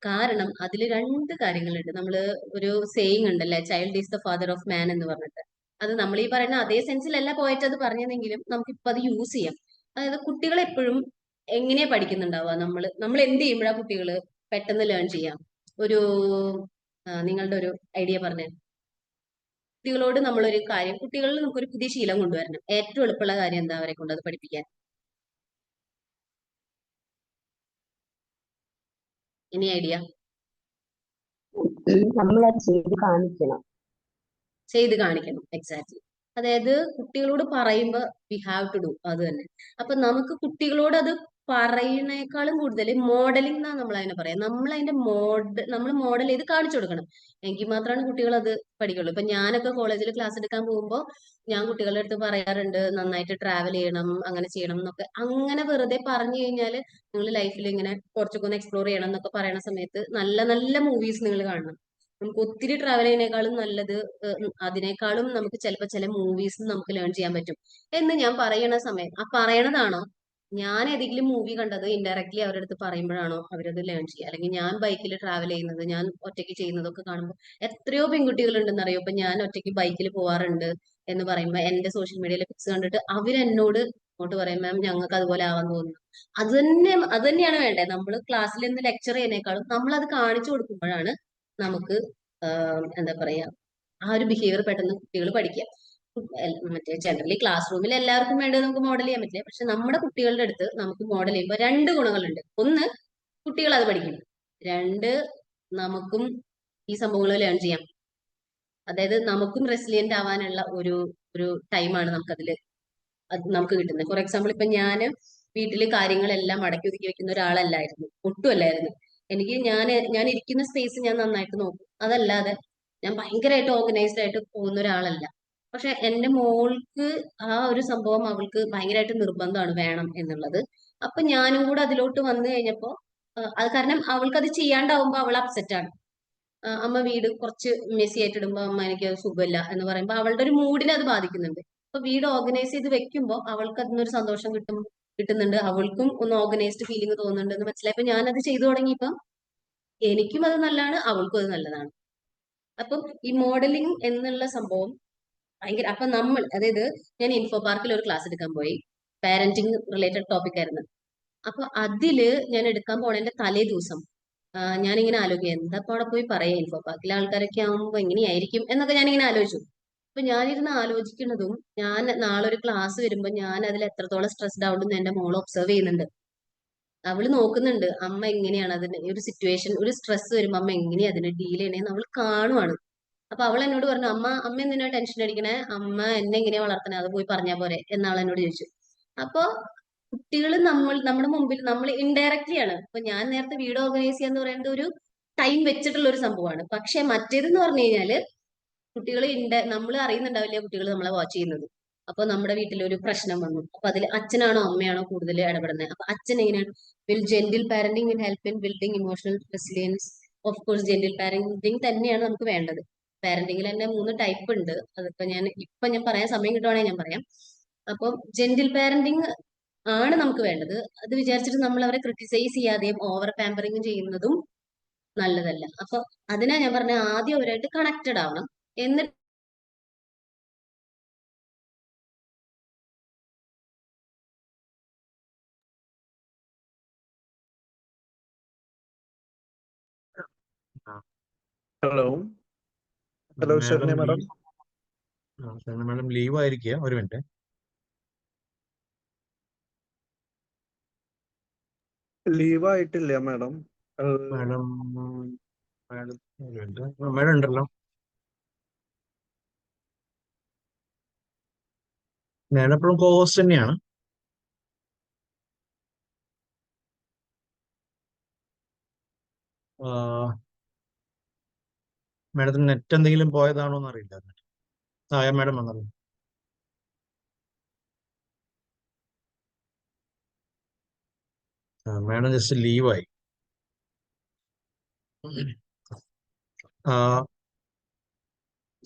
കാരണം അതിൽ രണ്ട് കാര്യങ്ങളുണ്ട്. നമ്മള് ഒരു സേയിങ് ഉണ്ടല്ലേ, child is the father of മാൻ എന്ന് പറഞ്ഞിട്ട്. അത് നമ്മൾ ഈ പറയുന്ന അതേ സെൻസിലല്ല പോയിട്ട് അത് പറഞ്ഞതെങ്കിലും നമുക്കിപ്പോ അത് യൂസ് ചെയ്യാം. അതായത് കുട്ടികൾ എപ്പോഴും എങ്ങനെയാ പഠിക്കുന്നുണ്ടാവുക, നമ്മൾ എന്ത് ചെയ്യുമ്പോഴാ കുട്ടികൾ പെട്ടെന്ന് ലേൺ ചെയ്യാം? ഒരു നിങ്ങളുടെ ഒരു ഐഡിയ പറഞ്ഞേ. കുട്ടികളോട് നമ്മളൊരു കാര്യം, കുട്ടികളിൽ നമുക്കൊരു പുതിയ ശീലം കൊണ്ടുവരണം. ഏറ്റവും എളുപ്പമുള്ള കാര്യം എന്താ അവരെ കൊണ്ട് അത് പഠിപ്പിക്കാൻ? ഇനി ഐഡിയ നമ്മളത് ചെയ്ത് കാണിക്കണം. ചെയ്ത് കാണിക്കണം. എക്സാക്ട്ലി. അതായത് കുട്ടികളോട് പറയുമ്പോൾ വി ഹാവ് ടു ഡു അത് തന്നെ. അപ്പൊ നമുക്ക് കുട്ടികളോട് അത് പറയുന്നേക്കാളും കൂടുതൽ മോഡലിംഗ് എന്നാ നമ്മൾ അതിനെ പറയാം. നമ്മൾ മോഡൽ ചെയ്ത് കാണിച്ചു കൊടുക്കണം. എങ്കിൽ മാത്രമാണ് കുട്ടികൾ അത് പഠിക്കുള്ളൂ. ഇപ്പൊ ഞാനൊക്കെ കോളേജിൽ ക്ലാസ് എടുക്കാൻ പോകുമ്പോൾ ഞാൻ കുട്ടികളുടെ അടുത്ത് പറയാറുണ്ട്, നന്നായിട്ട് ട്രാവൽ ചെയ്യണം, അങ്ങനെ ചെയ്യണം എന്നൊക്കെ. അങ്ങനെ വെറുതെ പറഞ്ഞു കഴിഞ്ഞാൽ നിങ്ങൾ ലൈഫിൽ ഇങ്ങനെ കുറച്ചൊക്കെ ഒന്ന് എക്സ്പ്ലോർ ചെയ്യണം എന്നൊക്കെ പറയുന്ന സമയത്ത് നല്ല നല്ല മൂവീസ് നിങ്ങൾ കാണണം. നമുക്ക് ഒത്തിരി ട്രാവൽ ചെയ്യുന്നതിനേക്കാളും നല്ലത് അതിനേക്കാളും നമുക്ക് ചിലപ്പോൾ ചില മൂവീസ് നമുക്ക് ലേൺ ചെയ്യാൻ പറ്റും എന്ന് ഞാൻ പറയണ സമയം. ആ പറയണതാണോ ഞാൻ ഏതെങ്കിലും മൂവി കണ്ടത് ഇൻഡയറക്ട്ലി അവരുടെ അടുത്ത് പറയുമ്പോഴാണോ അവരത് ലേൺ ചെയ്യുക? അല്ലെങ്കിൽ ഞാൻ ബൈക്കിൽ ട്രാവൽ ചെയ്യുന്നത്, ഞാൻ ഒറ്റയ്ക്ക് ചെയ്യുന്നതൊക്കെ കാണുമ്പോൾ എത്രയോ പെൺകുട്ടികൾ ഉണ്ടെന്നറിയോ. ഇപ്പൊ ഞാൻ ഒറ്റയ്ക്ക് ബൈക്കിൽ പോവാറുണ്ട് എന്ന് പറയുമ്പോൾ എന്റെ സോഷ്യൽ മീഡിയയിലെ പിക്സ് കണ്ടിട്ട് അവരെന്നോട് അങ്ങോട്ട് പറയും, മാം ഞങ്ങൾക്ക് അതുപോലെ ആവാൻ തോന്നുന്നു. അത് തന്നെയാണ് വേണ്ടത്. നമ്മൾ ക്ലാസ്സിൽ നിന്ന് ലെക്ചർ ചെയ്യുന്നേക്കാളും നമ്മൾ അത് കാണിച്ചു കൊടുക്കുമ്പോഴാണ് നമുക്ക് എന്താ പറയാ ആ ഒരു ബിഹേവിയർ പെട്ടെന്ന് കുട്ടികൾ പഠിക്കുക. മറ്റേ ജനറലി ക്ലാസ് റൂമിൽ എല്ലാവർക്കും വേണ്ടത് നമുക്ക് മോഡൽ ചെയ്യാൻ പറ്റില്ല. പക്ഷെ നമ്മുടെ കുട്ടികളുടെ അടുത്ത് നമുക്ക് മോഡൽ ചെയ്യുമ്പോൾ രണ്ട് ഗുണങ്ങളുണ്ട്. ഒന്ന്, കുട്ടികൾ അത് പഠിക്കും. രണ്ട്, നമുക്കും ഈ സംഭവങ്ങൾ ലേൺ ചെയ്യാം. അതായത് നമുക്കും റെസിലിയന്റ് ആവാനുള്ള ഒരു ഒരു ടൈമാണ് നമുക്ക് കിട്ടുന്നത്. ഫോർ എക്സാമ്പിൾ, ഇപ്പൊ ഞാൻ വീട്ടില് കാര്യങ്ങളെല്ലാം അടക്കി ഒതുക്കി വെക്കുന്ന ഒരാളല്ലായിരുന്നു, ഒട്ടും അല്ലായിരുന്നു. എനിക്ക് ഞാൻ ഇരിക്കുന്ന സ്പേസ് ഞാൻ നന്നായിട്ട് നോക്കും. അതല്ലാതെ ഞാൻ ഭയങ്കരമായിട്ട് ഓർഗനൈസ്ഡ് ആയിട്ട് പോകുന്ന ഒരാളല്ല. പക്ഷെ എന്റെ മോൾക്ക് ആ ഒരു സംഭവം അവൾക്ക് ഭയങ്കരമായിട്ട് നിർബന്ധമാണ്, വേണം എന്നുള്ളത്. അപ്പൊ ഞാനും കൂടെ അതിലോട്ട് വന്നു കഴിഞ്ഞപ്പോ അത് കാരണം അവൾക്ക് അത് ചെയ്യാണ്ടാവുമ്പോ അവൾ അപ്സെറ്റ് ആണ്. അമ്മ വീട് കുറച്ച് മെസ്സി ആയിട്ട് ഇടുമ്പോ അമ്മ എനിക്ക് അത് സുഖമില്ല എന്ന് പറയുമ്പോൾ അവളുടെ ഒരു മൂഡിനെ അത് ബാധിക്കുന്നുണ്ട്. അപ്പൊ വീട് ഓർഗനൈസ് ചെയ്ത് വെക്കുമ്പോൾ അവൾക്ക് അതിനൊരു സന്തോഷം കിട്ടുന്നുണ്ട്. അവൾക്കും ഒന്ന് ഓർഗനൈസ്ഡ് ഫീലിംഗ് തോന്നുന്നുണ്ട് എന്ന് മനസ്സിലായപ്പോ ഞാനത് ചെയ്തു തുടങ്ങിയപ്പം എനിക്കും അത് നല്ലതാണ്, അവൾക്കും അത് നല്ലതാണ്. അപ്പം ഈ മോഡലിംഗ് എന്നുള്ള സംഭവം ഭയങ്കര. അപ്പൊ അതായത് ഞാൻ ഇൻഫോ പാർക്കിൽ ഒരു ക്ലാസ് എടുക്കാൻ പോയി. പാരന്റിങ് റിലേറ്റഡ് ടോപ്പിക് ആയിരുന്നു. അപ്പൊ അതില് ഞാൻ എടുക്കാൻ പോണതിന്റെ തലേ ദിവസം ഞാനിങ്ങനെ ആലോചിക്കുക, എന്താ അവിടെ പോയി പറയാ, ഇൻഫോ പാർക്കിലെ ആൾക്കാരൊക്കെ ആവുമ്പോ എങ്ങനെയായിരിക്കും എന്നൊക്കെ ഞാനിങ്ങനെ ആലോചിച്ചു. അപ്പൊ ഞാനിരുന്ന് ആലോചിക്കുന്നതും, ഞാൻ നാളെ ഒരു ക്ലാസ് വരുമ്പോ ഞാൻ അതിൽ എത്രത്തോളം സ്ട്രെസ്ഡ് ആവുണ്ടെന്ന് എന്റെ മോൾ ഒബ്സർവ് ചെയ്യുന്നുണ്ട്. അവള് നോക്കുന്നുണ്ട് അമ്മ എങ്ങനെയാണ് അതിന് ഒരു സിറ്റുവേഷൻ, ഒരു സ്ട്രെസ് വരുമ്പോ അമ്മ എങ്ങനെയാ അതിനെ ഡീൽ ചെയ്യണേന്ന് അവൾ കാണുവാണ്. അപ്പൊ അവൾ എന്നോട് പറഞ്ഞു, അമ്മ എന്തിനാ ടെൻഷൻ അടിക്കണേ, അമ്മ എന്നെ എങ്ങനെയാ വളർത്തണേ, അത് പോയി പറഞ്ഞാ പോരെ എന്നാൾ എന്നോട് ചോദിച്ചു. അപ്പൊ കുട്ടികൾ നമ്മുടെ മുമ്പിൽ നമ്മൾ ഇൻഡയറക്ട്ലി ആണ്. ഇപ്പൊ ഞാൻ നേരത്തെ വീട് ഓർഗനൈസ് ചെയ്യാന്ന് പറയുന്നത് ഒരു ടൈം വെച്ചിട്ടുള്ള ഒരു സംഭവമാണ്. പക്ഷെ മറ്റേതെന്ന് പറഞ്ഞു കഴിഞ്ഞാല് കുട്ടികൾ നമ്മൾ അറിയുന്നുണ്ടാവില്ല കുട്ടികൾ നമ്മളെ വാച്ച് ചെയ്യുന്നത്. അപ്പൊ നമ്മുടെ വീട്ടിൽ ഒരു പ്രശ്നം വന്നു, അപ്പൊ അതിൽ അച്ഛനാണോ അമ്മയാണോ കൂടുതൽ ഇടപെടുന്നത്? അപ്പൊ അച്ഛൻ എങ്ങനെയാണ്? Gentle parenting will help in building emotional resilience. Of course gentle parenting തന്നെയാണ് നമുക്ക് വേണ്ടത്. പാരന്റിങ്ങിൽ തന്നെ 3 ടൈപ്പ് ഉണ്ട്. അതിപ്പോ ഞാൻ പറയാൻ സമയം കിട്ടുവാണെങ്കിൽ ഞാൻ പറയാം. അപ്പം ജെന്റിൽ പാരന്റിങ് ആണ് നമുക്ക് വേണ്ടത്. അത് വിചാരിച്ചിട്ട് നമ്മൾ അവരെ ക്രിട്ടിസൈസ് ചെയ്യാതെയും ഓവർ പാമ്പറിങ് ചെയ്യുന്നതും നല്ലതല്ല. അപ്പൊ അതിനാ ഞാൻ പറഞ്ഞ ആദ്യം അവരായിട്ട് കണക്റ്റഡ് ആവണം. എന്നിട്ട് hello Saranya madam. Madam leave ആയിരിക്കുക, ഒരു മിനിറ്റ്. ലീവ് ആയിട്ടില്ല മാഡം. മാഡം മാഡം ഉണ്ടല്ലോ. ഞാനെപ്പോഴും കോസ്റ്റ് തന്നെയാണ്. മാഡത്തിന് നെറ്റ് എന്തെങ്കിലും പോയതാണോ എന്ന് അറിയില്ല. മാഡം വന്നല്ലോ. Madam just ലീവായി.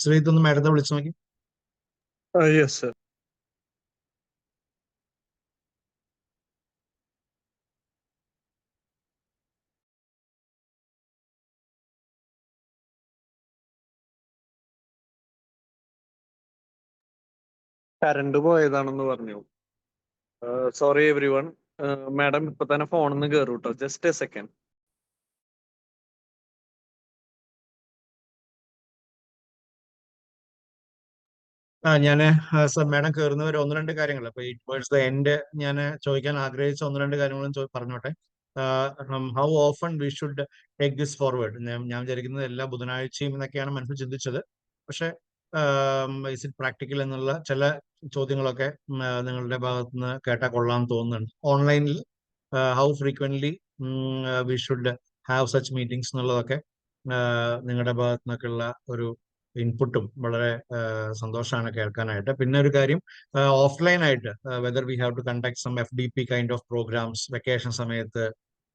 ശ്രീജിത്ത് ഒന്ന് മാഡത്തെ വിളിച്ചു നോക്കി. Yes sir. കറണ്ട് പോയതാണെന്ന് പറഞ്ഞു. Sorry every one. മാഡം ഇപ്പൊ തന്നെ ഫോണിൽ നിന്ന് കയറും കേട്ടോ. Just A second. ഞാൻ മാഡം കയറുന്നവർ ഒന്ന് രണ്ട് കാര്യങ്ങൾ അപ്പൊ ടുവേർഡ്സ് ദ എൻഡ് ഞാൻ ചോദിക്കാൻ ആഗ്രഹിച്ച ഒന്ന് രണ്ട് കാര്യങ്ങളും പറഞ്ഞോട്ടെ. How often we should take this forward. ഞാൻ വിചാരിക്കുന്നത് എല്ലാ ബുധനാഴ്ചയും എന്നൊക്കെയാണ് മനസ്സിൽ ചിന്തിച്ചത്. പക്ഷെ ഇസ് ഇറ്റ് പ്രാക്ടിക്കൽ എന്നുള്ള ചില ചോദ്യങ്ങളൊക്കെ നിങ്ങളുടെ ഭാഗത്ത് നിന്ന് കേട്ടാൽ കൊള്ളാൻ തോന്നുന്നുണ്ട്. ഓൺലൈനിൽ how frequently we should have such meetings എന്നുള്ളതൊക്കെ നിങ്ങളുടെ ഭാഗത്ത് നിന്നൊക്കെയുള്ള ഒരു ഇൻപുട്ടും വളരെ സന്തോഷമാണ് കേൾക്കാനായിട്ട്. പിന്നെ ഒരു കാര്യം, ഓഫ്ലൈൻ ആയിട്ട് whether we have to conduct some FDP kind of programmes vacation സമയത്ത്,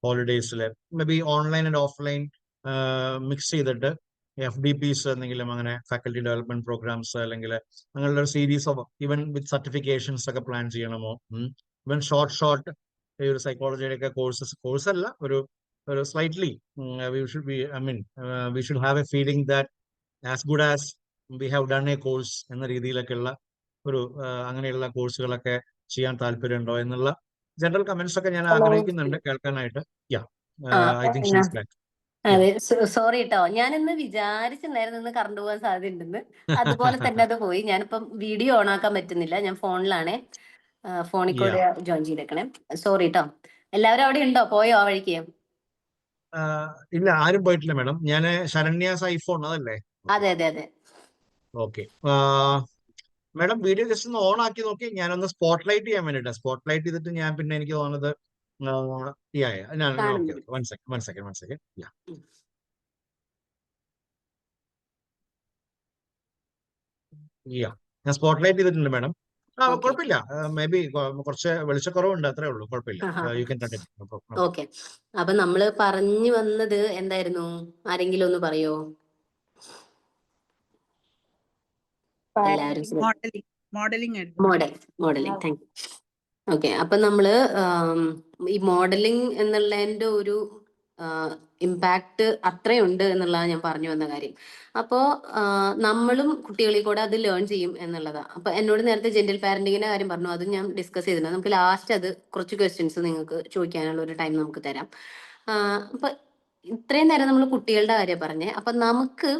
ഹോളിഡേയ്സിൽ, may be online and offline mix ചെയ്തിട്ട് FDPs എന്തെങ്കിലും അങ്ങനെ ഫാക്കൽറ്റി ഡെവലപ്മെന്റ് പ്രോഗ്രാംസ് അല്ലെങ്കിൽ അങ്ങനെയുള്ള ഒരു series of even with certifications ഒക്കെ പ്ലാൻ ചെയ്യണമോ? ഈവൻ ഷോർട്ട് ഈ ഒരു സൈക്കോളജിയുടെ ഒക്കെ കോഴ്സ് അല്ല, ഒരു slightly we should have A feeling that as good as we have done A course എന്ന രീതിയിലൊക്കെയുള്ള ഒരു അങ്ങനെയുള്ള കോഴ്സുകളൊക്കെ ചെയ്യാൻ താല്പര്യമുണ്ടോ എന്നുള്ള ജനറൽ കമന്റ്സ് ഒക്കെ ഞാൻ ആഗ്രഹിക്കുന്നുണ്ട് കേൾക്കാനായിട്ട്. I think she is back. അതെ, സോറി കേട്ടോ. ഞാനിന്ന് വിചാരിച്ചിട്ടുണ്ടായിരുന്നു ഇന്ന് കറണ്ട് പോകാൻ സാധ്യതയുണ്ടെന്ന്. അതുപോലെ തന്നെ അത് പോയി. ഞാനിപ്പം വീഡിയോ ഓൺ ആക്കാൻ പറ്റുന്നില്ല, ഞാൻ ഫോണിലാണേ. ഫോണിൽ കൂടെ ജോയിൻ ചെയ്തേക്കണേ. സോറി കേട്ടോ. എല്ലാവരും അവിടെ ഉണ്ടോ? പോയോ ആ വഴിക്ക്? ഇല്ല, ആരും പോയിട്ടില്ല മാഡം. ഞാൻ ശരണ്യാസ് ഐഫോൺ അതല്ലേ? അതെ അതെ അതെ. ഓക്കെ മാഡം, വീഡിയോ ജസ്റ്റ് ഒന്ന് ഓൺ ആക്കി നോക്കി. ഞാനൊന്ന് സ്പോട്ട് ലൈറ്റ് ചെയ്യാൻ വേണ്ടിട്ടാ. സ്പോട്ട് ലൈറ്റ് ചെയ്തിട്ട് ഞാൻ പിന്നെ എനിക്ക് തോന്നുന്നത് വൺ സെക്കൻഡ്. ഞാൻ സ്പോട്ട് ലൈറ്റ് ചെയ്തിട്ടുണ്ട് മാഡം. കുഴപ്പമില്ല. മേ ബി കുറച്ച് വെളിച്ചക്കുറവുണ്ട്, അത്രേ ഉള്ളൂ. കുഴപ്പമില്ല. You can continue. ഓക്കെ. അപ്പൊ നമ്മള് പറഞ്ഞു വന്നത് എന്തായിരുന്നു? ആരെങ്കിലും ഒന്ന് പറയോ? മോഡലിംഗ്. Thank you. ഓക്കെ. അപ്പൊ നമ്മള് ഈ മോഡലിംഗ് എന്നുള്ളതിന്റെ ഒരു ഇമ്പാക്ട് അത്രയുണ്ട് എന്നുള്ളതാണ് ഞാൻ പറഞ്ഞു വന്ന കാര്യം. അപ്പോ നമ്മളും കുട്ടികളിൽ കൂടെ അത് ലേൺ ചെയ്യും എന്നുള്ളതാണ്. അപ്പൊ എന്നോട് നേരത്തെ ജെന്റൽ പാരന്റിങ്ങിന്റെ കാര്യം പറഞ്ഞു, അത് ഞാൻ ഡിസ്കസ് ചെയ്തിട്ടുണ്ട്. നമുക്ക് ലാസ്റ്റ് അത് കുറച്ച് ക്വസ്റ്റ്യൻസ് നിങ്ങൾക്ക് ചോദിക്കാനുള്ള ഒരു ടൈം നമുക്ക് തരാം. അപ്പൊ ഇത്രയും നേരം നമ്മൾ കുട്ടികളുടെ കാര്യം പറഞ്ഞേ. അപ്പൊ നമുക്ക്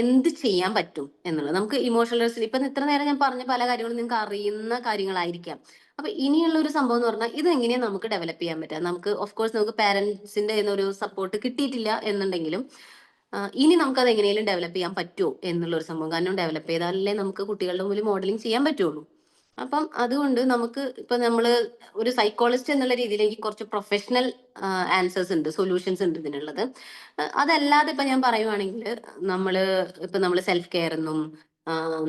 എന്ത് ചെയ്യാൻ പറ്റും എന്നുള്ളത്, നമുക്ക് ഇമോഷണൽ ഇപ്പൊ ഇത്ര നേരം ഞാൻ പറഞ്ഞ പല കാര്യങ്ങളും നിങ്ങൾക്ക് അറിയുന്ന കാര്യങ്ങളായിരിക്കാം. അപ്പൊ ഇനിയുള്ള ഒരു സംഭവം എന്ന് പറഞ്ഞാൽ ഇത് എങ്ങനെയാണ് നമുക്ക് ഡെവലപ്പ് ചെയ്യാൻ പറ്റുക? നമുക്ക് ഓഫ് കോഴ്സ് നമുക്ക് പാരന്റ്സിന്റെ ഒരു സപ്പോർട്ട് കിട്ടിയിട്ടില്ല എന്നുണ്ടെങ്കിലും ഇനി നമുക്ക് അത് എങ്ങനെയും ഡെവലപ്പ് ചെയ്യാൻ പറ്റുമോ എന്നുള്ള ഒരു സംഭവം. കാരണം ഡെവലപ്പ് ചെയ്താലല്ലേ നമുക്ക് കുട്ടികളുടെ മുമ്പിൽ മോഡലിംഗ് ചെയ്യാൻ പറ്റുള്ളൂ. അപ്പം അതുകൊണ്ട് നമുക്ക് ഇപ്പൊ നമ്മള് ഒരു സൈക്കോളജിസ്റ്റ് എന്നുള്ള രീതിയിൽ എനിക്ക് കുറച്ച് പ്രൊഫഷണൽ ആൻസേഴ്സ് ഉണ്ട്, സൊല്യൂഷൻസ് ഉണ്ട് ഇതിനുള്ളത്. അതല്ലാതെ ഇപ്പൊ ഞാൻ പറയുവാണെങ്കിൽ നമ്മള് സെൽഫ് കെയർ എന്നും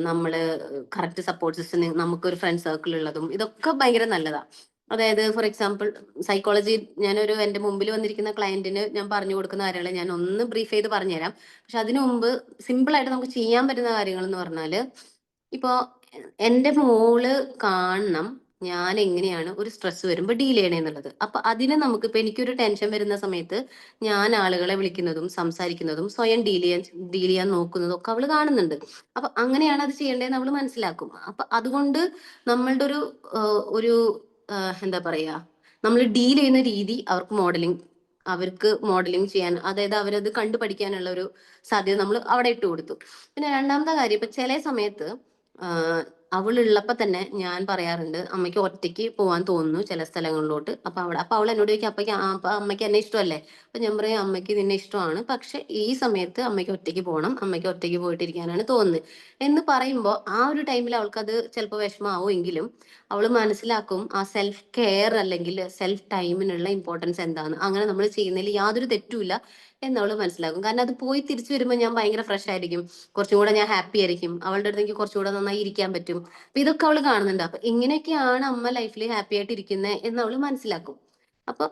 നമ്മള് കറക്റ്റ് സപ്പോർട്ട് സിസ്റ്റം, നമുക്കൊരു ഫ്രണ്ട് സർക്കിൾ ഉള്ളതും ഇതൊക്കെ ഭയങ്കര നല്ലതാണ്. അതായത് ഫോർ എക്സാമ്പിൾ സൈക്കോളജി, ഞാനൊരു എന്റെ മുമ്പിൽ വന്നിരിക്കുന്ന ക്ലയന്റിന് ഞാൻ പറഞ്ഞു കൊടുക്കുന്ന കാര്യങ്ങൾ ഞാൻ ഒന്ന് ബ്രീഫ് ചെയ്ത് പറഞ്ഞുതരാം. പക്ഷെ അതിനു മുമ്പ് സിമ്പിൾ ആയിട്ട് നമുക്ക് ചെയ്യാൻ പറ്റുന്ന കാര്യങ്ങൾ എന്ന് പറഞ്ഞാല്, ഇപ്പോ എന്റെ മോള് കാണണം ഞാൻ എങ്ങനെയാണ് ഒരു സ്ട്രെസ് വരുമ്പോൾ ഡീൽ ചെയ്യണേന്നുള്ളത്. അപ്പൊ അതിന് നമുക്കിപ്പോ എനിക്കൊരു ടെൻഷൻ വരുന്ന സമയത്ത് ഞാൻ ആളുകളെ വിളിക്കുന്നതും സംസാരിക്കുന്നതും സ്വയം ഡീൽ ചെയ്യാൻ നോക്കുന്നതും ഒക്കെ അവള് കാണുന്നുണ്ട്. അപ്പൊ അങ്ങനെയാണ് അത് ചെയ്യേണ്ടതെന്ന് അവള് മനസ്സിലാക്കും. അപ്പൊ അതുകൊണ്ട് നമ്മളുടെ ഒരു എന്താ പറയാ, നമ്മൾ ഡീൽ ചെയ്യുന്ന രീതി അവർക്ക് മോഡലിംഗ് ചെയ്യാൻ, അതായത് അവരത് കണ്ടു പഠിക്കാനുള്ള ഒരു സാധ്യത നമ്മൾ അവിടെ ഇട്ട് കൊടുത്തു. പിന്നെ രണ്ടാമത്തെ കാര്യം, ഇപ്പൊ ചില സമയത്ത് അവളുള്ളപ്പോ തന്നെ ഞാൻ പറയാറുണ്ട്, അമ്മയ്ക്ക് ഒറ്റയ്ക്ക് പോകാൻ തോന്നുന്നു ചില സ്ഥലങ്ങളിലോട്ട്. അപ്പൊ അവൾ എന്നോട് ചോദിക്കും, അപ്പൊ അമ്മയ്ക്ക് എന്നെ ഇഷ്ടമല്ലേ? അപ്പൊ ഞാൻ പറയും, അമ്മയ്ക്ക് നിന്നെ ഇഷ്ടമാണ്, പക്ഷെ ഈ സമയത്ത് അമ്മയ്ക്ക് ഒറ്റയ്ക്ക് പോകണം, അമ്മയ്ക്ക് ഒറ്റയ്ക്ക് പോയിട്ടിരിക്കാനാണ് തോന്നുന്നത് എന്ന് പറയുമ്പോൾ ആ ഒരു ടൈമിൽ അവൾക്കത് ചിലപ്പോൾ വിഷമാവുമെങ്കിലും അവൾ മനസ്സിലാക്കും ആ സെൽഫ് കെയർ അല്ലെങ്കിൽ സെൽഫ് ടൈമിനുള്ള ഇമ്പോർട്ടൻസ് എന്താണ്. അങ്ങനെ നമ്മൾ ചെയ്യുന്നതിൽ യാതൊരു തെറ്റുമില്ല എന്നവൾ മനസ്സിലാക്കും. കാരണം അത് പോയി തിരിച്ചു വരുമ്പോൾ ഞാൻ ഭയങ്കര ഫ്രഷ് ആയിരിക്കും, കുറച്ചും കൂടെ ഞാൻ ഹാപ്പി ആയിരിക്കും, അവളുടെ അടുത്ത് എനിക്ക് കുറച്ചുകൂടെ നന്നായി ഇരിക്കാൻ പറ്റും. അപ്പൊ ഇതൊക്കെ അവള് കാണുന്നുണ്ട്. അപ്പൊ ഇങ്ങനെയൊക്കെയാണ് അമ്മ ലൈഫിൽ ഹാപ്പി ആയിട്ട് ഇരിക്കുന്നത് എന്ന് അവള് മനസ്സിലാക്കും. അപ്പൊ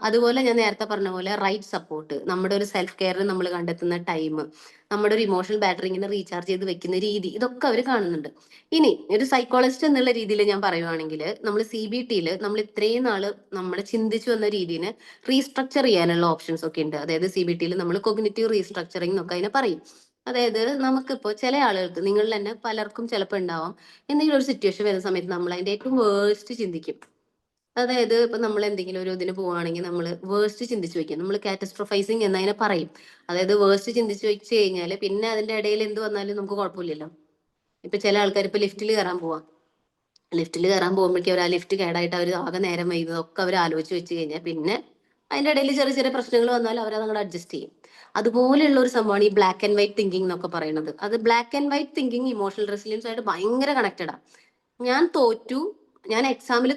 അതുപോലെ ഞാൻ നേരത്തെ പറഞ്ഞ പോലെ റൈറ്റ് സപ്പോർട്ട്, നമ്മുടെ ഒരു സെൽഫ് കെയറിൽ നമ്മൾ കണ്ടെത്തുന്ന ടൈം, നമ്മുടെ ഒരു ഇമോഷണൽ ബാറ്ററി ഇങ്ങനെ റീചാർജ് ചെയ്ത് വെക്കുന്ന രീതി, ഇതൊക്കെ അവർ കാണുന്നുണ്ട്. ഇനി ഒരു സൈക്കോളജിസ്റ്റ് എന്നുള്ള രീതിയിൽ ഞാൻ പറയുവാണെങ്കിൽ, നമ്മൾ CBTയിൽ നമ്മൾ ഇത്രയും നാള് നമ്മൾ ചിന്തിച്ചു വന്ന രീതിനെ റീസ്ട്രക്ചർ ചെയ്യാനുള്ള ഓപ്ഷൻസ് ഒക്കെ ഉണ്ട്. അതായത് CBTയിൽ നമ്മൾ കൊഗ്നിറ്റീവ് റീസ്ട്രക്ചറിങ് എന്നൊക്കെ അതിനെ പറയും. അതായത് നമുക്കിപ്പോ ചില ആളുകൾക്ക്, നിങ്ങളിൽ തന്നെ പലർക്കും ചിലപ്പോൾ ഉണ്ടാവാം, എന്തെങ്കിലും ഒരു സിറ്റുവേഷൻ വരുന്ന സമയത്ത് നമ്മൾ അതിന്റെ ഏറ്റവും വേഴ്സ്റ്റ് ചിന്തിക്കും. അതായത് ഇപ്പൊ നമ്മൾ എന്തെങ്കിലും ഒരു ഇതിന് പോവുകയാണെങ്കിൽ നമ്മൾ വേഴ്സ്റ്റ് ചിന്തിച്ചു വെക്കും, നമ്മൾ കാറ്റസ്ട്രോഫൈസിങ് എന്നതിനെ പറയും. അതായത് വേഴ്സ്റ്റ് ചിന്തിച്ചു വെച്ച് കഴിഞ്ഞാൽ പിന്നെ അതിന്റെ ഇടയിൽ എന്ത് വന്നാലും നമുക്ക് കുഴപ്പമില്ലല്ലോ. ഇപ്പൊ ചില ആൾക്കാർ ഇപ്പൊ ലിഫ്റ്റിൽ കയറാൻ പോവാം, ലിഫ്റ്റിൽ കയറാൻ പോകുമ്പോഴേക്കും അവർ ആ ലിഫ്റ്റ് കേടായിട്ട് അവർ ആകെ നേരം വൈകുന്നതൊക്കെ അവർ ആലോചിച്ച് വെച്ച് കഴിഞ്ഞാൽ പിന്നെ അതിന്റെ ഇടയിൽ ചെറിയ ചെറിയ പ്രശ്നങ്ങൾ വന്നാലും അവരത് അങ്ങോട്ട് അഡ്ജസ്റ്റ് ചെയ്യും. അതുപോലെയുള്ള ഒരു സംഭവമാണ് ഈ ബ്ലാക്ക് ആൻഡ് വൈറ്റ് തിങ്കിങ് എന്നൊക്കെ പറയുന്നത്. അത് black and white thinking emotional resilience ആയിട്ട് ഭയങ്കര കണക്റ്റഡാ. ഞാൻ തോറ്റു, ഞാൻ എക്സാമിൽ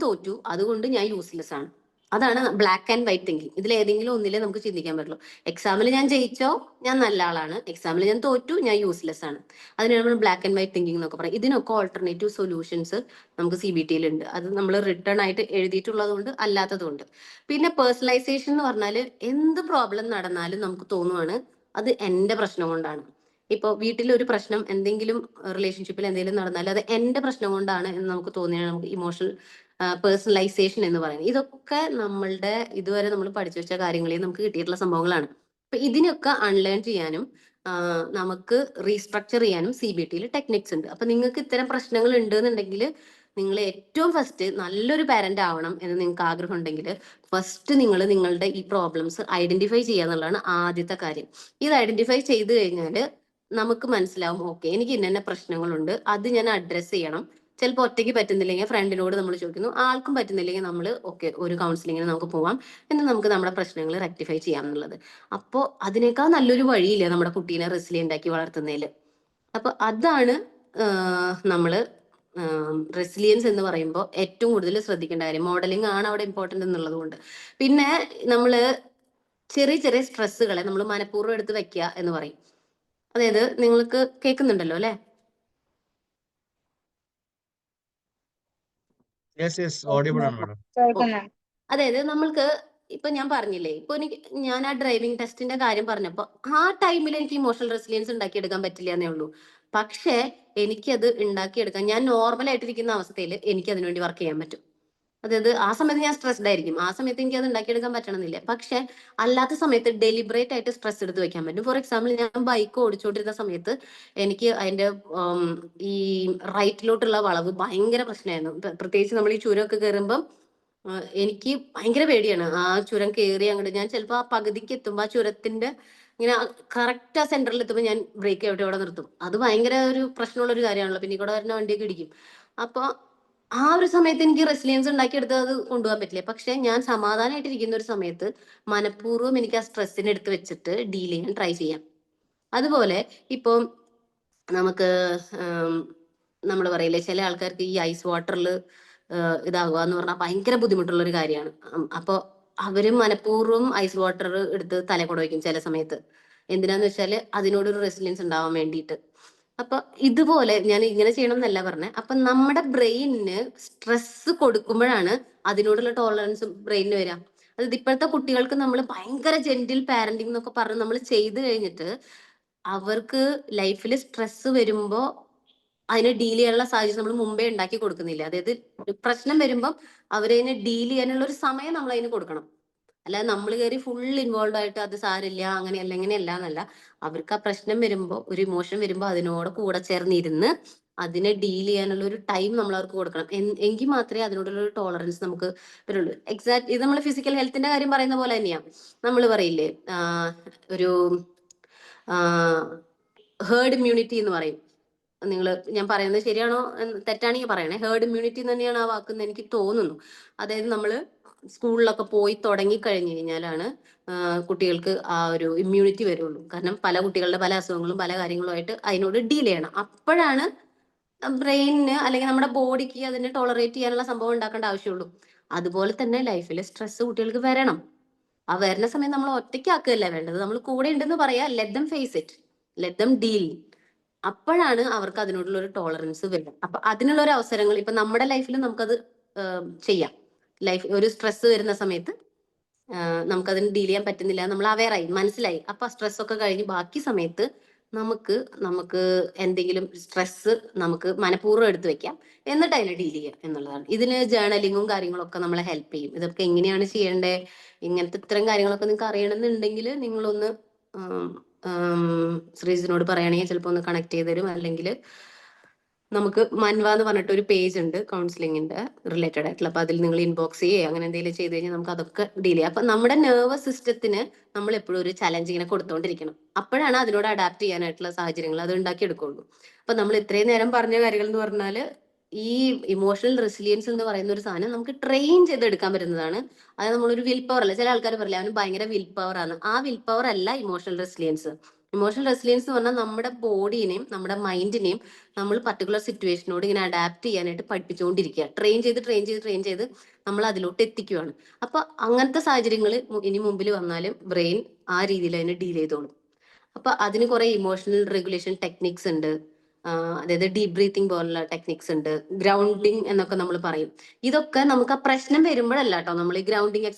തോറ്റു, അതുകൊണ്ട് ഞാൻ യൂസ്ലെസ് ആണ്. അതാണ് ബ്ലാക്ക് ആൻഡ് വൈറ്റ് തിങ്കിങ്. ഇതിൽ ഏതെങ്കിലും ഒന്നിലേ നമുക്ക് ചിന്തിക്കാൻ പറ്റുള്ളൂ. എക്സാമിൽ ഞാൻ ജയിച്ചോ ഞാൻ നല്ല ആളാണ്, എക്സാമിൽ ഞാൻ തോറ്റു ഞാൻ യൂസ്ലെസ് ആണ്. അതിനാണ് നമ്മൾ ബ്ലാക്ക് ആൻഡ് വൈറ്റ് തിങ്കിങ് എന്നൊക്കെ പറയും. ഇതിനൊക്കെ ഓൾട്ടർനേറ്റീവ് സൊല്യൂഷൻസ് നമുക്ക് CBTയിൽ ഉണ്ട്. അത് നമ്മൾ റിട്ടേൺ ആയിട്ട് എഴുതിയിട്ടുള്ളതുകൊണ്ട് അല്ലാത്തതുകൊണ്ട്. പിന്നെ പേഴ്സണലൈസേഷൻ എന്ന് പറഞ്ഞാൽ എന്ത് പ്രോബ്ലം നടന്നാലും നമുക്ക് തോന്നുവാണ് അത് എന്റെ പ്രശ്നം കൊണ്ടാണ്. ഇപ്പോൾ വീട്ടിൽ ഒരു പ്രശ്നം, എന്തെങ്കിലും റിലേഷൻഷിപ്പിൽ എന്തെങ്കിലും നടന്നാൽ അത് എന്റെ പ്രശ്നം കൊണ്ടാണ് എന്ന് നമുക്ക് തോന്നിയാണ് നമുക്ക് ഇമോഷണൽ പേഴ്സണലൈസേഷൻ എന്ന് പറയുന്നത്. ഇതൊക്കെ നമ്മളുടെ ഇതുവരെ നമ്മൾ പഠിച്ചു വെച്ച കാര്യങ്ങളിൽ നമുക്ക് കിട്ടിയിട്ടുള്ള സംഭവങ്ങളാണ്. അപ്പൊ ഇതിനൊക്കെ അൺലേൺ ചെയ്യാനും നമുക്ക് റീസ്ട്രക്ചർ ചെയ്യാനും CBTയിൽ ടെക്നിക്സ് ഉണ്ട്. അപ്പൊ നിങ്ങൾക്ക് ഇത്തരം പ്രശ്നങ്ങൾ ഉണ്ട് എന്നുണ്ടെങ്കിൽ നിങ്ങൾ ഏറ്റവും ഫസ്റ്റ് നല്ലൊരു പാരന്റ് ആവണം എന്ന് നിങ്ങൾക്ക് ആഗ്രഹം ഉണ്ടെങ്കിൽ ഫസ്റ്റ് നിങ്ങൾ നിങ്ങളുടെ ഈ പ്രോബ്ലംസ് ഐഡന്റിഫൈ ചെയ്യുക എന്നുള്ളതാണ് ആദ്യത്തെ കാര്യം. ഇത് ഐഡന്റിഫൈ ചെയ്ത് കഴിഞ്ഞാൽ നമുക്ക് മനസ്സിലാവും, ഓക്കെ എനിക്ക് ഇന്ന പ്രശ്നങ്ങളുണ്ട്, അത് ഞാൻ അഡ്രസ്സ് ചെയ്യണം. ചിലപ്പോൾ ഒറ്റയ്ക്ക് പറ്റുന്നില്ലെങ്കിൽ ഫ്രണ്ടിനോട് നമ്മൾ ചോദിക്കുന്നു, ആൾക്കും പറ്റുന്നില്ലെങ്കിൽ നമ്മൾ ഓക്കെ ഒരു കൗൺസിലിങ്ങിന് നമുക്ക് പോവാം, എന്ന് നമുക്ക് നമ്മുടെ പ്രശ്നങ്ങൾ റെക്ടിഫൈ ചെയ്യാം എന്നുള്ളത്. അപ്പോൾ അതിനേക്കാൾ നല്ലൊരു വഴിയില്ല നമ്മുടെ കുട്ടീനെ റെസിലിയന്റ് ആക്കി വളർത്തുന്നതിൽ. അപ്പൊ അതാണ് നമ്മള് റെസിലിയൻസ് എന്ന് പറയുമ്പോൾ ഏറ്റവും കൂടുതൽ ശ്രദ്ധിക്കേണ്ട കാര്യം. മോഡലിംഗ് ആണ് അവിടെ ഇമ്പോർട്ടന്റ് എന്നുള്ളത് കൊണ്ട്. പിന്നെ നമ്മള് ചെറിയ ചെറിയ സ്ട്രെസ്സുകളെ നമ്മൾ മനഃപൂർവ്വം എടുത്ത് വെക്കുക എന്ന് പറയും. അതായത് നിങ്ങൾക്ക് കേൾക്കുന്നുണ്ടല്ലോ അല്ലെ? ഓഡിബിൾ ആണ് മാഡം. അതായത് നമ്മൾക്ക് ഇപ്പൊ ഞാൻ പറഞ്ഞില്ലേ, ഇപ്പൊ ഞാൻ ആ ഡ്രൈവിംഗ് ടെസ്റ്റിന്റെ കാര്യം പറഞ്ഞപ്പോ ആ ടൈമിൽ എനിക്ക് ഇമോഷണൽ റെസിലിയൻസ് ഉണ്ടാക്കിയെടുക്കാൻ പറ്റില്ല എന്നേ ഉള്ളൂ. പക്ഷെ എനിക്കത് ഉണ്ടാക്കിയെടുക്കാൻ, ഞാൻ നോർമൽ ആയിട്ടിരിക്കുന്ന അവസ്ഥയിൽ എനിക്ക് അതിനുവേണ്ടി വർക്ക് ചെയ്യാൻ പറ്റും. അതായത് ആ സമയത്ത് ഞാൻ സ്ട്രെസ്ഡ് ആയിരിക്കും, ആ സമയത്ത് എനിക്ക് അത് ഉണ്ടാക്കിയെടുക്കാൻ പറ്റണമെന്നില്ല. പക്ഷെ അല്ലാത്ത സമയത്ത് ഡെലിബറേറ്റ് ആയിട്ട് സ്ട്രെസ് എടുത്ത് വെക്കാൻ പറ്റും. ഫോർ എക്സാമ്പിൾ, ഞാൻ ബൈക്ക് ഓടിച്ചുകൊണ്ടിരുന്ന സമയത്ത് എനിക്ക് അതിന്റെ ഈ റൈറ്റിലോട്ടുള്ള വളവ് ഭയങ്കര പ്രശ്നമായിരുന്നു. പ്രത്യേകിച്ച് നമ്മൾ ഈ ചുരമൊക്കെ കയറുമ്പം എനിക്ക് ഭയങ്കര പേടിയാണ്. ആ ചുരം കയറി അങ്ങോട്ട് ഞാൻ ചിലപ്പോൾ ആ പകുതിക്ക് എത്തുമ്പോൾ ആ ചുരത്തിന്റെ ഇങ്ങനെ കറക്റ്റ് ആ സെന്ററിൽ എത്തുമ്പോൾ ഞാൻ ബ്രേക്ക് അവിടെ നിർത്തും. അത് ഭയങ്കര ഒരു പ്രശ്നമുള്ള ഒരു കാര്യമാണല്ലോ, പിന്നെ കൂടെ വരുന്ന വണ്ടിയൊക്കെ ഇടിക്കും. അപ്പൊ ആ ഒരു സമയത്ത് എനിക്ക് റെസിലിയൻസ് ഉണ്ടാക്കിയെടുത്ത് അത് കൊണ്ടുപോകാൻ പറ്റില്ല. പക്ഷെ ഞാൻ സമാധാനമായിട്ടിരിക്കുന്ന ഒരു സമയത്ത് മനഃപൂർവ്വം എനിക്ക് ആ സ്ട്രെസ്സിനെ എടുത്ത് വെച്ചിട്ട് ഡീൽ ചെയ്യാൻ ട്രൈ ചെയ്യാം. അതുപോലെ ഇപ്പം നമുക്ക് നമ്മൾ പറയില്ലേ, ചില ആൾക്കാർക്ക് ഈ ഐസ് വാട്ടറിൽ ഇതാകുക എന്ന് പറഞ്ഞാൽ ഭയങ്കര ബുദ്ധിമുട്ടുള്ള ഒരു കാര്യമാണ്. അപ്പൊ അവര് മനഃപൂർവ്വം ഐസ് വാട്ടർ എടുത്ത് തലക്കുട വയ്ക്കും ചില സമയത്ത്. എന്തിനാന്ന് വെച്ചാല് അതിനോടൊരു റെസിലിയൻസ് ഉണ്ടാവാൻ വേണ്ടിയിട്ട്. അപ്പൊ ഇതുപോലെ ഞാൻ ഇങ്ങനെ ചെയ്യണം എന്നല്ല പറഞ്ഞത്. അപ്പൊ നമ്മുടെ ബ്രെയിനിന് സ്ട്രെസ് കൊടുക്കുമ്പോഴാണ് അതിനോടുള്ള ടോളറൻസ് ബ്രെയിനിന് വരിക. അതായത് ഇപ്പോഴത്തെ കുട്ടികൾക്ക് നമ്മൾ ഭയങ്കര ജെന്റിൽ പാരന്റിങ് എന്നൊക്കെ പറഞ്ഞ് നമ്മൾ ചെയ്ത് കഴിഞ്ഞിട്ട് അവർക്ക് ലൈഫിൽ സ്ട്രെസ് വരുമ്പോ അതിനെ ഡീൽ ചെയ്യാനുള്ള സാഹചര്യം നമ്മൾ മുമ്പേ ഉണ്ടാക്കി കൊടുക്കുന്നില്ല. അതായത് പ്രശ്നം വരുമ്പം അവരതിനെ ഡീൽ ചെയ്യാനുള്ള ഒരു സമയം നമ്മൾ അതിന് കൊടുക്കണം. അല്ലാതെ നമ്മൾ കയറി ഫുൾ ഇൻവോൾവ് ആയിട്ട് അത് സാരില്ല അങ്ങനെയല്ല ഇങ്ങനെയല്ല എന്നല്ല. അവർക്ക് ആ പ്രശ്നം വരുമ്പോ, ഒരു ഇമോഷൻ വരുമ്പോ അതിനോട് കൂടെ ചേർന്നിരുന്ന് അതിനെ ഡീൽ ചെയ്യാനുള്ള ഒരു ടൈം നമ്മൾ അവർക്ക് കൊടുക്കണം. എങ്കിൽ മാത്രമേ അതിനോടുള്ള ഒരു ടോളറൻസ് നമുക്ക് വരുള്ളൂ. എക്സാക്ട് ഇത് നമ്മൾ ഫിസിക്കൽ ഹെൽത്തിന്റെ കാര്യം പറയുന്ന പോലെ തന്നെയാണ്. നമ്മൾ പറയില്ലേ ഒരു ഹേർഡ് ഇമ്മ്യൂണിറ്റി എന്ന് പറയും. ഞാൻ പറയുന്നത് ശരിയാണോ തെറ്റാണെങ്കിൽ പറയണേ. ഹേർഡ് ഇമ്മ്യൂണിറ്റി തന്നെയാണ് ആ വാക്കെന്ന് എനിക്ക് തോന്നുന്നു. അതായത് നമ്മൾ സ്കൂളിലൊക്കെ പോയി തുടങ്ങി കഴിഞ്ഞു കഴിഞ്ഞാലാണ് കുട്ടികൾക്ക് ആ ഒരു ഇമ്മ്യൂണിറ്റി വരുള്ളൂ. കാരണം പല കുട്ടികളുടെ പല അസുഖങ്ങളും പല കാര്യങ്ങളുമായിട്ട് അതിനോട് ഡീൽ ചെയ്യണം. അപ്പോഴാണ് ബ്രെയിനിന് അല്ലെങ്കിൽ നമ്മുടെ ബോഡിക്ക് അതിനെ ടോളറേറ്റ് ചെയ്യാനുള്ള സംഭവം ഉണ്ടാക്കേണ്ട ആവശ്യമുള്ളൂ. അതുപോലെ തന്നെ ലൈഫിൽ സ്ട്രെസ് കുട്ടികൾക്ക് വരണം. ആ വരുന്ന സമയം നമ്മൾ ഒറ്റയ്ക്കാക്കുകയല്ല വേണ്ടത്, നമ്മൾ കൂടെ ഉണ്ടെന്ന് പറയാ. Let them face it, let them deal. അപ്പോഴാണ് അവർക്ക് അതിനോടുള്ള ഒരു ടോളറൻസ് വരും. അപ്പൊ അതിനുള്ള ഒരു അവസരങ്ങൾ ഇപ്പൊ നമ്മുടെ ലൈഫിൽ നമുക്കത് ചെയ്യാം. ലൈഫ് ഒരു സ്ട്രെസ് വരുന്ന സമയത്ത് നമുക്കതിന് ഡീൽ ചെയ്യാൻ പറ്റുന്നില്ല, നമ്മൾ അവെയറായി, മനസ്സിലായി. അപ്പൊ സ്ട്രെസ് ഒക്കെ കഴിഞ്ഞ് ബാക്കി സമയത്ത് നമുക്ക് എന്തെങ്കിലും സ്ട്രെസ് നമുക്ക് മനഃപൂർവ്വം എടുത്തു വെക്കാം, എന്നിട്ട് അതിനെ ഡീൽ ചെയ്യാം എന്നുള്ളതാണ്. ഇതിന് ജേർണലിങ്ങും കാര്യങ്ങളൊക്കെ നമ്മളെ ഹെൽപ്പ് ചെയ്യും. ഇതൊക്കെ എങ്ങനെയാണ് ചെയ്യേണ്ടത്, ഇങ്ങനത്തെ ഇത്തരം കാര്യങ്ങളൊക്കെ നിങ്ങൾക്ക് അറിയണമെന്നുണ്ടെങ്കിൽ നിങ്ങളൊന്ന് ശ്രീജിനോട് പറയുകയാണെങ്കിൽ ചിലപ്പോൾ ഒന്ന് കണക്ട് ചെയ്ത് തരും. അല്ലെങ്കിൽ നമുക്ക് മൻവ എന്ന് പറഞ്ഞിട്ട് ഒരു പേജ് ഉണ്ട് കൗൺസിലിങ്ങിന്റെ റിലേറ്റഡ് ആയിട്ടുള്ള. അപ്പൊ അതിൽ നിങ്ങൾ ഇൻബോക്സ് ചെയ്യുക അങ്ങനെ എന്തെങ്കിലും ചെയ്ത് കഴിഞ്ഞാൽ നമുക്ക് അതൊക്കെ ഡീൽ ചെയ്യാം. അപ്പൊ നമ്മുടെ നെർവസ് സിസ്റ്റത്തിന് നമ്മൾ എപ്പോഴും ഒരു ചലഞ്ച് ഇങ്ങനെ കൊടുത്തോണ്ടിരിക്കണം. അപ്പോഴാണ് അതിനോട് അഡാപ്റ്റ് ചെയ്യാനായിട്ടുള്ള സാഹചര്യങ്ങൾ അത് ഉണ്ടാക്കിയെടുക്കുള്ളൂ. അപ്പൊ നമ്മൾ ഇത്രയും നേരം പറഞ്ഞ കാര്യങ്ങൾ എന്ന് പറഞ്ഞാൽ ഈ ഇമോഷണൽ റെസിലിയൻസ് എന്ന് പറയുന്ന ഒരു സാധനം നമുക്ക് ട്രെയിൻ ചെയ്തെടുക്കാൻ പറ്റുന്നതാണ്. അത് നമ്മളൊരു വിൽ പവർ അല്ല. ചില ആൾക്കാർ പറയില്ല അവന് ഭയങ്കര വിൽ പവർ ആണ്. ആ വിൽ പവർ അല്ല ഇമോഷണൽ റെസിലിയൻസ്. ഇമോഷണൽ റെസിലിയൻസ് എന്ന് പറഞ്ഞാൽ നമ്മുടെ ബോഡിനെയും നമ്മുടെ മൈൻഡിനെയും നമ്മൾ പർട്ടിക്കുലർ സിറ്റുവേഷനോട് ഇങ്ങനെ അഡാപ്റ്റ് ചെയ്യാനായിട്ട് പഠിപ്പിച്ചുകൊണ്ടിരിക്കുക. ട്രെയിൻ ചെയ്ത് നമ്മൾ അതിലോട്ട് എത്തിക്കുകയാണ്. അപ്പൊ അങ്ങനത്തെ സാഹചര്യങ്ങൾ ഇനി മുമ്പിൽ വന്നാലും ബ്രെയിൻ ആ രീതിയിൽ അതിനെ ഡീൽ ചെയ്തോളും. അപ്പൊ അതിന് കുറെ ഇമോഷണൽ റെഗുലേഷൻ ടെക്നിക്സ് ഉണ്ട്. അതായത് ഡീപ് ബ്രീത്തിങ് പോലുള്ള ടെക്നിക്സ് ഉണ്ട്, ഗ്രൗണ്ടിങ് എന്നൊക്കെ നമ്മൾ പറയും. ഇതൊക്കെ നമുക്ക് ആ പ്രശ്നം വരുമ്പോഴല്ല കേട്ടോ നമ്മൾ ഈ ഗ്രൗണ്ടിങ്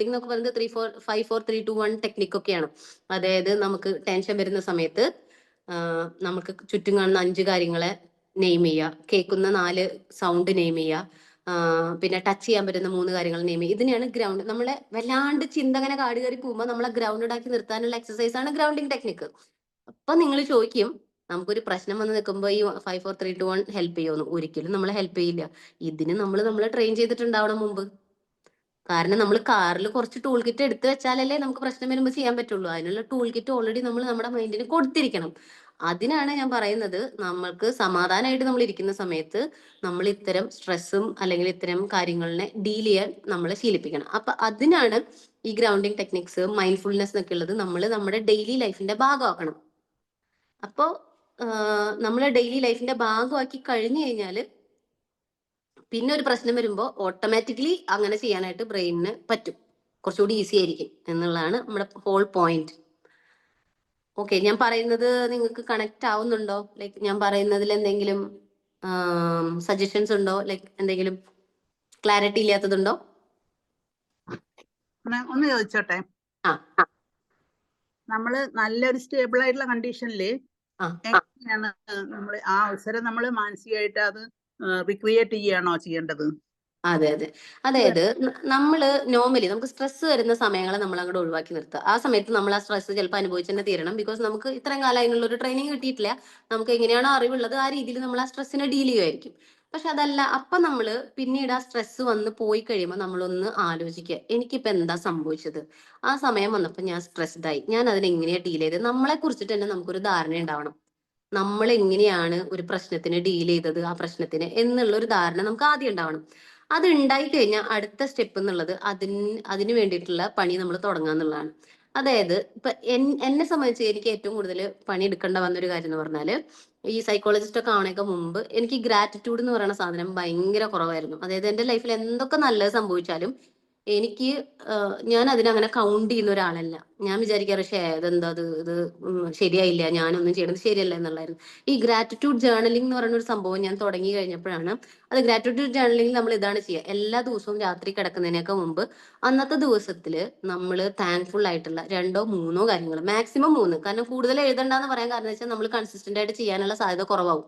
എന്നൊക്കെ പറയുന്നത് 3-4-5-4-3-2-1 ടെക്നിക്കൊക്കെയാണ്. അതായത് നമുക്ക് ടെൻഷൻ വരുന്ന സമയത്ത് നമുക്ക് ചുറ്റും കാണുന്ന 5 കാര്യങ്ങളെ നെയിം ചെയ്യുക, കേൾക്കുന്ന 4 സൗണ്ട് നെയിം ചെയ്യുക, പിന്നെ ടച്ച് ചെയ്യാൻ പറ്റുന്ന 3 കാര്യങ്ങൾ നെയിം ചെയ്യുക. ഇതിനെയാണ് ഗ്രൗണ്ട്. നമ്മളെ വല്ലാണ്ട് ചിന്ത അങ്ങനെ കാട് കയറി പോകുമ്പോൾ നമ്മളെ ഗ്രൗണ്ടഡ് ആക്കി നിർത്താനുള്ള എക്സസൈസ് ആണ് ഗ്രൗണ്ടിങ് ടെക്നിക്ക്. അപ്പൊ നിങ്ങൾ ചോദിക്കും നമുക്കൊരു പ്രശ്നം വന്ന് നിൽക്കുമ്പോൾ ഈ 5-4-3-2-1 ഹെൽപ്പ് ചെയ്യുമെന്ന്. ഒരിക്കലും നമ്മളെ ഹെൽപ്പ് ചെയ്യില്ല. ഇതിന് നമ്മളെ ട്രെയിൻ ചെയ്തിട്ടുണ്ടാവണം മുമ്പ്. കാരണം നമ്മൾ കാറിൽ കുറച്ച് ടൂൾ കിറ്റ് എടുത്തു വെച്ചാലല്ലേ നമുക്ക് പ്രശ്നം വരുമ്പോൾ ചെയ്യാൻ പറ്റുള്ളൂ. അതിനുള്ള ടൂൾ കിറ്റ് ഓൾറെഡി നമ്മൾ നമ്മുടെ മൈൻഡിന് കൊടുത്തിരിക്കണം. അതിനാണ് ഞാൻ പറയുന്നത്, നമ്മൾക്ക് സമാധാനമായിട്ട് നമ്മൾ ഇരിക്കുന്ന സമയത്ത് നമ്മൾ ഇത്തരം സ്ട്രെസ്സും അല്ലെങ്കിൽ ഇത്തരം കാര്യങ്ങളിനെ ഡീൽ ചെയ്യാൻ നമ്മളെ ശീലിപ്പിക്കണം. അപ്പൊ അതിനാണ് ഈ ഗ്രൗണ്ടിങ് ടെക്നിക്സ്, മൈൻഡ്ഫുൾനെസ് എന്നൊക്കെ ഉള്ളത് നമ്മൾ നമ്മുടെ ഡെയിലി ലൈഫിന്റെ ഭാഗമാക്കണം. അപ്പോ നമ്മളെ ഡെയിലി ലൈഫിന്റെ ഭാഗമാക്കി കഴിഞ്ഞു കഴിഞ്ഞാൽ പിന്നെ ഒരു പ്രശ്നം വരുമ്പോൾ ഓട്ടോമാറ്റിക്കലി അങ്ങനെ ചെയ്യാനായിട്ട് ബ്രെയിനിന് പറ്റും, കുറച്ചുകൂടി ഈസി ആയിരിക്കും എന്നുള്ളതാണ് നമ്മുടെ ഹോൾ പോയിന്റ്. ഓക്കെ, ഞാൻ പറയുന്നത് നിങ്ങൾക്ക് കണക്ട് ആവുന്നുണ്ടോ? ലൈക്ക് ഞാൻ പറയുന്നതിൽ എന്തെങ്കിലും സജഷൻസ് ഉണ്ടോ? ലൈക്ക് എന്തെങ്കിലും ക്ലാരിറ്റി ഇല്ലാത്തതുണ്ടോ? ഒന്ന് ചോദിച്ചോട്ടെ. നമ്മള് നല്ലൊരു സ്റ്റേബിൾ ആയിട്ടുള്ള കണ്ടീഷനില് എങ്ങനെയാണ് നമ്മൾ ആ അവസരം നമ്മൾ മാനസികമായിട്ട് അത് റിക്രിയേറ്റ് ചെയ്യുകയാണോ ചെയ്യേണ്ടത്? അതെ. അതായത് നമ്മള് നോർമലി നമുക്ക് സ്ട്രെസ് വരുന്ന സമയങ്ങളെ നമ്മൾ അങ്ങോട്ട് ഒഴിവാക്കി നിർത്തുക. ആ സമയത്ത് നമ്മൾ ആ സ്ട്രെസ് ചിലപ്പോൾ അനുഭവിച്ച് തന്നെ തീരണം. ബിക്കോസ് നമുക്ക് ഇത്രയും കാലങ്ങളിലുള്ള ഒരു ട്രെയിനിങ് കിട്ടിയിട്ടില്ല. നമുക്ക് എങ്ങനെയാണോ അറിവുള്ളത് ആ രീതിയിൽ നമ്മൾ ആ സ്ട്രെസ്സിനെ ഡീൽ ചെയ്യുമായിരിക്കും. പക്ഷെ അതല്ല, അപ്പൊ നമ്മള് പിന്നീട് ആ സ്ട്രെസ് വന്ന് പോയി കഴിയുമ്പോൾ നമ്മളൊന്ന് ആലോചിക്കുക, എനിക്കിപ്പോ എന്താ സംഭവിച്ചത്, ആ സമയം വന്നപ്പോൾ ഞാൻ സ്ട്രെസ്ഡ് ആയി, ഞാൻ അതിനെ എങ്ങനെയാ ഡീൽ ചെയ്തത്. നമ്മളെ കുറിച്ചിട്ട് തന്നെ നമുക്കൊരു ധാരണ ഉണ്ടാവണം. നമ്മൾ എങ്ങനെയാണ് ഒരു പ്രശ്നത്തിന് ഡീൽ ചെയ്തത്, ആ പ്രശ്നത്തിന് എന്നുള്ള ഒരു ധാരണ നമുക്ക് ആദ്യം ഉണ്ടാവണം. അത് ഉണ്ടായി കഴിഞ്ഞാൽ അടുത്ത സ്റ്റെപ്പ് എന്നുള്ളത് അതിന് വേണ്ടിയിട്ടുള്ള പണി നമ്മൾ തുടങ്ങുക എന്നുള്ളതാണ്. അതായത് ഇപ്പൊ എന്നെ സംബന്ധിച്ച് എനിക്ക് ഏറ്റവും കൂടുതൽ പണി എടുക്കേണ്ട വന്നൊരു കാര്യം എന്ന് പറഞ്ഞാല്, ഈ സൈക്കോളജിസ്റ്റ് ഒക്കെ ആവണേക്ക് മുമ്പ് എനിക്ക് ഗ്രാറ്റിറ്റ്യൂഡ് എന്ന് പറയുന്ന സാധനം ഭയങ്കര കുറവായിരുന്നു. അതായത് എന്റെ ലൈഫിൽ എന്തൊക്കെ നല്ലത് സംഭവിച്ചാലും എനിക്ക് ഞാൻ അതിനങ്ങനെ കൗണ്ട് ചെയ്യുന്ന ഒരാളല്ല. ഞാൻ വിചാരിക്കാറ് ഇതെന്താ ഇത് ശരിയായില്ല, ഞാനൊന്നും ചെയ്യണത് ശരിയല്ല എന്നുള്ളായിരുന്നു. ഈ ഗ്രാറ്റിറ്റ്യൂഡ് ജേർണലിംഗ് എന്ന് പറയുന്ന ഒരു സംഭവം ഞാൻ തുടങ്ങി കഴിഞ്ഞപ്പോഴാണ്, അത് ഗ്രാറ്റിറ്റ്യൂഡ് ജേർണലിംഗ് നമ്മൾ ഇതാണ് ചെയ്യുക. എല്ലാ ദിവസവും രാത്രി കിടക്കുന്നതിനൊക്കെ മുമ്പ് അന്നത്തെ ദിവസത്തില് നമ്മൾ താങ്ക്ഫുൾ ആയിട്ടുള്ള 2-3 കാര്യങ്ങൾ, മാക്സിമം 3, കാരണം കൂടുതൽ എഴുതണ്ടെന്ന് പറയാൻ കാരണം വെച്ചാൽ നമ്മൾ കൺസിസ്റ്റന്റ് ആയിട്ട് ചെയ്യാനുള്ള സാധ്യത കുറവാകും.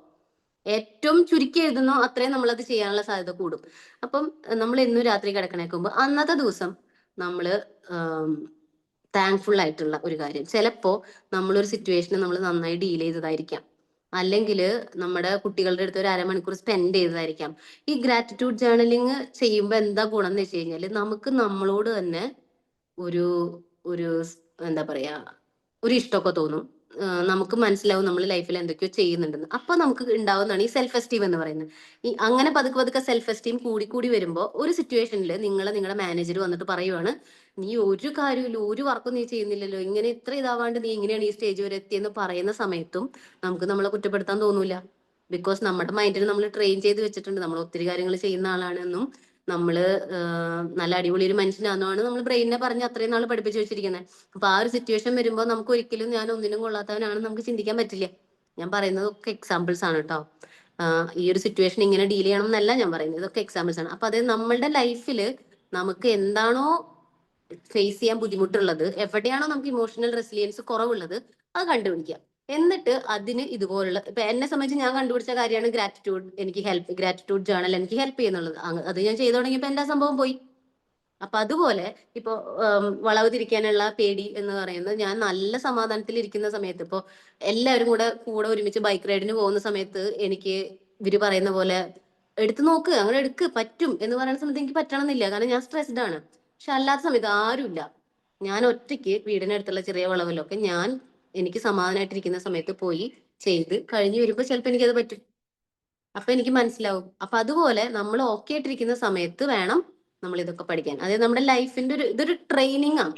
ഏറ്റവും ചുരുക്കി എഴുതുന്നോ അത്രയും നമ്മളത് ചെയ്യാനുള്ള സാധ്യത കൂടും. അപ്പം നമ്മൾ എന്നും രാത്രി കിടക്കണേക്ക് മുമ്പ് അന്നത്തെ ദിവസം നമ്മള് താങ്ക്ഫുൾ ആയിട്ടുള്ള ഒരു കാര്യം, ചിലപ്പോ നമ്മളൊരു സിറ്റുവേഷനെ നമ്മൾ നന്നായി ഡീൽ ചെയ്തതായിരിക്കാം, അല്ലെങ്കിൽ നമ്മുടെ കുട്ടികളുടെ അടുത്ത് ഒരു അരമണിക്കൂർ സ്പെൻഡ് ചെയ്തതായിരിക്കാം. ഈ ഗ്രാറ്റിറ്റ്യൂഡ് ജേർണലിങ് ചെയ്യുമ്പോൾ എന്താ ഗുണം എന്ന് വെച്ച് കഴിഞ്ഞാൽ നമുക്ക് നമ്മളോട് തന്നെ ഒരു എന്താ പറയാ ഒരു ഇഷ്ടമൊക്കെ തോന്നും. നമുക്ക് മനസ്സിലാവും നമ്മൾ ലൈഫിൽ എന്തൊക്കെയോ ചെയ്യുന്നുണ്ടെന്ന്. അപ്പൊ നമുക്ക് ഉണ്ടാവുന്നതാണ് ഈ സെൽഫ് എസ്റ്റീം എന്ന് പറയുന്നത്. ഈ അങ്ങനെ പതുക്കെ പതുക്കെ സെൽഫ് എസ്റ്റീം കൂടി വരുമ്പോൾ ഒരു സിറ്റുവേഷനിൽ നിങ്ങളുടെ മാനേജർ വന്നിട്ട് പറയുവാണ്, നീ ഒരു കാര്യമില്ല, ഒരു വർക്കും നീ ചെയ്യുന്നില്ലല്ലോ, ഇങ്ങനെ ഇത്ര ഇതാവാണ്ട് നീ എങ്ങനെയാണ് ഈ സ്റ്റേജ് വരെ എത്തിയെന്ന് പറയുന്ന സമയത്തും നമുക്ക് നമ്മളെ കുറ്റപ്പെടുത്താൻ തോന്നൂല. ബിക്കോസ് നമ്മുടെ മൈൻഡിൽ നമ്മൾ ട്രെയിൻ ചെയ്ത് വെച്ചിട്ടുണ്ട്, നമ്മൾ ഒത്തിരി കാര്യങ്ങൾ ചെയ്യുന്ന ആളാണെന്നും നമ്മള് നല്ല അടിപൊളി ഒരു മനുഷ്യനാണെന്നാണ് നമ്മൾ ബ്രെയിനിനെ പറഞ്ഞ് അത്രയും നാൾ പഠിപ്പിച്ചു വെച്ചിരിക്കുന്നത്. അപ്പൊ ആ ഒരു സിറ്റുവേഷൻ വരുമ്പോൾ നമുക്ക് ഒരിക്കലും ഞാൻ ഒന്നിനും കൊള്ളാത്തവനാണെന്ന് നമുക്ക് ചിന്തിക്കാൻ പറ്റില്ല. ഞാൻ പറയുന്നതൊക്കെ എക്സാമ്പിൾസ് ആണ് കേട്ടോ. ഈ ഒരു സിറ്റുവേഷൻ ഇങ്ങനെ ഡീൽ ചെയ്യണം എന്നല്ല ഞാൻ പറയുന്നത്, ഇതൊക്കെ എക്സാമ്പിൾസ് ആണ്. അപ്പൊ അത് നമ്മളുടെ ലൈഫിൽ നമുക്ക് എന്താണോ ഫേസ് ചെയ്യാൻ ബുദ്ധിമുട്ടുള്ളത്, എവിടെയാണോ നമുക്ക് ഇമോഷണൽ റെസിലിയൻസ് കുറവുള്ളത്, അത് കണ്ടുപിടിക്കാം. എന്നിട്ട് അതിന് ഇതുപോലുള്ള, ഇപ്പൊ എന്നെ സംബന്ധിച്ച് ഞാൻ കണ്ടുപിടിച്ച കാര്യമാണ് ഗ്രാറ്റിറ്റ്യൂഡ്. എനിക്ക് ഗ്രാറ്റിറ്റ്യൂഡ് ജേണൽ എനിക്ക് ഹെൽപ്പ് ചെയ്യുന്നുള്ളത്. അത് ഞാൻ ചെയ്തു തുടങ്ങിയപ്പോ എന്റെ സംഭവം പോയി. അപ്പൊ അതുപോലെ ഇപ്പൊ വളവ് തിരിക്കാനുള്ള പേടി എന്ന് പറയുന്നത്, ഞാൻ നല്ല സമാധാനത്തിൽ ഇരിക്കുന്ന സമയത്ത്, ഇപ്പൊ എല്ലാവരും കൂടെ ഒരുമിച്ച് ബൈക്ക് റൈഡിന് പോകുന്ന സമയത്ത് എനിക്ക് ഇവര് പറയുന്ന പോലെ എടുത്തു നോക്ക്, അങ്ങനെ എടുക്ക്, പറ്റും എന്ന് പറയുന്ന സമയത്ത് എനിക്ക് പറ്റണമെന്നില്ല, കാരണം ഞാൻ സ്ട്രെസ്ഡ് ആണ്. പക്ഷെ അല്ലാത്ത സമയത്ത് ആരുമില്ല, ഞാൻ ഒറ്റയ്ക്ക് വീടിനടുത്തുള്ള ചെറിയ വളവിലൊക്കെ എനിക്ക് സമാധാനമായിട്ടിരിക്കുന്ന സമയത്ത് പോയി ചെയ്ത് കഴിഞ്ഞ് വരുമ്പോ ചിലപ്പോൾ എനിക്കത് പറ്റും. അപ്പൊ എനിക്ക് മനസ്സിലാവും. അപ്പൊ അതുപോലെ നമ്മൾ ഓക്കെ ആയിട്ടിരിക്കുന്ന സമയത്ത് വേണം നമ്മൾ ഇതൊക്കെ പഠിക്കാൻ. അതായത് നമ്മുടെ ലൈഫിന്റെ ഇതൊരു ട്രെയിനിങ് ആണ്.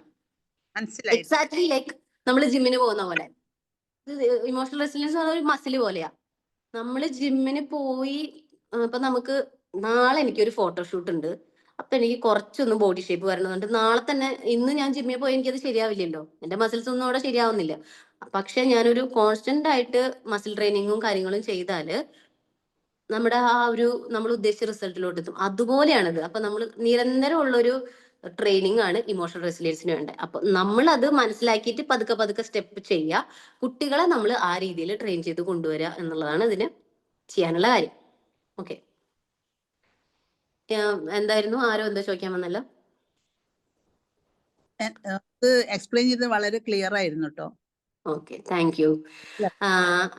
മനസ്സിലായി. എക്സാക്ട്ലി ലൈക്ക് നമ്മൾ ജിമ്മിന് പോകുന്ന പോലെ. ഇമോഷണൽ റെസിലിയൻസ് ഒരു മസിൽ പോലെയാ. നമ്മൾ ജിമ്മിന് പോയി ഇപ്പൊ നമുക്ക് നാളെ എനിക്കൊരു ഫോട്ടോഷൂട്ട് ഉണ്ട്, അപ്പൊ എനിക്ക് കുറച്ചൊന്ന് ബോഡി ഷേപ്പ് വരണമെന്നുണ്ട്. നാളെ തന്നെ, ഇന്ന് ഞാൻ ജിമ്മിൽ പോയി എനിക്കത് ശരിയാവില്ലല്ലോ, എന്റെ മസിൽസ് ഒന്നും അവിടെ ശരിയാവുന്നില്ല. പക്ഷെ ഞാനൊരു കോൺസ്റ്റന്റ് ആയിട്ട് മസിൽ ട്രെയിനിങ്ങും കാര്യങ്ങളും ചെയ്താല് നമ്മുടെ നമ്മൾ ഉദ്ദേശിച്ച റിസൾട്ടിലോട്ട് എത്തും. അതുപോലെയാണിത്. അപ്പൊ നമ്മൾ നിരന്തരം ഉള്ളൊരു ട്രെയിനിങ് ആണ് ഇമോഷണൽ റെസിലിയൻസിന് വേണ്ടത്. അപ്പൊ നമ്മൾ അത് മനസ്സിലാക്കിയിട്ട് പതുക്കെ പതുക്കെ സ്റ്റെപ്പ് ചെയ്യുക. കുട്ടികളെ നമ്മൾ ആ രീതിയിൽ ട്രെയിൻ ചെയ്ത് കൊണ്ടുവരിക എന്നുള്ളതാണ് ഇതിന് ചെയ്യാനുള്ള കാര്യം. ഓക്കെ, എന്തായിരുന്നു, ആരോ എന്താ ചോദിക്കാൻ വന്നല്ലോ? എക്സ്പ്ലെയിൻ ചെയ്തത് വളരെ ക്ലിയർ ആയിരുന്നു കേട്ടോ. Okay, thank you.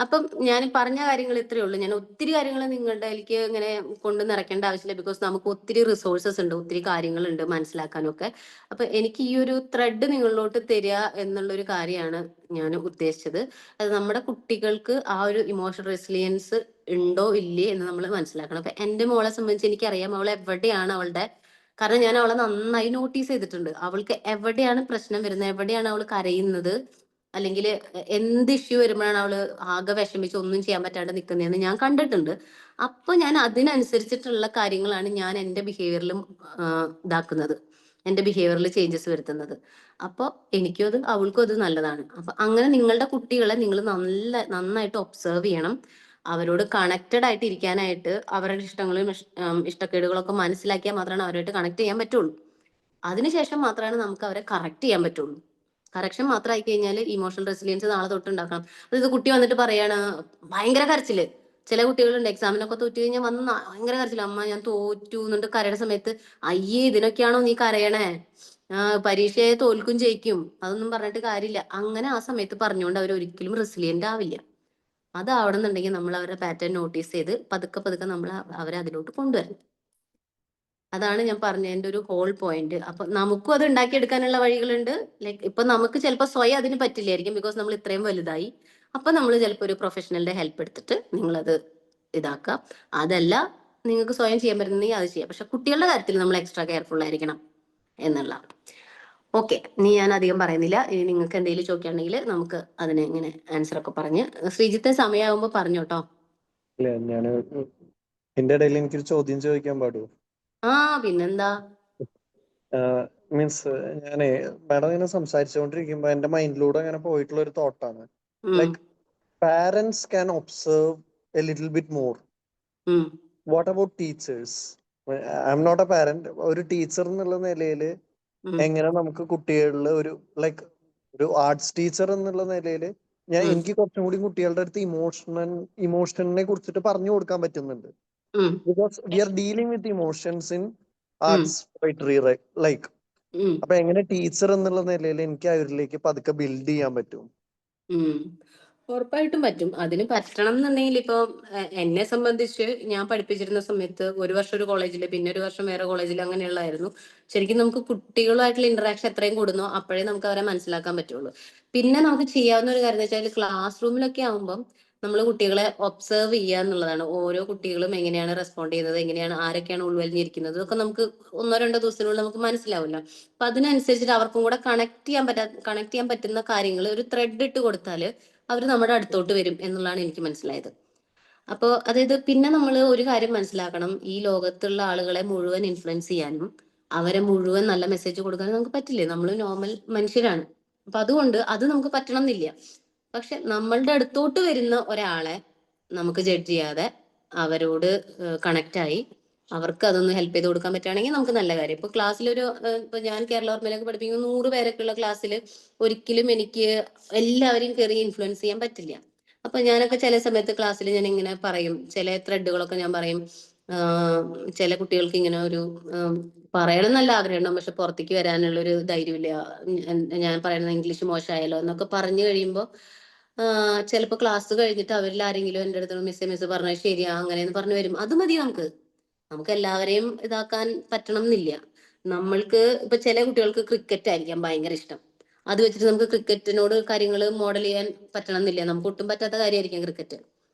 അപ്പം ഞാൻ പറഞ്ഞ കാര്യങ്ങൾ ഇത്രയേ ഉള്ളൂ. ഞാൻ ഒത്തിരി കാര്യങ്ങൾ നിങ്ങളുടെ അതിലേക്ക് ഇങ്ങനെ കൊണ്ടു നിറയ്ക്കേണ്ട ആവശ്യമില്ല. ബിക്കോസ് നമുക്ക് ഒത്തിരി റിസോഴ്സസ് ഉണ്ട്, ഒത്തിരി കാര്യങ്ങളുണ്ട് മനസ്സിലാക്കാനൊക്കെ. അപ്പൊ എനിക്ക് ഈ ഒരു ത്രെഡ് നിങ്ങളിലോട്ട് തരിക എന്നുള്ളൊരു കാര്യമാണ് ഞാൻ ഉദ്ദേശിച്ചത്. അത് നമ്മുടെ കുട്ടികൾക്ക് ആ ഒരു ഇമോഷണൽ റെസിലിയൻസ് ഉണ്ടോ ഇല്ലേ എന്ന് നമ്മൾ മനസ്സിലാക്കണം. അപ്പൊ എന്റെ മോളെ സംബന്ധിച്ച് എനിക്കറിയാം അവൾ എവിടെയാണ് കാരണം ഞാൻ അവളെ നന്നായി നോട്ടീസ് ചെയ്തിട്ടുണ്ട്. അവൾക്ക് എവിടെയാണ് പ്രശ്നം വരുന്നത്, എവിടെയാണ് അവൾ കരയുന്നത്, അല്ലെങ്കിൽ എന്ത് ഇഷ്യൂ വരുമ്പോഴാണ് അവള് ആകെ വിഷമിച്ച് ഒന്നും ചെയ്യാൻ പറ്റാണ്ട് നിൽക്കുന്നതെന്ന് ഞാൻ കണ്ടിട്ടുണ്ട്. അപ്പൊ ഞാൻ അതിനനുസരിച്ചിട്ടുള്ള കാര്യങ്ങളാണ് ഞാൻ എന്റെ ബിഹേവിയറിലും ഇതാക്കുന്നത്, എന്റെ ബിഹേവിയറിൽ ചേഞ്ചസ് വരുത്തുന്നത്. അപ്പോൾ എനിക്കും അത് അവൾക്കും അത് നല്ലതാണ്. അപ്പൊ അങ്ങനെ നിങ്ങളുടെ കുട്ടികളെ നിങ്ങൾ നന്നായിട്ട് ഒബ്സർവ് ചെയ്യണം. അവരോട് കണക്റ്റഡ് ആയിട്ട് ഇരിക്കാനായിട്ട് അവരുടെ ഇഷ്ടങ്ങളും ഇഷ്ടക്കേടുകളൊക്കെ മനസ്സിലാക്കിയാൽ മാത്രമാണ് അവരുമായിട്ട് കണക്ട് ചെയ്യാൻ പറ്റുള്ളൂ. അതിനുശേഷം മാത്രമാണ് നമുക്ക് അവരെ കറക്റ്റ് ചെയ്യാൻ പറ്റുള്ളൂ. കറക്ഷൻ മാത്രമായി കഴിഞ്ഞാൽ ഇമോഷണൽ റെസിലിയൻസ് നാളെ തൊട്ട് ഉണ്ടാക്കണം. അതായത് കുട്ടി വന്നിട്ട് പറയാണ്, ഭയങ്കര കരച്ചില്. ചില കുട്ടികളുണ്ട് എക്സാമിനൊക്കെ തോറ്റു കഴിഞ്ഞാൽ വന്ന് ഭയങ്കര കരച്ചില്, അമ്മ ഞാൻ തോറ്റു എന്നിട്ട് കരയുന്ന സമയത്ത്, അയ്യേ ഇതിനൊക്കെയാണോ നീ കരയണേ, പരീക്ഷയെ തോൽക്കും ജയിക്കും, അതൊന്നും പറഞ്ഞിട്ട് കാര്യമില്ല. അങ്ങനെ ആ സമയത്ത് പറഞ്ഞുകൊണ്ട് അവർ ഒരിക്കലും റെസിലിയന്റ് ആവില്ല. അതാവണമെന്നുണ്ടെങ്കിൽ നമ്മൾ അവരുടെ പാറ്റേൺ നോട്ടീസ് ചെയ്ത് പതുക്കെ പതുക്കെ നമ്മൾ അവരെ അതിലോട്ട് കൊണ്ടുവരണം. അതാണ് ഞാൻ പറഞ്ഞതിന്റെ ഒരു ഹോൾ പോയിന്റ്. അപ്പൊ നമുക്കും അത് ഉണ്ടാക്കിയെടുക്കാനുള്ള വഴികളുണ്ട്. ലൈക്ക് ഇപ്പൊ നമുക്ക് ചിലപ്പോൾ സ്വയം അതിന് പറ്റില്ലായിരിക്കും, ബിക്കോസ് നമ്മൾ ഇത്രയും വലുതായി. അപ്പൊ നമ്മൾ ചിലപ്പോൾ ഒരു പ്രൊഫഷണലിന്റെ ഹെൽപ്പ് എടുത്തിട്ട് നിങ്ങളത് ഇതാക്കാം. അതല്ല നിങ്ങൾക്ക് സ്വയം ചെയ്യാൻ പറ്റുന്നെങ്കിൽ അത് ചെയ്യാം. പക്ഷെ കുട്ടികളുടെ കാര്യത്തിൽ നമ്മൾ എക്സ്ട്രാ കെയർഫുൾ ആയിരിക്കണം എന്നുള്ള. ഓക്കെ, ഇനി ഞാൻ അധികം പറയുന്നില്ല. ഇനി നിങ്ങൾക്ക് എന്തെങ്കിലും ചോദിക്കുകയാണെങ്കിൽ നമുക്ക് അതിന് ഇങ്ങനെ ആൻസർ ഒക്കെ പറഞ്ഞ്, ശ്രീജിത്തെ സമയമാകുമ്പോ പറഞ്ഞു കേട്ടോ. ഇല്ല, ഞാൻ എന്റെ ഇടയിൽ എനിക്കൊരു ചോദ്യം ചോദിക്കാൻ പാടുമോ? പിന്നെന്താ. മീൻസ് ഞാനേ മാഡം ഇങ്ങനെ സംസാരിച്ചുകൊണ്ടിരിക്കുമ്പോ എന്റെ മൈൻഡിലൂടെ അങ്ങനെ പോയിട്ടുള്ള ഒരു തോട്ടാണ്, like parents can observe a little bit more. What about teachers? I'm not a parent. ഒരു ടീച്ചർ എന്നുള്ള നിലയിൽ എങ്ങനെ നമുക്ക് കുട്ടികളിൽ ലൈക്ക് ഒരു ആർട്സ് ടീച്ചർ എന്നുള്ള നിലയിൽ എനിക്ക് കുറച്ചും കൂടി കുട്ടികളുടെ അടുത്ത് ഇമോഷനെ കുറിച്ചിട്ട് പറഞ്ഞു കൊടുക്കാൻ പറ്റുന്നുണ്ട്. Because we are dealing with emotions in arts poetry, like. അപ്പൊ എങ്ങനെ ടീച്ചർ എന്നുള്ള നിലയിൽ എനിക്ക് അവരിലേക്ക് പതുക്കെ ബിൽഡ് ചെയ്യാൻ പറ്റും? ഉറപ്പായിട്ടും പറ്റും. അതിന് പറ്റണം എന്നുണ്ടെങ്കിൽ ഇപ്പൊ എന്നെ സംബന്ധിച്ച് ഞാൻ പഠിപ്പിച്ചിരുന്ന സമയത്ത് ഒരു വർഷം ഒരു കോളേജില്, പിന്നെ ഒരു വർഷം വേറെ കോളേജിൽ, അങ്ങനെയുള്ളതായിരുന്നു. ശരിക്കും നമുക്ക് കുട്ടികളുമായിട്ടുള്ള ഇന്ററാക്ഷൻ എത്രയും കൂടുന്നോ അപ്പോഴേ നമുക്ക് അവരെ മനസ്സിലാക്കാൻ പറ്റുള്ളൂ. പിന്നെ നമുക്ക് ചെയ്യാവുന്ന ഒരു കാര്യം എന്ന് വെച്ചാൽ ക്ലാസ് റൂമിലൊക്കെ ആകുമ്പോൾ നമ്മൾ കുട്ടികളെ ഒബ്സർവ് ചെയ്യുക എന്നുള്ളതാണ്. ഓരോ കുട്ടികളും എങ്ങനെയാണ് റെസ്പോണ്ട് ചെയ്യുന്നത്, എങ്ങനെയാണ്, ആരൊക്കെയാണ് ഉൾവലിഞ്ഞിരിക്കുന്നത്, ഇതൊക്കെ നമുക്ക് 1-2 ദിവസത്തിനുള്ളിൽ നമുക്ക് മനസ്സിലാവില്ല. അപ്പൊ അതിനനുസരിച്ചിട്ട് അവർക്കും കൂടെ കണക്ട് ചെയ്യാൻ പറ്റുന്ന കാര്യങ്ങൾ ഒരു ത്രെഡ് ഇട്ട് കൊടുത്താൽ അവർ നമ്മുടെ അടുത്തോട്ട് വരും എന്നുള്ളതാണ് എനിക്ക് മനസ്സിലായത്. അപ്പോൾ അതായത് പിന്നെ നമ്മൾ ഒരു കാര്യം മനസ്സിലാക്കണം, ഈ ലോകത്തുള്ള ആളുകളെ മുഴുവൻ ഇൻഫ്ലുവൻസ് ചെയ്യാനും അവരെ മുഴുവൻ നല്ല മെസ്സേജ് കൊടുക്കാനും നമുക്ക് പറ്റില്ലേ. നമ്മൾ നോർമൽ മനുഷ്യരാണ്. അപ്പൊ അതുകൊണ്ട് അത് നമുക്ക് പറ്റണം എന്നില്ല. പക്ഷെ നമ്മളുടെ അടുത്തോട്ട് വരുന്ന ഒരാളെ നമുക്ക് ജഡ്ജ് ചെയ്യാതെ അവരോട് കണക്ട് ആയി അവർക്ക് അതൊന്ന് ഹെൽപ്പ് ചെയ്ത് കൊടുക്കാൻ പറ്റുകയാണെങ്കിൽ നമുക്ക് നല്ല കാര്യം. ഇപ്പൊ ക്ലാസ്സിലൊരു ഇപ്പൊ ഞാൻ കേരള ഓർമ്മയിലൊക്കെ പഠിപ്പിക്കുന്ന 100 പേരൊക്കെ ഉള്ള ക്ലാസ്സിൽ ഒരിക്കലും എനിക്ക് എല്ലാവരെയും കയറി ഇൻഫ്ലുവൻസ് ചെയ്യാൻ പറ്റില്ല. അപ്പൊ ഞാനൊക്കെ ചില സമയത്ത് ക്ലാസ്സിൽ ഞാൻ ഇങ്ങനെ പറയും, ചില ത്രെഡുകളൊക്കെ ഞാൻ പറയും. ചില കുട്ടികൾക്ക് ഇങ്ങനെ ഒരു പറയണം നല്ല ആഗ്രഹമുണ്ടാവും, പക്ഷെ പുറത്തേക്ക് വരാനുള്ള ഒരു ധൈര്യമില്ല. ഞാൻ പറയുന്നത് ഇംഗ്ലീഷ് മോശമായാലോ എന്നൊക്കെ പറഞ്ഞു കഴിയുമ്പോൾ ചിലപ്പോൾ ക്ലാസ് കഴിഞ്ഞിട്ട് അവരിൽ ആരെങ്കിലും എൻ്റെ അടുത്ത് മിസ് പറഞ്ഞാൽ ശരിയാ അങ്ങനെയെന്ന് പറഞ്ഞു വരും. അത് മതി നമുക്ക് എല്ലാവരെയും ഇതാക്കാൻ പറ്റണം എന്നില്ല. നമ്മൾക്ക് ഇപ്പൊ ചില കുട്ടികൾക്ക് ക്രിക്കറ്റ് ആയിരിക്കാം ഭയങ്കര ഇഷ്ടം. അത് വെച്ചിട്ട് നമുക്ക് ക്രിക്കറ്റിനോട് കാര്യങ്ങൾ മോഡൽ ചെയ്യാൻ പറ്റണം എന്നില്ല. നമുക്ക് ഒട്ടും പറ്റാത്ത കാര്യമായിരിക്കും ക്രിക്കറ്റ്.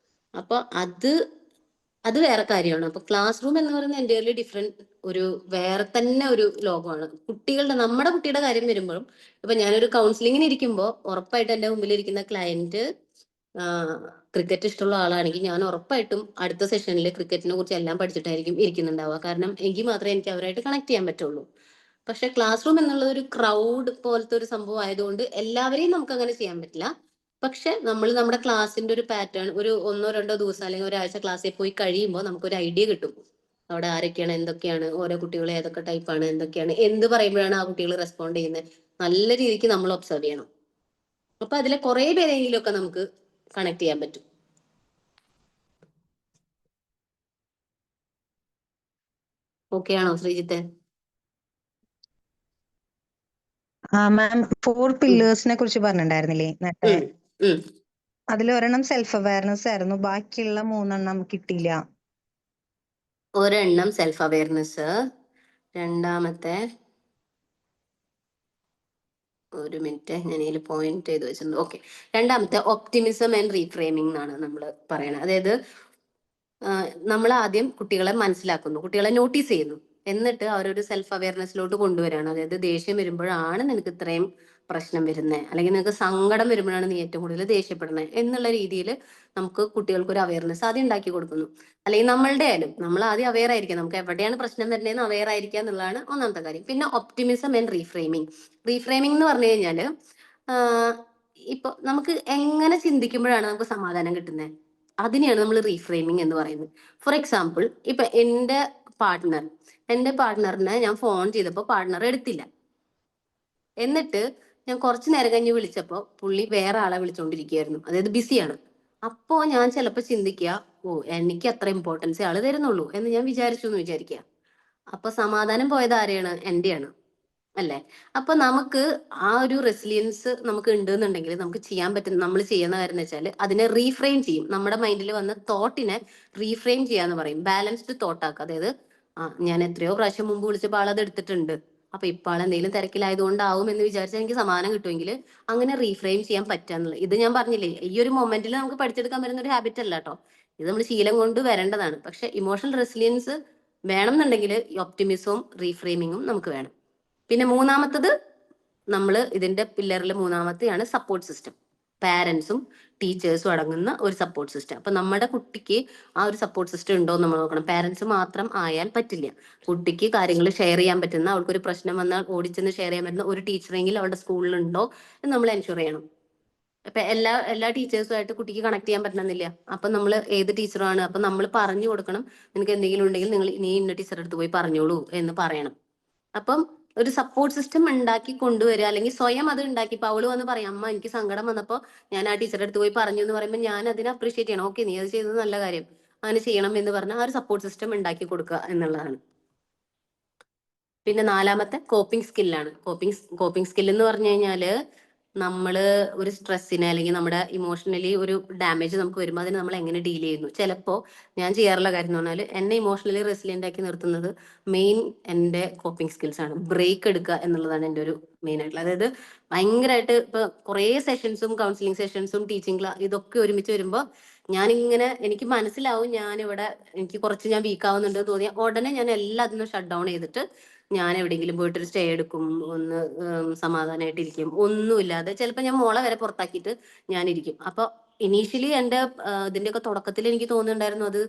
അപ്പൊ അത് വേറെ കാര്യമാണ്. അപ്പൊ ക്ലാസ് റൂം എന്ന് പറയുന്നത് എൻ്റെർലി ഡിഫറെന്റ്, ഒരു വേറെ തന്നെ ഒരു ലോകമാണ്. നമ്മുടെ കുട്ടിയുടെ കാര്യം വരുമ്പോഴും ഇപ്പൊ ഞാനൊരു കൗൺസിലിങ്ങിന് ഇരിക്കുമ്പോൾ ഉറപ്പായിട്ട് എൻ്റെ മുമ്പിൽ ഇരിക്കുന്ന ക്ലയന്റ് ക്രിക്കറ്റ് ഇഷ്ടമുള്ള ആളാണെങ്കിൽ ഞാൻ ഉറപ്പായിട്ടും അടുത്ത സെഷനിൽ ക്രിക്കറ്റിനെ കുറിച്ച് എല്ലാം പഠിച്ചിട്ടായിരിക്കും ഇരിക്കുന്നുണ്ടാവുക. കാരണം എങ്കിൽ മാത്രമേ എനിക്ക് അവരായിട്ട് കണക്ട് ചെയ്യാൻ പറ്റുള്ളൂ. പക്ഷെ ക്ലാസ് റൂം എന്നുള്ളത് ഒരു ക്രൗഡ് പോലത്തെ ഒരു സംഭവം ആയതുകൊണ്ട് എല്ലാവരെയും നമുക്ക് അങ്ങനെ ചെയ്യാൻ പറ്റില്ല. പക്ഷെ നമ്മൾ നമ്മുടെ ക്ലാസ്സിന്റെ ഒരു പാറ്റേൺ ഒരു 1-2 ദിവസം അല്ലെങ്കിൽ ഒരാഴ്ച ക്ലാസ്സിൽ പോയി കഴിയുമ്പോൾ നമുക്കൊരു ഐഡിയ കിട്ടും. അവിടെ ആരൊക്കെയാണ്, എന്തൊക്കെയാണ്, ഓരോ കുട്ടികൾ ഏതൊക്കെ ടൈപ്പാണ്, എന്തൊക്കെയാണ്, എന്ത് പറയുമ്പോഴാണ് ആ കുട്ടികൾ റെസ്പോണ്ട് ചെയ്യുന്നത്, നല്ല രീതിക്ക് നമ്മൾ ഒബ്സർവ് ചെയ്യണം. അപ്പൊ അതിലെ കുറെ പേരെങ്കിലും ഒക്കെ നമുക്ക് കണക്ട് ചെയ്യാൻ പറ്റും. ഓക്കെ ആണോ ശ്രീജിത്തെ? മാം 4 പില്ലേഴ്സിനെ കുറിച്ച് പറഞ്ഞിട്ടുണ്ടായിരുന്നില്ലേ നേരത്തെ? അതിൽ ഒരെണ്ണം സെൽഫ് അവയർനെസ് ആയിരുന്നു, ബാക്കിയുള്ള 3 കിട്ടിയില്ല. ഒരെണ്ണം സെൽഫ് അവയർനെസ്, രണ്ടാമത്തെ ഒരു മിനിറ്റ് ഞാൻ ഇതിൽ പോയിന്റ് ചെയ്ത് വെച്ചിട്ടുണ്ട്. ഓക്കെ, രണ്ടാമത്തെ ഒപ്റ്റിമിസം ആൻഡ് റീഫ്രെയിമിംഗ് എന്നാണ് നമ്മൾ പറയണത്. അതായത് നമ്മൾ ആദ്യം കുട്ടികളെ മനസ്സിലാക്കുന്നു, കുട്ടികളെ നോട്ടീസ് ചെയ്യുന്നു, എന്നിട്ട് അവരൊരു സെൽഫ് അവയർനെസ്സിലോട്ട് കൊണ്ടുവരാണ്. അതായത് ദേഷ്യം വരുമ്പോഴാണ് നിനക്ക് ഇത്രയും പ്രശ്നം വരുന്നത്, അല്ലെങ്കിൽ നിനക്ക് സങ്കടം വരുമ്പോഴാണ് നീ ഏറ്റവും കൂടുതൽ ദേഷ്യപ്പെടുന്നത് എന്നുള്ള രീതിയിൽ നമുക്ക് കുട്ടികൾക്ക് ഒരു അവയർനെസ് ആദ്യം ഉണ്ടാക്കി കൊടുക്കുന്നു. അല്ലെങ്കിൽ നമ്മളുടെ ആയാലും നമ്മൾ ആദ്യം അവെയർ ആയിരിക്കാം, നമുക്ക് എവിടെയാണ് പ്രശ്നം വരുന്നതെന്ന് അവെയർ ആയിരിക്കുക എന്നുള്ളതാണ് ഒന്നാമത്തെ കാര്യം. പിന്നെ ഒപ്റ്റിമിസം ആൻഡ് റീഫ്രെയിമിംഗ്. റീഫ്രെയിമിംഗ് എന്ന് പറഞ്ഞു കഴിഞ്ഞാൽ ഇപ്പൊ നമുക്ക് എങ്ങനെ ചിന്തിക്കുമ്പോഴാണ് നമുക്ക് സമാധാനം കിട്ടുന്നത്, അതിനെയാണ് നമ്മൾ റീഫ്രെയിമിംഗ് എന്ന് പറയുന്നത്. ഫോർ എക്സാമ്പിൾ, ഇപ്പൊ എൻ്റെ പാർട്ട്ണറിനെ ഞാൻ ഫോൺ ചെയ്തപ്പോൾ പാർട്ട്ണർ എടുത്തില്ല. എന്നിട്ട് ഞാൻ കുറച്ചു നേരം കഴിഞ്ഞ് വിളിച്ചപ്പോൾ പുള്ളി വേറെ ആളെ വിളിച്ചോണ്ടിരിക്കുകയായിരുന്നു, അതായത് ബിസിയാണ്. അപ്പോ ഞാൻ ചിലപ്പോൾ ചിന്തിക്കുക, ഓ എനിക്ക് അത്ര ഇമ്പോർട്ടൻസ് ആള് തരുന്നുള്ളൂ എന്ന് ഞാൻ വിചാരിച്ചു എന്ന് വിചാരിക്കുക. അപ്പൊ സമാധാനം പോയത് ആരെയാണ്? എന്റെയാണ്, അല്ലെ? അപ്പൊ നമുക്ക് ആ ഒരു റെസിലിയൻസ് നമുക്ക് ഉണ്ട് എന്നുണ്ടെങ്കിൽ നമുക്ക് ചെയ്യാൻ പറ്റുന്ന, നമ്മൾ ചെയ്യുന്ന കാര്യം എന്ന് വെച്ചാൽ അതിനെ റീഫ്രെയിം ചെയ്യും. നമ്മുടെ മൈൻഡിൽ വന്ന തോട്ടിനെ റീഫ്രെയിം ചെയ്യാന്ന് പറയും, ബാലൻസ്ഡ് തോട്ട് ആക്കുക. അതായത് ഞാൻ എത്രയോ പ്രാവശ്യം മുമ്പ് വിളിച്ചപ്പോൾ ആളത് എടുത്തിട്ടുണ്ട്, അപ്പൊ ഇപ്പൊ ആൾ എന്തെങ്കിലും തിരക്കിലായതുകൊണ്ടാവും എന്ന് വിചാരിച്ചാൽ എനിക്ക് സമാധാനം കിട്ടുമെങ്കിൽ അങ്ങനെ റീഫ്രെയിം ചെയ്യാൻ പറ്റാന്നുള്ളത്. ഇത് ഞാൻ പറഞ്ഞില്ലേ, ഈ ഒരു മൊമെന്റിൽ നമുക്ക് പഠിച്ചെടുക്കാൻ പറ്റുന്ന ഒരു ഹാബിറ്റ് അല്ല കേട്ടോ, ഇത് നമ്മൾ ശീലം കൊണ്ട് വരേണ്ടതാണ്. പക്ഷെ ഇമോഷണൽ റെസിലിയൻസ് വേണം എന്നുണ്ടെങ്കിൽ ഒപ്റ്റിമിസവും റീഫ്രെയിമിങ്ങും നമുക്ക് വേണം. പിന്നെ മൂന്നാമത്തത്, നമ്മൾ ഇതിന്റെ പില്ലറിൽ മൂന്നാമത്തെയാണ് സപ്പോർട്ട് സിസ്റ്റം. പാരന്റ്സും ടീച്ചേഴ്സും അടങ്ങുന്ന ഒരു സപ്പോർട്ട് സിസ്റ്റം. അപ്പൊ നമ്മുടെ കുട്ടിക്ക് ആ ഒരു സപ്പോർട്ട് സിസ്റ്റം ഉണ്ടോ എന്ന് നമ്മൾ നോക്കണം. പാരന്റ്സ് മാത്രം ആയാൽ പറ്റില്ല. കുട്ടിക്ക് കാര്യങ്ങൾ ഷെയർ ചെയ്യാൻ പറ്റുന്ന, അവൾക്കൊരു പ്രശ്നം വന്നാൽ ഓടിച്ചെന്ന് ഷെയർ ചെയ്യാൻ പറ്റുന്ന ഒരു ടീച്ചറെങ്കിലും അവളുടെ സ്കൂളിൽ ഉണ്ടോ എന്ന് നമ്മൾ എൻഷുർ ചെയ്യണം. അപ്പൊ എല്ലാ ടീച്ചേഴ്സുമായിട്ട് കുട്ടിക്ക് കണക്ട് ചെയ്യാൻ പറ്റണമെന്നില്ല. അപ്പൊ നമ്മൾ ഏത് ടീച്ചറാണ്, അപ്പൊ നമ്മൾ പറഞ്ഞു കൊടുക്കണം, നിനക്ക് എന്തെങ്കിലും ഉണ്ടെങ്കിൽ നീ ഇന്ന ടീച്ചറുടെ അടുത്ത് പോയി പറഞ്ഞോളൂ എന്ന് പറയണം. അപ്പം ഒരു സപ്പോർട്ട് സിസ്റ്റം ഉണ്ടാക്കി കൊണ്ടുവരിക, അല്ലെങ്കിൽ സ്വയം അത് ഉണ്ടാക്കി. ഇപ്പൊ അവള് വന്ന് പറയാം, അമ്മ എനിക്ക് സങ്കടം വന്നപ്പോ ഞാൻ ആ ടീച്ചറുടെ അടുത്ത് പോയി പറഞ്ഞു എന്ന് പറയുമ്പോൾ ഞാൻ അതിനെ അപ്രീഷിയേറ്റ് ചെയ്യണം. ഓക്കെ, നീ അത് ചെയ്തത് നല്ല കാര്യം, അങ്ങനെ ചെയ്യണം എന്ന് പറഞ്ഞാൽ ആ ഒരു സപ്പോർട്ട് സിസ്റ്റം ഉണ്ടാക്കി കൊടുക്കുക എന്നുള്ളതാണ്. പിന്നെ നാലാമത്തെ കോപ്പിംഗ് സ്കില്ലാണ്. കോപ്പിംഗ് സ്കിൽ എന്ന് പറഞ്ഞു കഴിഞ്ഞാല് നമ്മള് ഒരു സ്ട്രെസ്സിന് അല്ലെങ്കിൽ നമ്മുടെ ഇമോഷണലി ഒരു ഡാമേജ് നമുക്ക് വരുമ്പോൾ അതിന് നമ്മൾ എങ്ങനെ ഡീൽ ചെയ്യുന്നു. ചിലപ്പോൾ ഞാൻ ചെയ്യാറുള്ള കാര്യം എന്ന് പറഞ്ഞാൽ എന്നെ ഇമോഷണലി റെസിലിയന്റ് ആക്കി നിർത്തുന്നത് മെയിൻ എൻ്റെ കോപ്പിംഗ് സ്കിൽസ് ആണ്. ബ്രേക്ക് എടുക്കുക എന്നുള്ളതാണ് എൻ്റെ ഒരു മെയിൻ ആയിട്ടുള്ള. അതായത് ഭയങ്കരമായിട്ട് ഇപ്പൊ കുറേ സെഷൻസും കൗൺസിലിംഗ് സെഷൻസും ടീച്ചിങ് ഇതൊക്കെ ഒരുമിച്ച് വരുമ്പോൾ ഞാനിങ്ങനെ എനിക്ക് മനസ്സിലാവും ഞാനിവിടെ എനിക്ക് കുറച്ച് ഞാൻ വീക്ക് ആവുന്നുണ്ട് തോന്നിയാൽ ഉടനെ ഞാൻ എല്ലാത്തിനും ഷട്ട് ഡൗൺ ചെയ്തിട്ട് ഞാൻ എവിടെയെങ്കിലും പോയിട്ടൊരു സ്റ്റേ എടുക്കും, ഒന്ന് സമാധാനമായിട്ട് ഇരിക്കും. ഒന്നുമില്ലാതെ ചിലപ്പോൾ ഞാൻ മോളെ വരെ പുറത്താക്കിയിട്ട് ഞാൻ ഇരിക്കും. അപ്പൊ ഇനീഷ്യലി എൻ്റെ ഇതിന്റെയൊക്കെ തുടക്കത്തിൽ എനിക്ക് തോന്നുന്നുണ്ടായിരുന്നു അത്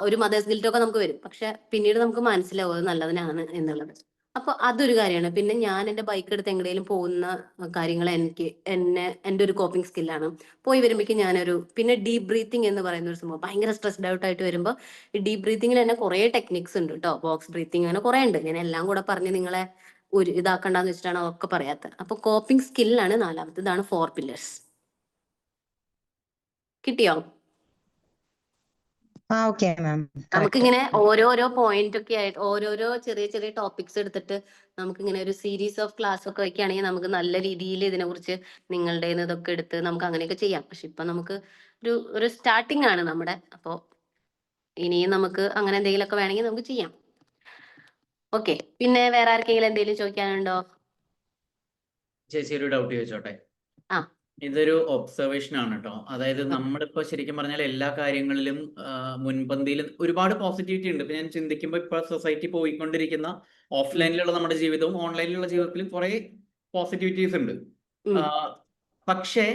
ഒരു മദേഴ്സ് ഗിൽറ്റ് ഒക്കെ നമുക്ക് വരും. പക്ഷെ പിന്നീട് നമുക്ക് മനസ്സിലാവും അത് നല്ലതിനാണ് എന്നുള്ളത്. അപ്പൊ അതൊരു കാര്യമാണ്. പിന്നെ ഞാൻ എൻ്റെ ബൈക്ക് എടുത്ത് എങ്ങനെയും പോകുന്ന കാര്യങ്ങൾ എൻ്റെ ഒരു കോപ്പിംഗ് സ്കില്ലാണ്. പോയി വരുമ്പോഴേക്കും പിന്നെ ഡീപ് ബ്രീത്തിങ് എന്ന് പറയുന്ന ഒരു സംഭവം, ഭയങ്കര സ്ട്രെസ്ഡ് ഔട്ട് ആയിട്ട് വരുമ്പോൾ ഈ ഡീപ് ബ്രീത്തിങ്ങിൽ തന്നെ കുറെ ടെക്നിക്സ് ഉണ്ട് കേട്ടോ. ബോക്സ് ബ്രീത്തിങ്, അങ്ങനെ കുറെ ഉണ്ട്. ഞാൻ എല്ലാം കൂടെ പറഞ്ഞ് നിങ്ങളെ ഒരു ഇതാക്കണ്ടെന്ന് വെച്ചിട്ടാണ് അതൊക്കെ പറയാത്തത്. അപ്പൊ കോപ്പിംഗ് സ്കില്ലാണ് നാലാമത്തെ. ഇതാണ് 4 പില്ലേഴ്സ്. കിട്ടിയോ? Okay ma'am. നമുക്കിങ്ങനെ ഓരോരോ പോയിന്റ് ഒക്കെ ആയിട്ട് ഓരോരോ ചെറിയ ചെറിയ ടോപ്പിക്സ് എടുത്തിട്ട് നമുക്കിങ്ങനെ ഒരു സീരീസ് ഓഫ് ക്ലാസ് ഒക്കെ വെക്കുകയാണെങ്കിൽ നമുക്ക് നല്ല രീതിയിൽ ഇതിനെക്കുറിച്ച് നിങ്ങളുടെ ഇതൊക്കെ എടുത്ത് നമുക്ക് അങ്ങനെയൊക്കെ ചെയ്യാം. പക്ഷെ ഇപ്പൊ നമുക്ക് ഒരു സ്റ്റാർട്ടിംഗ് ആണ് നമ്മുടെ. അപ്പോ ഇനിയും നമുക്ക് അങ്ങനെ എന്തെങ്കിലുമൊക്കെ വേണമെങ്കിൽ നമുക്ക് ചെയ്യാം. ഓക്കെ, പിന്നെ വേറെ ആർക്കെങ്കിലും എന്തെങ്കിലും ചോദിക്കാനുണ്ടോ? ചേച്ചി ഒരു ഡൗട്ട് ചോദിച്ചോട്ടെ? ആ. ഇതൊരു ഒബ്സർവേഷൻ ആണ് കേട്ടോ. അതായത് നമ്മളിപ്പോ ശരിക്കും പറഞ്ഞാൽ എല്ലാ കാര്യങ്ങളിലും മുൻപന്തിയിൽ ഒരുപാട് പോസിറ്റിവിറ്റി ഉണ്ട്. ഇപ്പൊ ഞാൻ ചിന്തിക്കുമ്പോൾ ഇപ്പൊ സൊസൈറ്റി പോയിക്കൊണ്ടിരിക്കുന്ന ഓഫ്ലൈനിലുള്ള നമ്മുടെ ജീവിതവും ഓൺലൈനിലുള്ള ജീവിതത്തിലും കുറെ പോസിറ്റിവിറ്റീസ് ഉണ്ട്. പക്ഷേ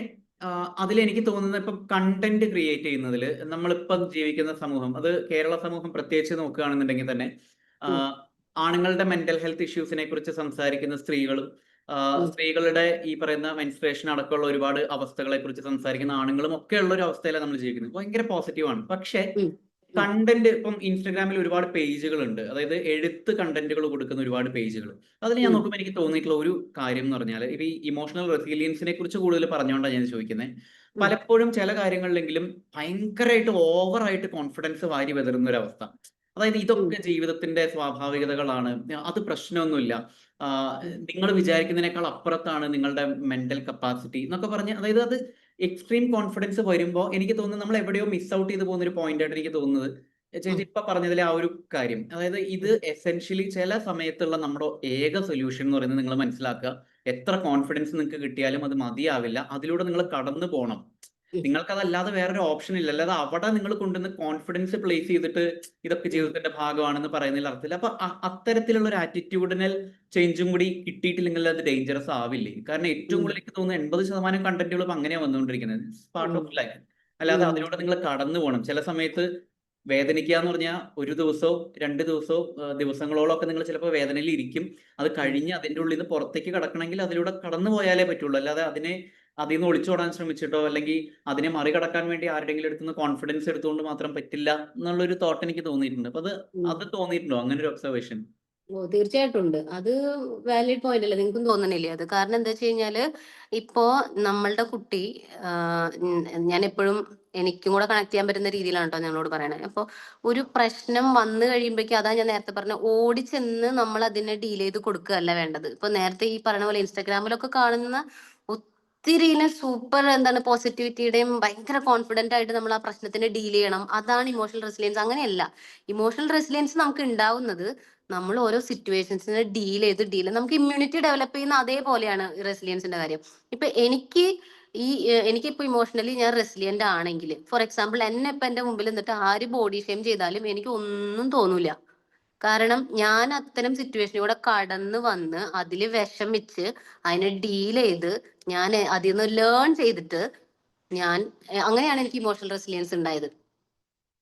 അതിലെനിക്ക് തോന്നുന്നത് ഇപ്പം കണ്ടന്റ് ക്രിയേറ്റ് ചെയ്യുന്നതിൽ നമ്മളിപ്പം ജീവിക്കുന്ന സമൂഹം, അത് കേരള സമൂഹം പ്രത്യേകിച്ച് നോക്കുകയാണെന്നുണ്ടെങ്കിൽ തന്നെ ആണുങ്ങളുടെ മെന്റൽ ഹെൽത്ത് ഇഷ്യൂസിനെ കുറിച്ച് സംസാരിക്കുന്ന സ്ത്രീകളും സ്ത്രീകളുടെ ഈ പറയുന്ന മെൻസ്ട്രേഷൻ അടക്കമുള്ള ഒരുപാട് അവസ്ഥകളെ കുറിച്ച് സംസാരിക്കുന്ന ആണുങ്ങളും ഒക്കെ ഉള്ള ഒരു അവസ്ഥയിലാണ് നമ്മൾ ജീവിക്കുന്നത്. ഭയങ്കര പോസിറ്റീവാണ്. പക്ഷേ കണ്ടന്റ് ഇപ്പം ഇൻസ്റ്റഗ്രാമിൽ ഒരുപാട് പേജുകൾ ഉണ്ട്. അതായത് എഴുത്ത് കണ്ടന്റുകൾ കൊടുക്കുന്ന ഒരുപാട് പേജുകൾ. അതിൽ ഞാൻ നോക്കുമ്പോൾ എനിക്ക് തോന്നിയിട്ടുള്ള ഒരു കാര്യം എന്ന് പറഞ്ഞാൽ ഇപ്പൊ ഈ ഇമോഷണൽ റെസിലിയൻസിനെ കുറിച്ച് കൂടുതൽ പറഞ്ഞുകൊണ്ടാണ് ഞാൻ ചോദിക്കുന്നത്. പലപ്പോഴും ചില കാര്യങ്ങളിലെങ്കിലും ഭയങ്കരമായിട്ട് ഓവറായിട്ട് കോൺഫിഡൻസ് വാരി വെതറുന്ന ഒരു അവസ്ഥ. അതായത് ഇതൊക്കെ ജീവിതത്തിന്റെ സ്വാഭാവികതകളാണ്, അത് പ്രശ്നമൊന്നുമില്ല, നിങ്ങൾ വിചാരിക്കുന്നതിനേക്കാൾ അപ്പുറത്താണ് നിങ്ങളുടെ മെന്റൽ കപ്പാസിറ്റി എന്നൊക്കെ പറഞ്ഞ്, അതായത് അത് എക്സ്ട്രീം കോൺഫിഡൻസ് വരുമ്പോൾ എനിക്ക് തോന്നുന്നു നമ്മൾ എവിടെയോ മിസ് ഔട്ട് ചെയ്ത് പോകുന്ന ഒരു പോയിന്റ് ആയിട്ട് എനിക്ക് തോന്നുന്നത് ചേച്ചി ഇപ്പൊ പറഞ്ഞതിലെ ആ ഒരു കാര്യം. അതായത് ഇത് എസെൻഷ്യലി ചില സമയത്തുള്ള നമ്മുടെ ഏക സൊല്യൂഷൻ എന്ന് പറയുന്നത് നിങ്ങൾ മനസ്സിലാക്കുക, എത്ര കോൺഫിഡൻസ് നിങ്ങൾക്ക് കിട്ടിയാലും അത് മതിയാവില്ല, അതിലൂടെ നിങ്ങൾ കടന്നു പോകണം. നിങ്ങൾക്ക് അതല്ലാതെ വേറൊരു ഓപ്ഷൻ ഇല്ല. അല്ലാതെ അവിടെ നിങ്ങൾ കൊണ്ടുവന്ന് കോൺഫിഡൻസ് പ്ലേസ് ചെയ്തിട്ട് ഇതൊക്കെ ജീവിതത്തിന്റെ ഭാഗമാണെന്ന് പറയുന്നതിൽ അർത്ഥമില്ല. അപ്പൊ അത്തരത്തിലുള്ള ഒരു ആറ്റിറ്റ്യൂഡിനൽ ചേഞ്ചും കൂടി കിട്ടിയിട്ടില്ലെങ്കിൽ അത് ഡേഞ്ചറസ് ആവില്ലേ? കാരണം ഏറ്റവും കൂടുതൽ എനിക്ക് തോന്നുന്നു 80% കണ്ടന്റുകൾ ഇപ്പൊ അങ്ങനെയാണ് വന്നുകൊണ്ടിരിക്കുന്നത്. Part of life. അല്ലാതെ അതിലൂടെ നിങ്ങൾ കടന്നു പോകണം. ചില സമയത്ത് വേദനിക്കുക എന്ന് പറഞ്ഞാൽ ഒരു ദിവസമോ 2 ദിവസമോ ദിവസങ്ങളോളം ഒക്കെ നിങ്ങൾ ചിലപ്പോൾ വേദനയിൽ ഇരിക്കും. അത് കഴിഞ്ഞ് അതിൻ്റെ ഉള്ളിൽ നിന്ന് പുറത്തേക്ക് കടക്കണമെങ്കിൽ അതിലൂടെ കടന്നു പോയാലേ പറ്റുള്ളൂ. അല്ലാതെ അതിൽ നിന്ന് ഒളിച്ചോടാൻ ശ്രമിച്ചിട്ടോ അല്ലെങ്കിൽ അതിനെ മറികടക്കാൻ വേണ്ടി ആരുടെങ്കിലും അടുത്ത് നിന്ന് കോൺഫിഡൻസ് എടുത്തുകൊണ്ട് മാത്രം പറ്റില്ല എന്നുള്ളൊരു തോട്ട് എനിക്ക് തോന്നിയിട്ടുണ്ട്. അപ്പൊ അത് തോന്നിയിട്ടുണ്ടോ അങ്ങനെ ഒരു ഒബ്സർവേഷൻ? തീർച്ചയായിട്ടും ഉണ്ട്. അത് വാലിഡ് പോയിന്റ് അല്ലേ? നിങ്ങൾക്കും തോന്നണില്ലേ അത്? കാരണം എന്താ വെച്ച് കഴിഞ്ഞാല് ഇപ്പോ നമ്മളുടെ കുട്ടി, ഞാൻ എപ്പോഴും എനിക്കും കൂടെ കണക്ട് ചെയ്യാൻ പറ്റുന്ന രീതിയിലാണ് കേട്ടോ ഞങ്ങളോട് പറയണേ. അപ്പൊ ഒരു പ്രശ്നം വന്നു കഴിയുമ്പോഴേക്കും, അതാ ഞാൻ നേരത്തെ പറഞ്ഞ, ഓടിച്ചെന്ന് നമ്മൾ അതിനെ ഡീൽ ചെയ്ത് കൊടുക്കുകയല്ല വേണ്ടത്. ഇപ്പൊ നേരത്തെ ഈ പറഞ്ഞ പോലെ ഇൻസ്റ്റാഗ്രാമിലൊക്കെ കാണുന്ന ഒത്തിരി സൂപ്പർ പോസിറ്റിവിറ്റിയുടെയും ഭയങ്കര കോൺഫിഡന്റ് ആയിട്ട് നമ്മൾ ആ പ്രശ്നത്തിനെ ഡീൽ ചെയ്യണം, അതാണ് ഇമോഷണൽ റെസിലിയൻസ്. അങ്ങനെയല്ല. ഇമോഷണൽ റെസിലിയൻസ് നമുക്ക് ഉണ്ടാവുന്നത് നമ്മൾ ഓരോ സിറ്റുവേഷൻസിനെ ഡീൽ ചെയ്ത് നമുക്ക് ഇമ്മ്യൂണിറ്റി ഡെവലപ്പ് ചെയ്യുന്ന അതേപോലെയാണ് റെസിലിയൻസിന്റെ കാര്യം. ഇപ്പൊ എനിക്കിപ്പോ ഇമോഷണലി ഞാൻ റെസിലിയന്റ് ആണെങ്കിൽ, ഫോർ എക്സാമ്പിൾ എന്നെ ഇപ്പൊ എന്റെ മുമ്പിൽ നിന്നിട്ട് ആര് ബോഡി ഷെയിം ചെയ്താലും എനിക്ക് ഒന്നും തോന്നൂല. കാരണം ഞാൻ അത്തരം സിറ്റുവേഷനിലൂടെ കടന്നു വന്ന് അതിൽ വിഷമിച്ച് അതിനെ ഡീൽ ചെയ്ത് ഞാൻ അതിൽ നിന്ന് ലേൺ ചെയ്തിട്ട് അങ്ങനെയാണ് എനിക്ക് ഇമോഷണൽ റെസിലിയൻസ് ഉണ്ടായത്.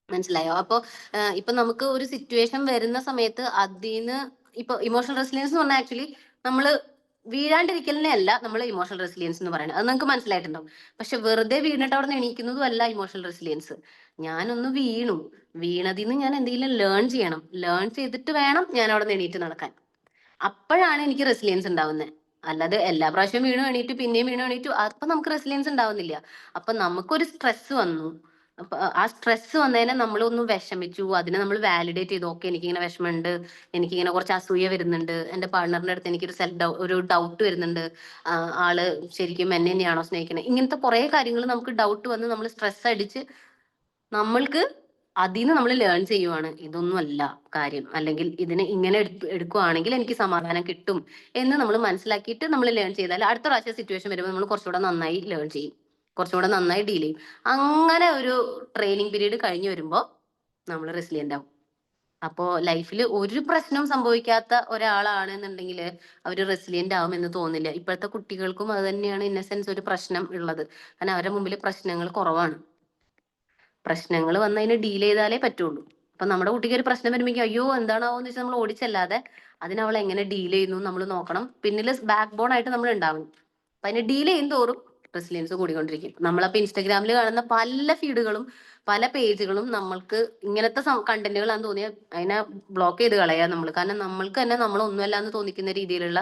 മനസ്സിലായോ? അപ്പൊ ഇപ്പൊ നമുക്ക് ഒരു സിറ്റുവേഷൻ വരുന്ന സമയത്ത് അതിന് ഇപ്പൊ ഇമോഷണൽ റെസിലിയൻസ് എന്ന് പറഞ്ഞാൽ ആക്ച്വലി നമ്മള് വീഴാണ്ടിരിക്കലിനെ അല്ല നമ്മൾ ഇമോഷണൽ റെസിലിയൻസ് എന്ന് പറയുന്നത്. അത് നിങ്ങൾക്ക് മനസ്സിലായിട്ടുണ്ടാവും. പക്ഷെ വെറുതെ വീണിട്ട് അവിടെ നിന്ന് എണീക്കുന്നതും അല്ല ഇമോഷണൽ റെസിലിയൻസ്. ഞാനൊന്ന് വീണതിൽ നിന്ന് ഞാൻ എന്തെങ്കിലും ലേൺ ചെയ്യണം. ലേൺ ചെയ്തിട്ട് വേണം ഞാൻ അവിടെ നിന്ന് എണീറ്റ് നടക്കാൻ. അപ്പോഴാണ് എനിക്ക് റെസിലിയൻസ് ഉണ്ടാവുന്നത്. അല്ലാതെ എല്ലാ പ്രാവശ്യവും വീണു എണീറ്റു പിന്നെയും വീണു എണീറ്റു അപ്പൊ നമുക്ക് റെസിലിയൻസ് ഉണ്ടാവുന്നില്ല. അപ്പൊ നമുക്കൊരു സ്ട്രെസ് വന്നു, അപ്പൊ ആ സ്ട്രെസ് വന്നതിനെ നമ്മളൊന്ന് വിഷമിച്ചു, അതിനെ നമ്മൾ വാലിഡേറ്റ് ചെയ്തു. ഓക്കെ, എനിക്കിങ്ങനെ വിഷമമുണ്ട്, എനിക്കിങ്ങനെ കുറച്ച് അസൂയ വരുന്നുണ്ട്, എന്റെ പാർട്ണറിന്റെ അടുത്ത് എനിക്കൊരു ഒരു ഡൗട്ട് വരുന്നുണ്ട്, ആള് ശരിക്കും എന്നെ തന്നെയാണോ സ്നേഹിക്കുന്നത്, ഇങ്ങനത്തെ കുറെ കാര്യങ്ങൾ നമുക്ക് ഡൗട്ട് വന്ന് നമ്മൾ സ്ട്രെസ് അടിച്ച് നമ്മൾക്ക് അതിൽ നിന്ന് നമ്മൾ ലേൺ ചെയ്യുവാണ്, ഇതൊന്നും അല്ല കാര്യം, അല്ലെങ്കിൽ ഇതിനെ ഇങ്ങനെ എടുക്കുവാണെങ്കിൽ എനിക്ക് സമാധാനം കിട്ടും എന്ന് നമ്മൾ മനസ്സിലാക്കിയിട്ട് നമ്മൾ ലേൺ ചെയ്താൽ അടുത്ത പ്രാവശ്യം സിറ്റുവേഷൻ വരുമ്പോൾ നമ്മൾ കുറച്ചുകൂടെ നന്നായി ലേൺ ചെയ്യും, കുറച്ചുകൂടെ നന്നായി ഡീൽ ചെയ്യും. അങ്ങനെ ഒരു ട്രെയിനിങ് പീരീഡ് കഴിഞ്ഞു വരുമ്പോൾ നമ്മൾ റെസിലിയന്റ് ആവും. അപ്പോൾ ലൈഫിൽ ഒരു പ്രശ്നവും സംഭവിക്കാത്ത ഒരാളാണെന്നുണ്ടെങ്കിൽ അവർ റെസിലിയന്റ് ആവും എന്ന് തോന്നില്ല. ഇപ്പോഴത്തെ കുട്ടികൾക്കും അത് തന്നെയാണ് ഇൻ എ സെൻസ് ഒരു പ്രശ്നം ഉള്ളത്. കാരണം അവരുടെ മുമ്പിൽ പ്രശ്നങ്ങൾ കുറവാണ്. പ്രശ്നങ്ങൾ വന്നതിന് ഡീൽ ചെയ്താലേ പറ്റുള്ളൂ. അപ്പൊ നമ്മുടെ കുട്ടിക്ക് ഒരു പ്രശ്നം വരുമ്പോൾ അയ്യോ എന്താണാവോ എന്ന് വെച്ചാൽ നമ്മൾ ഓടിച്ചല്ലാതെ അതിനെ അവൾ എങ്ങനെ ഡീൽ ചെയ്യുന്നു നമ്മൾ നോക്കണം. പിന്നിൽ ബാക്ക് ബോൺ ആയിട്ട് നമ്മൾ ഉണ്ടാവും. അപ്പൊ അതിനെ ഡീൽ ചെയ്യും തോറും റെസിലിയൻസ് കൂടിക്കൊണ്ടിരിക്കും. നമ്മളപ്പോ ഇൻസ്റ്റാഗ്രാമിൽ കാണുന്ന പല ഫീഡുകളും പല പേജുകളും നമ്മൾക്ക് ഇങ്ങനത്തെ കണ്ടന്റുകളാന്ന് തോന്നിയാൽ അതിനെ ബ്ലോക്ക് ചെയ്ത് കളയാ നമ്മൾ. കാരണം നമ്മൾക്ക് തന്നെ നമ്മളൊന്നുമല്ല എന്ന് തോന്നിക്കുന്ന രീതിയിലുള്ള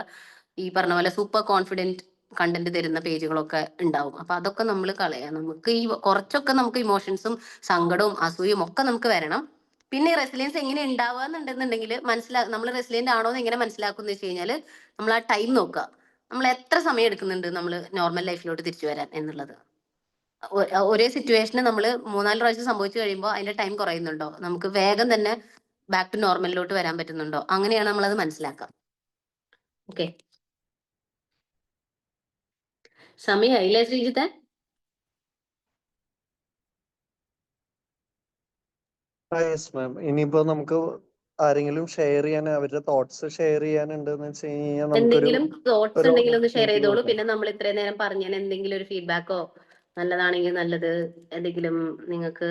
ഈ പറഞ്ഞ പോലെ സൂപ്പർ കോൺഫിഡന്റ് കണ്ടന്റ് തരുന്ന പേജുകളൊക്കെ ഉണ്ടാവും. അപ്പൊ അതൊക്കെ നമ്മൾ കളയാം. നമുക്ക് ഈ കുറച്ചൊക്കെ നമുക്ക് ഇമോഷൻസും സങ്കടവും അസൂയും ഒക്കെ നമുക്ക് വരണം. പിന്നെ റെസിലിയൻസ് എങ്ങനെ ഉണ്ടാവുകയെന്നുണ്ടെന്നുണ്ടെങ്കിൽ നമ്മൾ റെസിലിയന്റ് ആണോ എന്ന് എങ്ങനെ മനസ്സിലാക്കുന്ന വെച്ച് കഴിഞ്ഞാല് നമ്മൾ ആ ടൈം നോക്കുക. നമ്മൾ എത്ര സമയം എടുക്കുന്നുണ്ട് നമ്മൾ നോർമൽ ലൈഫിലോട്ട് തിരിച്ചു വരാൻ എന്നുള്ളത്. ഒരേ സിറ്റുവേഷന് നമ്മൾ 3-4 പ്രാവശ്യം സംഭവിച്ചു കഴിയുമ്പോൾ അതിന്റെ ടൈം കുറയുന്നുണ്ടോ, നമുക്ക് വേഗം തന്നെ ബാക്ക് ടു നോർമലിലോട്ട് വരാൻ പറ്റുന്നുണ്ടോ, അങ്ങനെയാണ് നമ്മളത് മനസ്സിലാക്കുക. ഓക്കെ, സമയായില്ലേ ശ്രീജിത്തെ? Yes ma'am. ഇനിയിപ്പോ നമുക്ക് ആരെങ്കിലും ഷെയർ ചെയ്യാൻ അവരുടെ തോട്ട്സ് ഷെയർ ചെയ്യാനുണ്ടെന്ന് വെച്ച് കഴിഞ്ഞാൽ നമുക്കൊരു എന്തെങ്കിലും തോട്ട്സ് ഒരു ഉണ്ടെങ്കിൽ ഒന്ന് ഷെയർ opportunity ചെയ്തോളൂ. കൊടുക്കാം. പിന്നെ നമ്മൾ ഇത്രയും നേരം പറഞ്ഞാൽ എന്തെങ്കിലും ഒരു ഫീഡ്ബാക്കോ നല്ലതാണെങ്കിൽ നല്ലത്, എന്തെങ്കിലും നിങ്ങൾക്ക്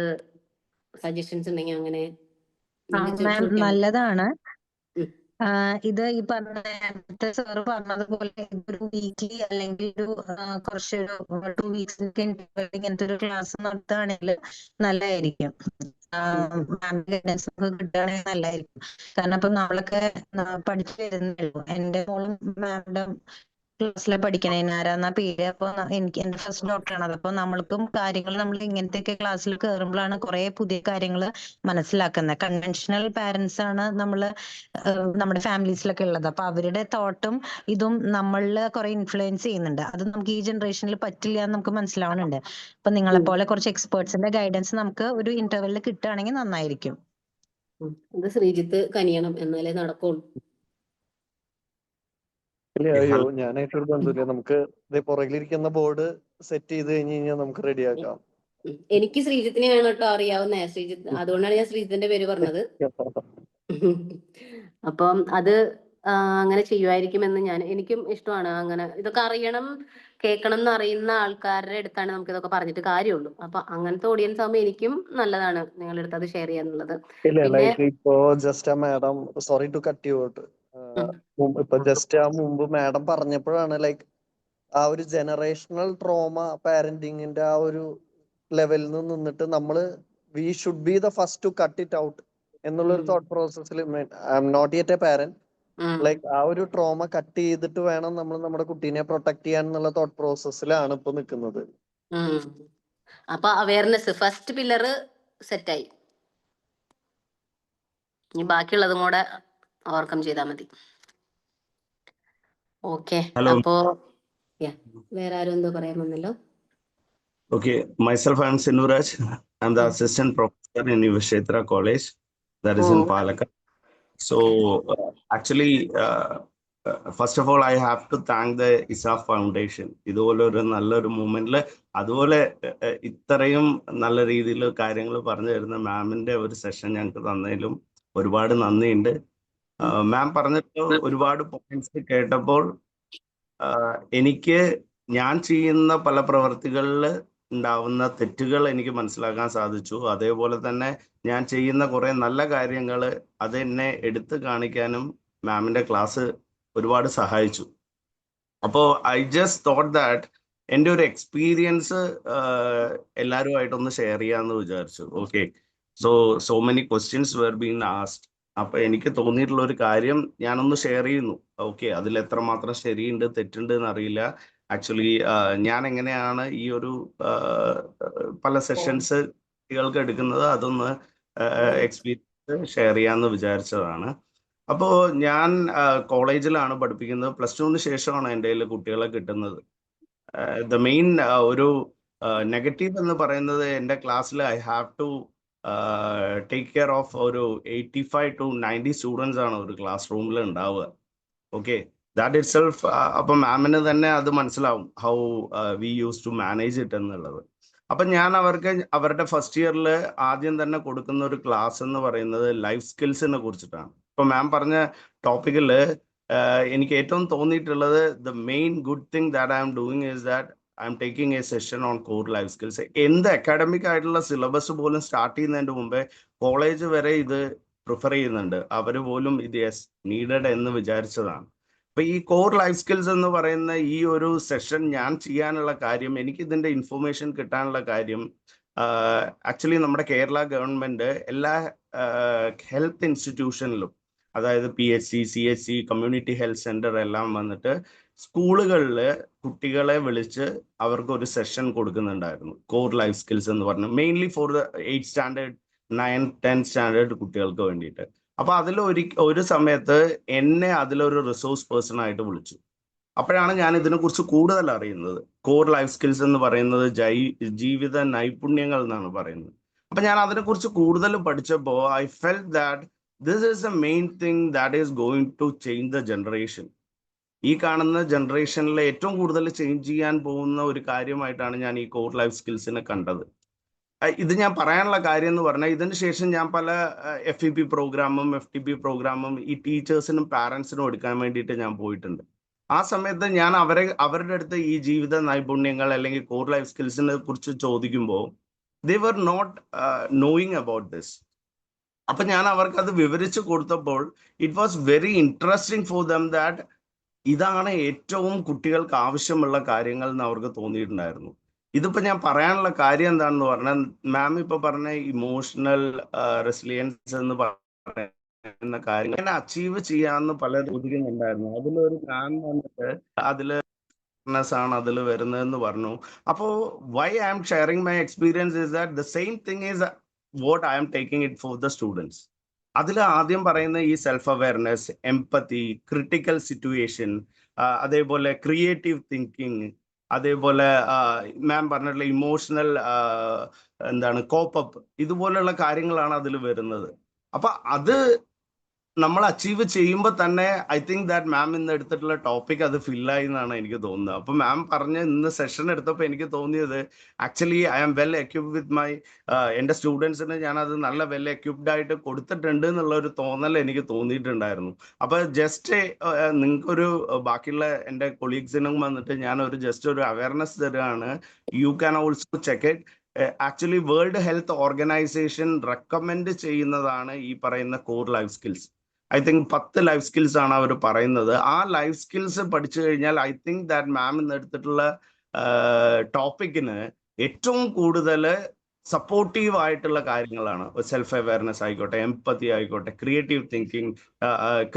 സജഷൻസ് ഉണ്ടെങ്കിൽ അങ്ങനെ മാം നല്ലതാണ്. ഉം. ഇത് ഈ പറഞ്ഞ നേരത്തെ സാറ് പറഞ്ഞതുപോലെ ഒരു വീക്ക്ലി അല്ലെങ്കിൽ ഒരു കുറച്ചൊരു 2 വീക്സിലേക്ക് ഇങ്ങനത്തെ ഒരു ക്ലാസ് നടത്തുകയാണെങ്കിൽ നല്ലതായിരിക്കും. മാമിന്റെ ഗൈഡൻസ് ഒക്കെ കിട്ടുകയാണെങ്കിൽ നല്ലതായിരിക്കും. കാരണം ഇപ്പൊ നമ്മളൊക്കെ പഠിച്ചു വരുന്നേ ഉള്ളൂ. എന്റെ മോളും മാമിന്റെ ക്ലാസ്സിലെ പഠിക്കണേ. ആരാന്നാ പേര്. അപ്പൊ എനിക്ക് എന്റെ ഫസ്റ്റ് ഡോക്ടറാണ്. അപ്പൊ നമ്മൾക്കും കാര്യങ്ങൾ നമ്മൾ ഇങ്ങനത്തെയൊക്കെ ക്ലാസ്സിൽ കയറുമ്പോഴാണ് കുറെ പുതിയ കാര്യങ്ങൾ മനസ്സിലാക്കുന്നത്. കൺവെൻഷണൽ പാരന്റ്സ് ആണ് നമ്മള് നമ്മുടെ ഫാമിലീസിലൊക്കെ ഉള്ളത്. അപ്പൊ അവരുടെ തോട്ടും ഇതും നമ്മളിൽ കുറെ ഇൻഫ്ലുവൻസ് ചെയ്യുന്നുണ്ട്. അത് നമുക്ക് ഈ ജനറേഷനിൽ പറ്റില്ല എന്ന് നമുക്ക് മനസ്സിലാവുന്നുണ്ട്. അപ്പൊ നിങ്ങളെ പോലെ കുറച്ച് എക്സ്പേർട്സിന്റെ ഗൈഡൻസ് നമുക്ക് ഒരു ഇന്റർവെല്ലിൽ കിട്ടുകയാണെങ്കിൽ നന്നായിരിക്കും. ഇത് ശ്രീജിത്ത് കനിയണം, എന്നാലേ നടക്കുള്ളൂ. ഇല്ല, അയ്യോ ഞാനായിട്ടൊരു ബന്ധമില്ല. നമുക്ക് പുറകിലിരിക്കുന്ന ബോർഡ് സെറ്റ് ചെയ്ത് കഴിഞ്ഞാൽ നമുക്ക് റെഡിയാക്കാം. എനിക്ക് ശ്രീജിത്തിനെയാണ് കേട്ടോ അറിയാവുന്നേ. ശ്രീജിത്ത്, അതുകൊണ്ടാണ് ഞാൻ ശ്രീജിത്തിന്റെ പേര് പറഞ്ഞത്. അപ്പം അത് അങ്ങനെ ചെയ്യുമായിരിക്കുമെന്ന് എനിക്കും ഇഷ്ടമാണ്. അങ്ങനെ ഇതൊക്കെ അറിയണം കേൾക്കണം എന്ന് അറിയുന്ന ആൾക്കാരുടെ അടുത്താണ് നമുക്ക് ഇതൊക്കെ പറഞ്ഞിട്ട് കാര്യമുള്ളൂ. അപ്പൊ അങ്ങനത്തെ ഓഡിയൻസ് ആകുമ്പോൾ എനിക്കും നല്ലതാണ് നിങ്ങളുടെ അടുത്ത് അത് ഷെയർ ചെയ്യാന്നുള്ളത്. പിന്നെ ഇപ്പോ ജസ്റ്റ് ആ madam, sorry to cut you out, ഇപ്പൊ ജസ്റ്റ് ആ മുമ്പ് മാഡം പറഞ്ഞപ്പോഴാണ് ലൈക്ക് ആ ഒരു ജനറേഷണൽ ട്രോമ പാരന്റിങ്ങിന്റെ ആ ഒരു ലെവലിൽ നിന്നിട്ട് നമ്മള് we should be the first to cut it out എന്നുള്ള ഒരു തോട്ട് പ്രോസസ്സിൽ I'm not yet a parent. Like ആ ഒരു ട്രോമ കട്ട് ചെയ്തിട്ട് വേണം നമ്മൾ നമ്മുടെ കുട്ടീനെ പ്രൊട്ടക്ട് ചെയ്യാൻ എന്നുള്ള തോട്ട് പ്രോസസ്സിലാണ് ഇപ്പൊ നിൽക്കുന്നത്. അപ്പൊ അവയർനെസ് ഫസ്റ്റ് പില്ലർ സെറ്റായി. ഇനി ബാക്കിയുള്ളതും കൂടെ ഓവർകം ചെയ്താൽ മതി. ഓക്കെ, അപ്പോ വേറെ ആരും എന്തോ പറയാൻ വന്നല്ലോ. Okay, myself, I am Sinuraj. I am the assistant professor in Yuvakshetra College, that is in Palakkad. So, actually, first of all, I have to thank the ISAF Foundation. ഇതുപോലെ ഒരു നല്ലൊരു മൂവ്മെന്റിൽ അതുപോലെ ഇത്രയും നല്ല രീതിയിൽ കാര്യങ്ങൾ പറഞ്ഞു തരുന്ന മാമിന്റെ ഒരു സെഷൻ ഞങ്ങൾക്ക് തന്നതിലും ഒരുപാട് നന്ദിയുണ്ട്. മാം പറഞ്ഞിട്ട് ഒരുപാട് പോയിന്റ്സ് കേട്ടപ്പോൾ എനിക്ക് ഞാൻ ചെയ്യുന്ന പല പ്രവർത്തികളിൽ ഉണ്ടാവുന്ന തെറ്റുകൾ എനിക്ക് മനസ്സിലാക്കാൻ സാധിച്ചു. അതേപോലെ തന്നെ ഞാൻ ചെയ്യുന്ന കുറെ നല്ല കാര്യങ്ങൾ അതെന്നെ എടുത്തു കാണിക്കാനും മാമിന്റെ ക്ലാസ് ഒരുപാട് സഹായിച്ചു. അപ്പോൾ ഐ ജസ്റ്റ് തോട്ട് ദാറ്റ് എൻ്റെ ഒരു എക്സ്പീരിയൻസ് എല്ലാവരുമായിട്ടൊന്ന് ഷെയർ ചെയ്യാമെന്ന് വിചാരിച്ചു. Okay, so many questions were been asked. അപ്പൊ എനിക്ക് തോന്നിയിട്ടുള്ള ഒരു കാര്യം ഞാനൊന്ന് ഷെയർ ചെയ്യുന്നു. ഓക്കെ, അതിൽ എത്രമാത്രം ശരിയുണ്ട് തെറ്റുണ്ട് എന്നറിയില്ല. ആക്ച്വലി ഞാൻ എങ്ങനെയാണ് ഈ ഒരു പല സെഷൻസ് കുട്ടികൾക്ക് എടുക്കുന്നത് അതൊന്ന് എക്സ്പീരിയൻസ് ഷെയർ ചെയ്യാമെന്ന് വിചാരിച്ചതാണ്. അപ്പോൾ ഞാൻ കോളേജിലാണ് പഠിപ്പിക്കുന്നത്. +2 ശേഷമാണ് എൻ്റെ കയ്യിൽ കുട്ടികളെ കിട്ടുന്നത്. ദ മെയിൻ ഒരു നെഗറ്റീവ് എന്ന് പറയുന്നത് എൻ്റെ ക്ലാസ്സിൽ I have to take care of ഒരു 85 to 90 സ്റ്റുഡൻസ് ആണ് ഒരു ക്ലാസ് റൂമിൽ ഉണ്ടാവുക. Okay, that itself. അപ്പം മാമിന് തന്നെ അത് മനസ്സിലാവും how we use to manage it എന്നുള്ളത്. അപ്പം ഞാൻ അവർക്ക് അവരുടെ ഫസ്റ്റ് ഇയറിൽ ആദ്യം തന്നെ കൊടുക്കുന്ന ഒരു ക്ലാസ് എന്ന് പറയുന്നത് ലൈഫ് സ്കിൽസിനെ കുറിച്ചിട്ടാണ്. ഇപ്പൊ മാം പറഞ്ഞ ടോപ്പിക്കിൽ എനിക്ക് ഏറ്റവും തോന്നിയിട്ടുള്ളത് the main good thing that I am doing is that I am taking A session on core life skills. എന്ത് അക്കാഡമിക് ആയിട്ടുള്ള സിലബസ് പോലും സ്റ്റാർട്ട് ചെയ്യുന്നതിന് മുമ്പേ കോളേജ് വരെ ഇത് പ്രിഫർ ചെയ്യുന്നുണ്ട്. അവർ പോലും ഇത് യെസ് നീഡഡ് എന്ന് വിചാരിച്ചതാണ്. അപ്പൊ ഈ കോർ ലൈഫ് സ്കിൽസ് എന്ന് പറയുന്ന ഈ ഒരു സെഷൻ ഞാൻ ചെയ്യാനുള്ള കാര്യം, എനിക്ക് ഇതിന്റെ ഇൻഫർമേഷൻ കിട്ടാനുള്ള കാര്യം, ആക്ച്വലി നമ്മുടെ കേരള ഗവൺമെന്റ് എല്ലാ ഹെൽത്ത് ഇൻസ്റ്റിറ്റ്യൂഷനിലും, അതായത് PHC, CHC, community health centre എല്ലാം വന്നിട്ട് സ്കൂളുകളിൽ കുട്ടികളെ വിളിച്ച് അവർക്ക് ഒരു സെഷൻ കൊടുക്കുന്നുണ്ടായിരുന്നു കോർ ലൈഫ് സ്കിൽസ് എന്ന് പറഞ്ഞു, mainly for the 8th standard 9th 10th standard കുട്ടികൾക്ക് വേണ്ടിയിട്ട്. അപ്പൊ അതിൽ ഒരു സമയത്ത് എന്നെ അതിലൊരു റിസോഴ്സ് പേഴ്സൺ ആയിട്ട് വിളിച്ചു. അപ്പോഴാണ് ഞാൻ ഇതിനെക്കുറിച്ച് കൂടുതൽ അറിയുന്നത്. കോർ ലൈഫ് സ്കിൽസ് എന്ന് പറയുന്നത് ജീവിത നൈപുണ്യങ്ങൾ എന്നാണ് പറയുന്നത്. അപ്പൊ ഞാൻ അതിനെക്കുറിച്ച് കൂടുതൽ പഠിച്ചപ്പോൾ I felt that this is a main thing that is going to change the generation. ഈ കാണുന്ന ജനറേഷനിലെ ഏറ്റവും കൂടുതൽ ചേഞ്ച് ചെയ്യാൻ പോകുന്ന ഒരു കാര്യമായിട്ടാണ് ഞാൻ ഈ കോർ ലൈഫ് സ്കിൽസിനെ കണ്ടത്. ഇത് ഞാൻ പറയാനുള്ള കാര്യം എന്ന് പറഞ്ഞാൽ, ഇതിന് ശേഷം ഞാൻ പല FEP പ്രോഗ്രാമും FTP പ്രോഗ്രാമും ഈ ടീച്ചേഴ്സിനും പാരൻസിനും എടുക്കാൻ വേണ്ടിയിട്ട് ഞാൻ പോയിട്ടുണ്ട്. ആ സമയത്ത് ഞാൻ അവരുടെ അടുത്ത് ഈ ജീവിത നൈപുണ്യങ്ങൾ അല്ലെങ്കിൽ കോർ ലൈഫ് സ്കിൽസിനെ കുറിച്ച് ചോദിക്കുമ്പോൾ they were not knowing about this. അപ്പൊ ഞാൻ അവർക്ക് അത് വിവരിച്ചു കൊടുത്തപ്പോൾ it was very interesting for them that ഇതാണ് ഏറ്റവും കുട്ടികൾക്ക് ആവശ്യമുള്ള കാര്യങ്ങൾ എന്ന് അവർക്ക് തോന്നിയിട്ടുണ്ടായിരുന്നു. ഇതിപ്പോ ഞാൻ പറയാനുള്ള കാര്യം എന്താണെന്ന് പറഞ്ഞാൽ, മാം ഇപ്പൊ പറഞ്ഞ ഇമോഷണൽ റെസിലിയൻസ് എന്ന് പറയുന്ന കാര്യങ്ങൾ അച്ചീവ് ചെയ്യാമെന്ന് പലരും ചോദിക്കുന്നുണ്ടായിരുന്നു. അതിലൊരു പ്ലാൻ വന്നിട്ട് അതില് ആണ് അതിൽ വരുന്നതെന്ന് പറഞ്ഞു. അപ്പോൾ why I am sharing my experience is that the same thing is what I am taking it for the students. അതിൽ ആദ്യം പറയുന്ന ഈ self awareness, empathy, critical situation, അതേപോലെ ക്രിയേറ്റീവ് തിങ്കിങ്, അതേപോലെ മാം പറഞ്ഞിട്ടുള്ള ഇമോഷണൽ കോപ്പപ്പ്, ഇതുപോലെയുള്ള കാര്യങ്ങളാണ് അതിൽ വരുന്നത്. അപ്പൊ അത് നമ്മൾ അച്ചീവ് ചെയ്യുമ്പോൾ തന്നെ ഐ തിങ്ക് ദാറ്റ് മാം ഇന്ന് എടുത്തിട്ടുള്ള ടോപ്പിക് അത് ഫില്ലായി എന്നാണ് എനിക്ക് തോന്നുന്നത്. അപ്പൊ മാം പറഞ്ഞ ഇന്ന് സെഷൻ എടുത്തപ്പോൾ എനിക്ക് തോന്നിയത് actually I am well equipped with my എൻ്റെ സ്റ്റുഡൻസിന് ഞാനത് നല്ല വെൽ എക്യുപ്ഡ് ആയിട്ട് കൊടുത്തിട്ടുണ്ട് എന്നുള്ള ഒരു തോന്നൽ എനിക്ക് തോന്നിയിട്ടുണ്ടായിരുന്നു. അപ്പൊ ജസ്റ്റ് നിങ്ങൾക്കൊരു ബാക്കിയുള്ള എൻ്റെ കൊളീഗ്സിനും വന്നിട്ട് ഞാനൊരു ജസ്റ്റ് ഒരു അവയർനെസ് തരുകയാണ്. You can also check it. Actually world health organisation recommend ചെയ്യുന്നതാണ് ഈ പറയുന്ന core life skills. I think 10 life skills ആണ് അവർ പറയുന്നത്. ആ ലൈഫ് സ്കിൽസ് പഠിച്ചു കഴിഞ്ഞാൽ ഐ തിങ്ക് ദാറ്റ് മാം ഇന്ന് എടുത്തിട്ടുള്ള ടോപ്പിക്കിന് ഏറ്റവും കൂടുതൽ സപ്പോർട്ടീവ് ആയിട്ടുള്ള കാര്യങ്ങളാണ്. സെൽഫ് അവയർനെസ് ആയിക്കോട്ടെ, എംപത്തി ആയിക്കോട്ടെ, creative thinking,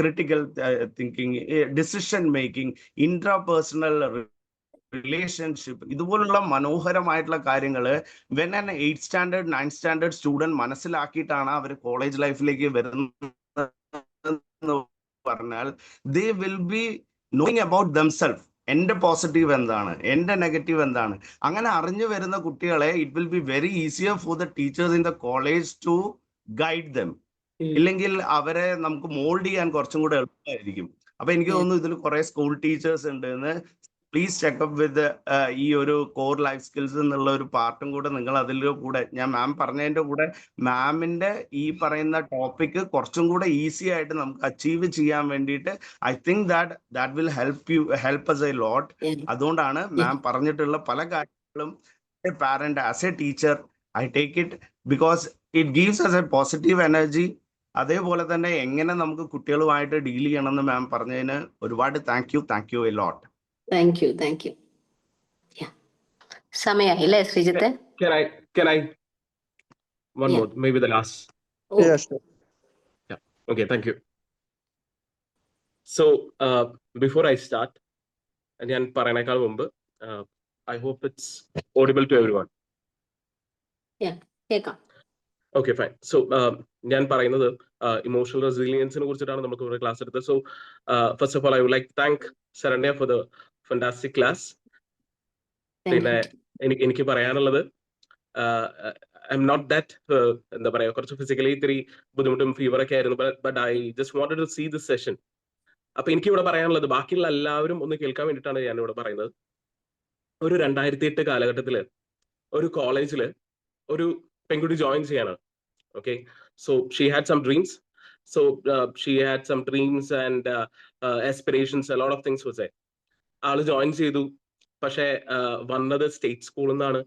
critical thinking, decision making, intrapersonal relationship, ഇതുപോലുള്ള മനോഹരമായിട്ടുള്ള കാര്യങ്ങൾ when an 8th standard 9th standard student മനസ്സിലാക്കിയിട്ടാണ് അവർ കോളേജ് ലൈഫിലേക്ക് വരുന്നത് പറഞ്ഞാൽ they will be knowing about themself. എന്റെ പോസിറ്റീവ് എന്താണ്, എന്റെ നെഗറ്റീവ് എന്താണ്, അങ്ങനെ അറിഞ്ഞു വരുന്ന കുട്ടികളെ it will be very easier for the teachers in the college to guide them. ഇല്ലെങ്കിൽ അവരെ നമുക്ക് മോൾഡ് ചെയ്യാൻ കുറച്ചും കൂടെ എളുപ്പമായിരിക്കും. അപ്പൊ എനിക്ക് തോന്നുന്നു ഇതിൽ കുറെ സ്കൂൾ ടീച്ചേഴ്സ് ഉണ്ട് എന്ന്. പ്ലീസ് ചെക്കപ്പ് വിത്ത് ഈ ഒരു കോർ ലൈഫ് സ്കിൽസ് എന്നുള്ള ഒരു പാർട്ടും കൂടെ നിങ്ങൾ അതിൽ കൂടെ, ഞാൻ മാം പറഞ്ഞതിന്റെ കൂടെ മാമിന്റെ ഈ പറയുന്ന ടോപ്പിക് കുറച്ചും കൂടെ ഈസി ആയിട്ട് നമുക്ക് അച്ചീവ് ചെയ്യാൻ വേണ്ടിയിട്ട് I think that will help us a lot. അതുകൊണ്ടാണ് മാം പറഞ്ഞിട്ടുള്ള പല കാര്യങ്ങളും parent as a teacher I take it because it gives us a positive energy. അതേപോലെ തന്നെ എങ്ങനെ നമുക്ക് കുട്ടികളുമായിട്ട് ഡീൽ ചെയ്യണമെന്ന് മാം പറഞ്ഞതിന് ഒരുപാട് thank you a lot. Thank you. സമയായില്ലേ Sreejith? Can I one more, maybe the last. Yeah, sure. Yeah. Okay, thank you. So before I start, ഞാൻ പറയുന്നേക്കാൾ മുമ്പ് I hope it's audible to everyone. കേൾക്കാം. Okay, fine. So, ഞാൻ പറയുന്നത് emotional റെസിലിയൻസിനെ കുറിച്ചിട്ടാണ് നമുക്ക് ഇവിടെ class എടുത്തത്. So first of all I would like thank Saranya for the fantastic class. പിന്നെ എനിക്ക് പറയാനുള്ളത് ഐ എം നോട്ട് ദാറ്റ് എന്താ പറയാ, കുറച്ച് ഫിസിക്കലി ഇത്തിരി ബുദ്ധിമുട്ടും ഫീവറൊക്കെ ആയിരുന്നു, but I just wanted to see this session. അപ്പൊ എനിക്ക് ഇവിടെ പറയാനുള്ളത് ബാക്കിയുള്ള എല്ലാവരും ഒന്ന് കേൾക്കാൻ വേണ്ടിയിട്ടാണ് ഞാൻ ഇവിടെ പറയുന്നത്. ഒരു 2008 കാലഘട്ടത്തില് ഒരു കോളേജില് ഒരു പെൺകുട്ടി ജോയിൻ ചെയ്യാണ്. Okay, so she had some dreams. So she had some dreams and aspirations. A lot of things was there. ആള് ജോയിൻ ചെയ്തു. പക്ഷെ വന്നത് സ്റ്റേറ്റ് സ്കൂളിൽ നിന്നാണ്.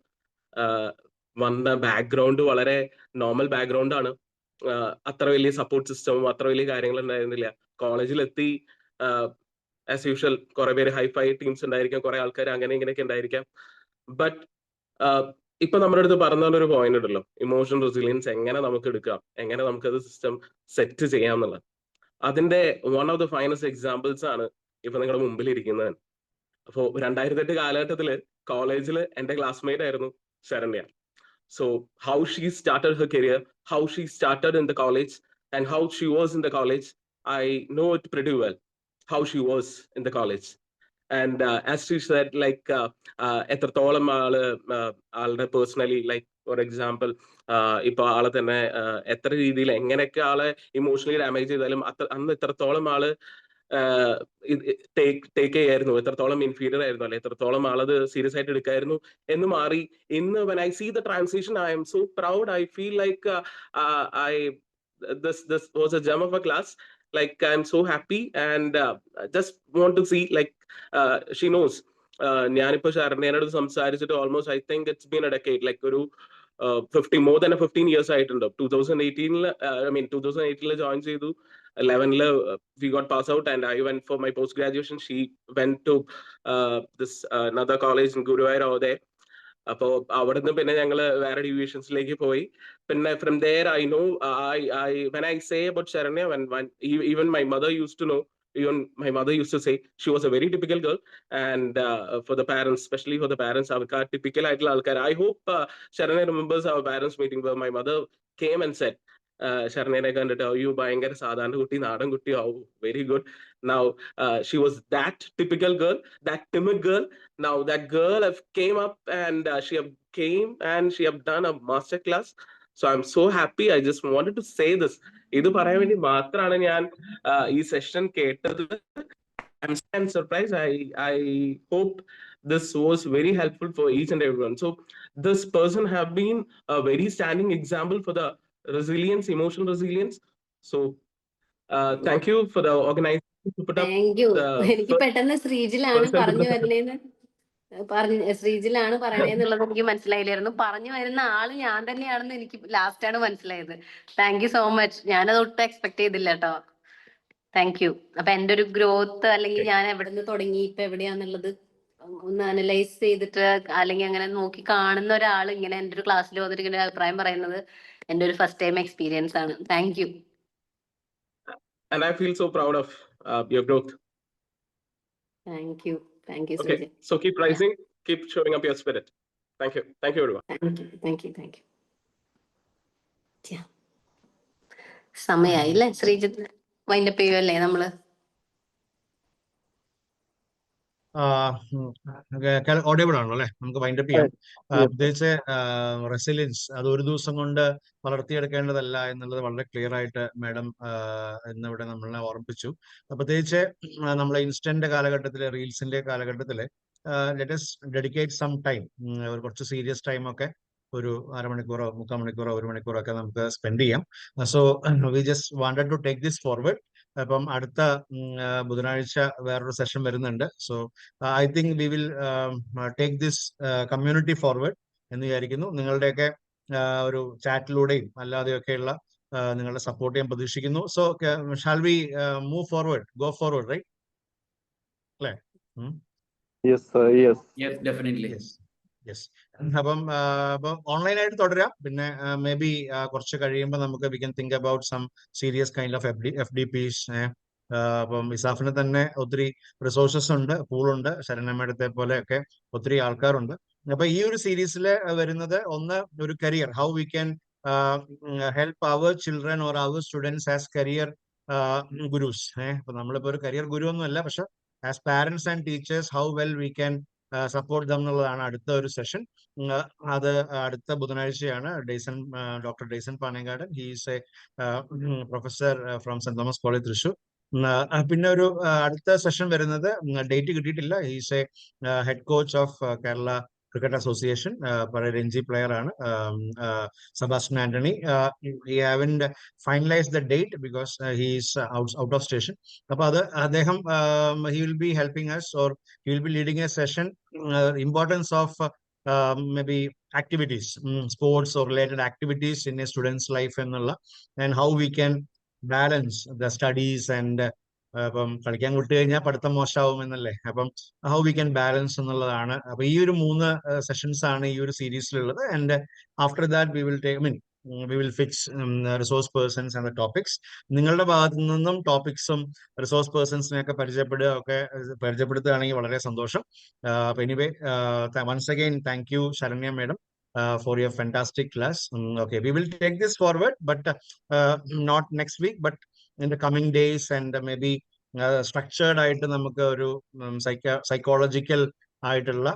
വന്ന ബാക്ക്ഗ്രൗണ്ട് വളരെ നോർമൽ ബാക്ക്ഗ്രൗണ്ട് ആണ്. അത്ര വലിയ സപ്പോർട്ട് സിസ്റ്റവും അത്ര വലിയ കാര്യങ്ങൾ ഉണ്ടായിരുന്നില്ല. കോളേജിലെത്തി ആസ് യൂഷ്വൽ കുറെ പേര് ഹൈഫൈ ടീംസ് ഉണ്ടായിരിക്കാം, കുറെ ആൾക്കാർ അങ്ങനെ ഇങ്ങനെയൊക്കെ ഉണ്ടായിരിക്കാം. ബട്ട് ഇപ്പൊ നമ്മുടെ അടുത്ത് പറഞ്ഞ ഒരു പോയിന്റ് ഉണ്ടല്ലോ, ഇമോഷണൽ റെസിലിയൻസ് എങ്ങനെ നമുക്ക് എടുക്കാം, എങ്ങനെ നമുക്കത് സിസ്റ്റം സെറ്റ് ചെയ്യാം എന്നുള്ളത്. അതിന്റെ one of the finest examples ആണ് ഇപ്പൊ നിങ്ങളുടെ മുമ്പിൽ ഇരിക്കുന്നത്. അപ്പോ 2008 കാലഘട്ടത്തില് കോളേജില് എന്റെ ക്ലാസ്മേറ്റ് ആയിരുന്നു Saranya. So how she started her career, how she started in the college and how she was in the college, I know it pretty well how she was in the college. And as she said like എത്രത്തോളം ആളുടെ personally, like for example ഇപ്പൊ ആളെ തന്നെ എത്ര രീതിയിൽ എങ്ങനെയൊക്കെ ആളെ emotionally damage ചെയ്താലും അന്ന് എത്രത്തോളം ആള് ടേക്ക് ചെയ്യായിരുന്നു, എത്രത്തോളം ഇൻഫീരിയർ ആയിരുന്നു, അല്ലെ എത്രത്തോളം ആളത് സീരിയസ് ആയിട്ട് എടുക്കായിരുന്നു എന്ന് മാറി. ഇന്ന് when I see the transition, I am so proud. I feel like this was a gem of a class. Like I'm so happy and just want to see like she knows. ഞാനിപ്പോ ശരണ്യനോട് സംസാരിച്ചിട്ട് almost I think it's been A decade, like ഒരു more than 15 years ആയിട്ടുണ്ട്. 2018 join ചെയ്തു. 11 we got pass out and I went for my post graduation. She went to this another college in Guruvayur over there. അപ്പോ അവിടുന്ന് പിന്നെ ഞങ്ങള് വേറെ ഡിവിഷൻസിലേക്ക് പോയി. പിന്നെ from there I know when I say about Sharanya, when even my mother used to know, even my mother used to say she was a very typical girl. And for the parents, especially for the parents, avukka typical aayittulla aalkar. I hope Sharanya remembers our parents meeting where my mother came and said, ശരണ്യനെ കണ്ടിട്ട് അയ്യോ ഭയങ്കര സാധാരണ കുട്ടി, നാടൻ കുട്ടി, very good. Now she was that typical girl, that timid girl. Now that girl have came up and she have came and she have done a master class. So I'm so happy. I just wanted to say this. ഇത് പറയാൻ വേണ്ടി മാത്രമാണ് ഞാൻ ഈ session കേട്ടത്. I'm surprised. I hope this was very helpful for each and everyone. So this person have been a very standing example for the resilience, emotional resilience. So thank you for the organization to put up. Thank you. എനിക്ക് പെട്ടെന്ന് ശ്രീജിലാണ് പറഞ്ഞു വരുന്നേന്ന് ശ്രീജിലാണ് പറയണേന്നുള്ളത് എനിക്ക് മനസ്സിലായില്ലായിരുന്നു. പറഞ്ഞു വരുന്ന ആള് ഞാൻ തന്നെയാണെന്ന് എനിക്ക് ലാസ്റ്റ് ആണ് മനസ്സിലായത്. Thank you so much. ഞാനത് ഒട്ടും എക്സ്പെക്ട് ചെയ്തില്ല കേട്ടോ. Thank you. അപ്പൊ എന്റെ ഒരു ഗ്രോത്ത് അല്ലെങ്കിൽ ഞാൻ എവിടെ നിന്ന് തുടങ്ങി ഇപ്പൊ എവിടെയാന്നുള്ളത് ഒന്ന് അനലൈസ് ചെയ്തിട്ട് അല്ലെങ്കിൽ അങ്ങനെ നോക്കി കാണുന്ന ഒരാൾ ഇങ്ങനെ എന്റെ ഒരു ക്ലാസ്സിൽ വന്നിട്ട് ഇങ്ങനെ അഭിപ്രായം പറയുന്നത് എന്റെ ഒരു ഫസ്റ്റ് ടൈം എക്സ്പീരിയൻസ് ആണ്. Thank you. And I feel so proud of your growth. Thank you. Thank you, Okay, Srijit. so keep rising, keep showing up your spirit. Thank you. Thank you, everyone. Thank you. സമയായില്ലേ Sreejith? Wind up ചെയ്യുമല്ലേ നമ്മള്? Audible ആണല്ലോ അല്ലെ? നമുക്ക് wind up ചെയ്യാം. പ്രത്യേകിച്ച് resilience അത് ഒരു ദിവസം കൊണ്ട് വളർത്തിയെടുക്കേണ്ടതല്ല എന്നുള്ളത് വളരെ ക്ലിയർ ആയിട്ട് മാഡം ഇന്നിവിടെ നമ്മളെ ഓർമ്മിപ്പിച്ചു. പ്രത്യേകിച്ച് നമ്മളെ ഇൻസ്റ്റന്റ് കാലഘട്ടത്തില്, റീൽസിന്റെ കാലഘട്ടത്തില് let us dedicate some time, ഒരു കുറച്ച് സീരിയസ് ടൈം ഒക്കെ ഒരു അരമണിക്കൂറോ 3/4 മണിക്കൂറോ 1 മണിക്കൂറോ ഒക്കെ നമുക്ക് സ്പെൻഡ് ചെയ്യാം. So we just wanted to take this forward. അപ്പം അടുത്ത ബുധനാഴ്ച വേറൊരു സെഷൻ വരുന്നുണ്ട്. So I think we will take this community forward എന്ന് വിചാരിക്കുന്നു. നിങ്ങളുടെയൊക്കെ ഒരു ചാറ്റിലൂടെയും അല്ലാതെയൊക്കെയുള്ള നിങ്ങളുടെ സപ്പോർട്ട് ഞാൻ പ്രതീക്ഷിക്കുന്നു. So shall we move forward, go forward, right? അല്ലേ? Yes, sir. Yes. Yes, definitely. Yes. അപ്പം ഓൺലൈനായിട്ട് തുടരാം. പിന്നെ മേ ബി കുറച്ച് കഴിയുമ്പോൾ നമുക്ക് we can think about some serious kind of FDPs. അപ്പം ഇസാഫിന് തന്നെ ഒത്തിരി റിസോഴ്സസ് ഉണ്ട്, പൂളുണ്ട്. ശരണമ്മയുടെ പോലെയൊക്കെ ഒത്തിരി ആൾക്കാരുണ്ട്. അപ്പൊ ഈ ഒരു സീരീസിൽ വരുന്നത് ഒന്ന് ഒരു career, how we can help our children or our students as career gurus. അപ്പൊ നമ്മളിപ്പോ ഒരു കരിയർ ഗുരു ഒന്നും അല്ല, പക്ഷെ as parents and teachers how well we can support them എന്നുള്ളതാണ് അടുത്ത ഒരു സെഷൻ. അത് അടുത്ത ബുധനാഴ്ചയാണ്. Doctor Dayson Panengadan, he's a professor from saint Thomas college Thrissur. പിന്നെ ഒരു അടുത്ത സെഷൻ വരുന്നത് ഡേറ്റ് കിട്ടിയിട്ടില്ല. He's a head coach of Kerala cricket association, Ranji player ആണ്, Sebastian Antony. He haven't finalise the date because he is out of station. അപ്പൊ അത് അദ്ദേഹം he will be helping us or he will be leading a session, importance of maybe activities, sports or related activities in a student's life എന്നുള്ള, and how we can balance the studies and അപ്പം കളിക്കാൻ വിട്ടു കഴിഞ്ഞാൽ പഠിത്തം മോശമാവും എന്നല്ലേ, അപ്പം how we can balance എന്നുള്ളതാണ്. അപ്പൊ ഈ ഒരു 3 സെഷൻസ് ആണ് ഈ ഒരു സീരീസിലുള്ളത്. And after that we will we will fix resource persons and the topics. നിങ്ങളുടെ ഭാഗത്തു നിന്നും ടോപ്പിക്സും റിസോഴ്സ് പേഴ്സൺസിനെയൊക്കെ പരിചയപ്പെടുത്തുകയാണെങ്കിൽ വളരെ സന്തോഷം. അപ്പൊ anyway, once again thank you Sharanya madam for your fantastic class. Okay, we will take this forward, but not next week, but in the coming days, and maybe structured ആയിട്ട് നമുക്ക് ഒരു psychological ആയിട്ടുള്ള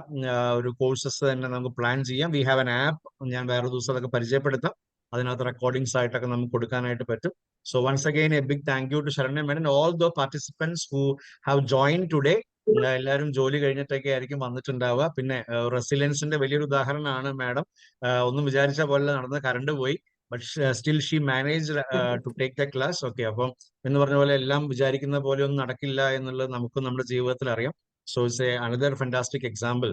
ഒരു courses തന്നെ നമുക്ക് plan ചെയ്യാം. We have an app, ഞാൻ വേറെ ദിവസം അതൊക്കെ പരിചയപ്പെടുത്താം. അതിനകത്ത് റെക്കോർഡിങ്സ് ആയിട്ടൊക്കെ നമുക്ക് കൊടുക്കാനായിട്ട് പറ്റും. So once again a big thank you to Sharanya madam and all the participants who have joined today. എല്ലാവരും ജോലി കഴിഞ്ഞിട്ടൊക്കെ ആയിരിക്കും വന്നിട്ടുണ്ടാവുക. പിന്നെ റെസിലിയൻസിന്റെ വലിയൊരു ഉദാഹരണമാണ് മാഡം. ഒന്നും വിചാരിച്ച പോലെ നടന്ന് കറണ്ട് പോയി, but still she manage to take the class. Okay, അപ്പം എന്ന് പറഞ്ഞ പോലെ എല്ലാം വിചാരിക്കുന്ന പോലെ ഒന്നും നടക്കില്ല എന്നുള്ളത് നമുക്ക് നമ്മുടെ ജീവിതത്തിൽ അറിയാം. So it's another fantastic example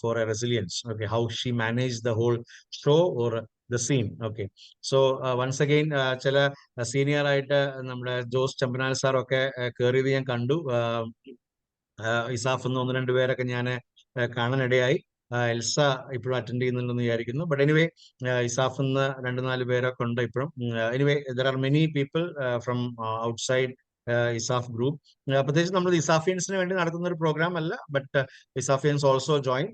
for a resilience. Okay, how she managed the whole show or the scene. Okay, so once again ചില സീനിയർ ആയിട്ട് നമ്മുടെ ജോസ് ചമ്പനാൽ സാർ ഒക്കെ കയറിയത് ഞാൻ കണ്ടു. ഇസാഫ് 1-2 പേരൊക്കെ ഞാൻ കാണാനിടയായി. എൽസ ഇപ്പോഴും അറ്റൻഡ് ചെയ്യുന്നുണ്ടെന്ന് വിചാരിക്കുന്നു. ബട്ട് എനിവേ, ഇസാഫ് 2-4 പേരൊക്കെ ഉണ്ട് ഇപ്പോഴും. Anyway, there are many people from outside ESAF group. പ്രത്യേകിച്ച് നമ്മൾ ഇസാഫിയൻസിന് വേണ്ടി നടത്തുന്ന ഒരു പ്രോഗ്രാം അല്ല, ബട്ട് ഇസാഫിയൻസ് ഓൾസോ ജോയിൻ.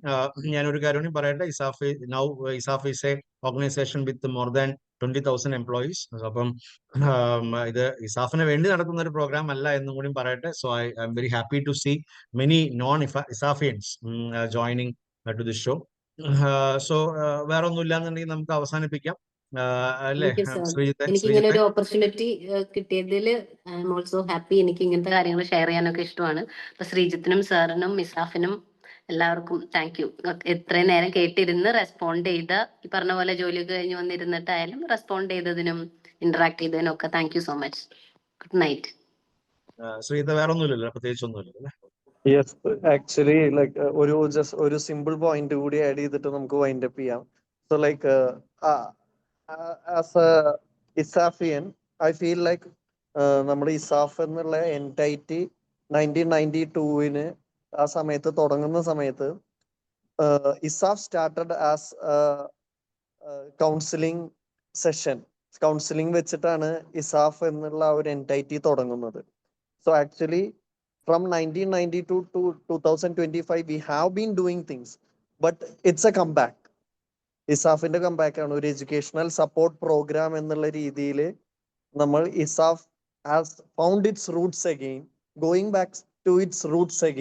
ഞാനൊരു കാര്യം കൂടി പറയട്ടെ, ESAF is A organisation with more than 20,000 employees. അപ്പം ഇത് ഇസാഫിന് വേണ്ടി നടത്തുന്ന ഒരു പ്രോഗ്രാം അല്ല എന്നും കൂടി പറയട്ടെ. So I am very happy to see many non ESAFians joining to this show. So വേറെ ഒന്നും ഇല്ലാന്നുണ്ടെങ്കിൽ നമുക്ക് അവസാനിപ്പിക്കാം അല്ലേ ശ്രീജിത്ത്? എനിക്ക് ഇങ്ങനെ ഒരു ഓപ്പർച്യൂണിറ്റി കിട്ടിയതിൽ ഐ എം ഓൾസോ ഹാപ്പി. എനിക്ക് ഇങ്ങനത്തെ കാര്യങ്ങൾ ഷെയർ ചെയ്യാനൊക്കെ ഇഷ്ടമാണ്. അപ്പൊ ശ്രീജിത്തിനും സാറിനും ഇസാഫിനും എല്ലാവർക്കും താങ്ക് യു. എത്രയും നേരം കേട്ടിരുന്ന് റെസ്പോണ്ട് ചെയ്ത, ഈ പറഞ്ഞ പോലെ ജോലിയൊക്കെ കഴിഞ്ഞ് വന്നിരുന്നിട്ടായാലും റെസ്പോണ്ട് ചെയ്തതിനും ഇന്ററാക്ട് ചെയ്തതിനും ഒക്കെ thank you so much. Good night. Sreejith വേറെ ഒന്നുമില്ലല്ലോ, പ്രത്യേകിച്ച് ഒന്നുമില്ലല്ലോ? യെസ്, ആക്ച്വലി ലൈക്ക് ഒരു സിമ്പിൾ പോയിന്റ് കൂടി ആഡ് ചെയ്തിട്ട് നമുക്ക് വൈൻഡ് അപ്പ് ചെയ്യാം. So like as a ESAFian I feel like നമ്മുടെ ഇസാഫ് എന്നുള്ള എൻറ്റൈറ്റി 1992 ആ സമയത്ത് തുടങ്ങുന്ന സമയത്ത് ESAF started as counselling session. Counselling വെച്ചിട്ടാണ് ഇസാഫ് എന്നുള്ള ഒരു എൻറ്റൈറ്റി തുടങ്ങുന്നത്. So actually from 1992 to 2025 we have been doing things, but it's a comeback. ഇസാഫിന്റെ കംബാക്ക് ആണ്. ഒരു എഡ്യൂക്കേഷണൽ സപ്പോർട്ട് പ്രോഗ്രാം എന്നുള്ള രീതിയിൽ നമ്മൾ ESAF has found its roots again, going back to its roots again.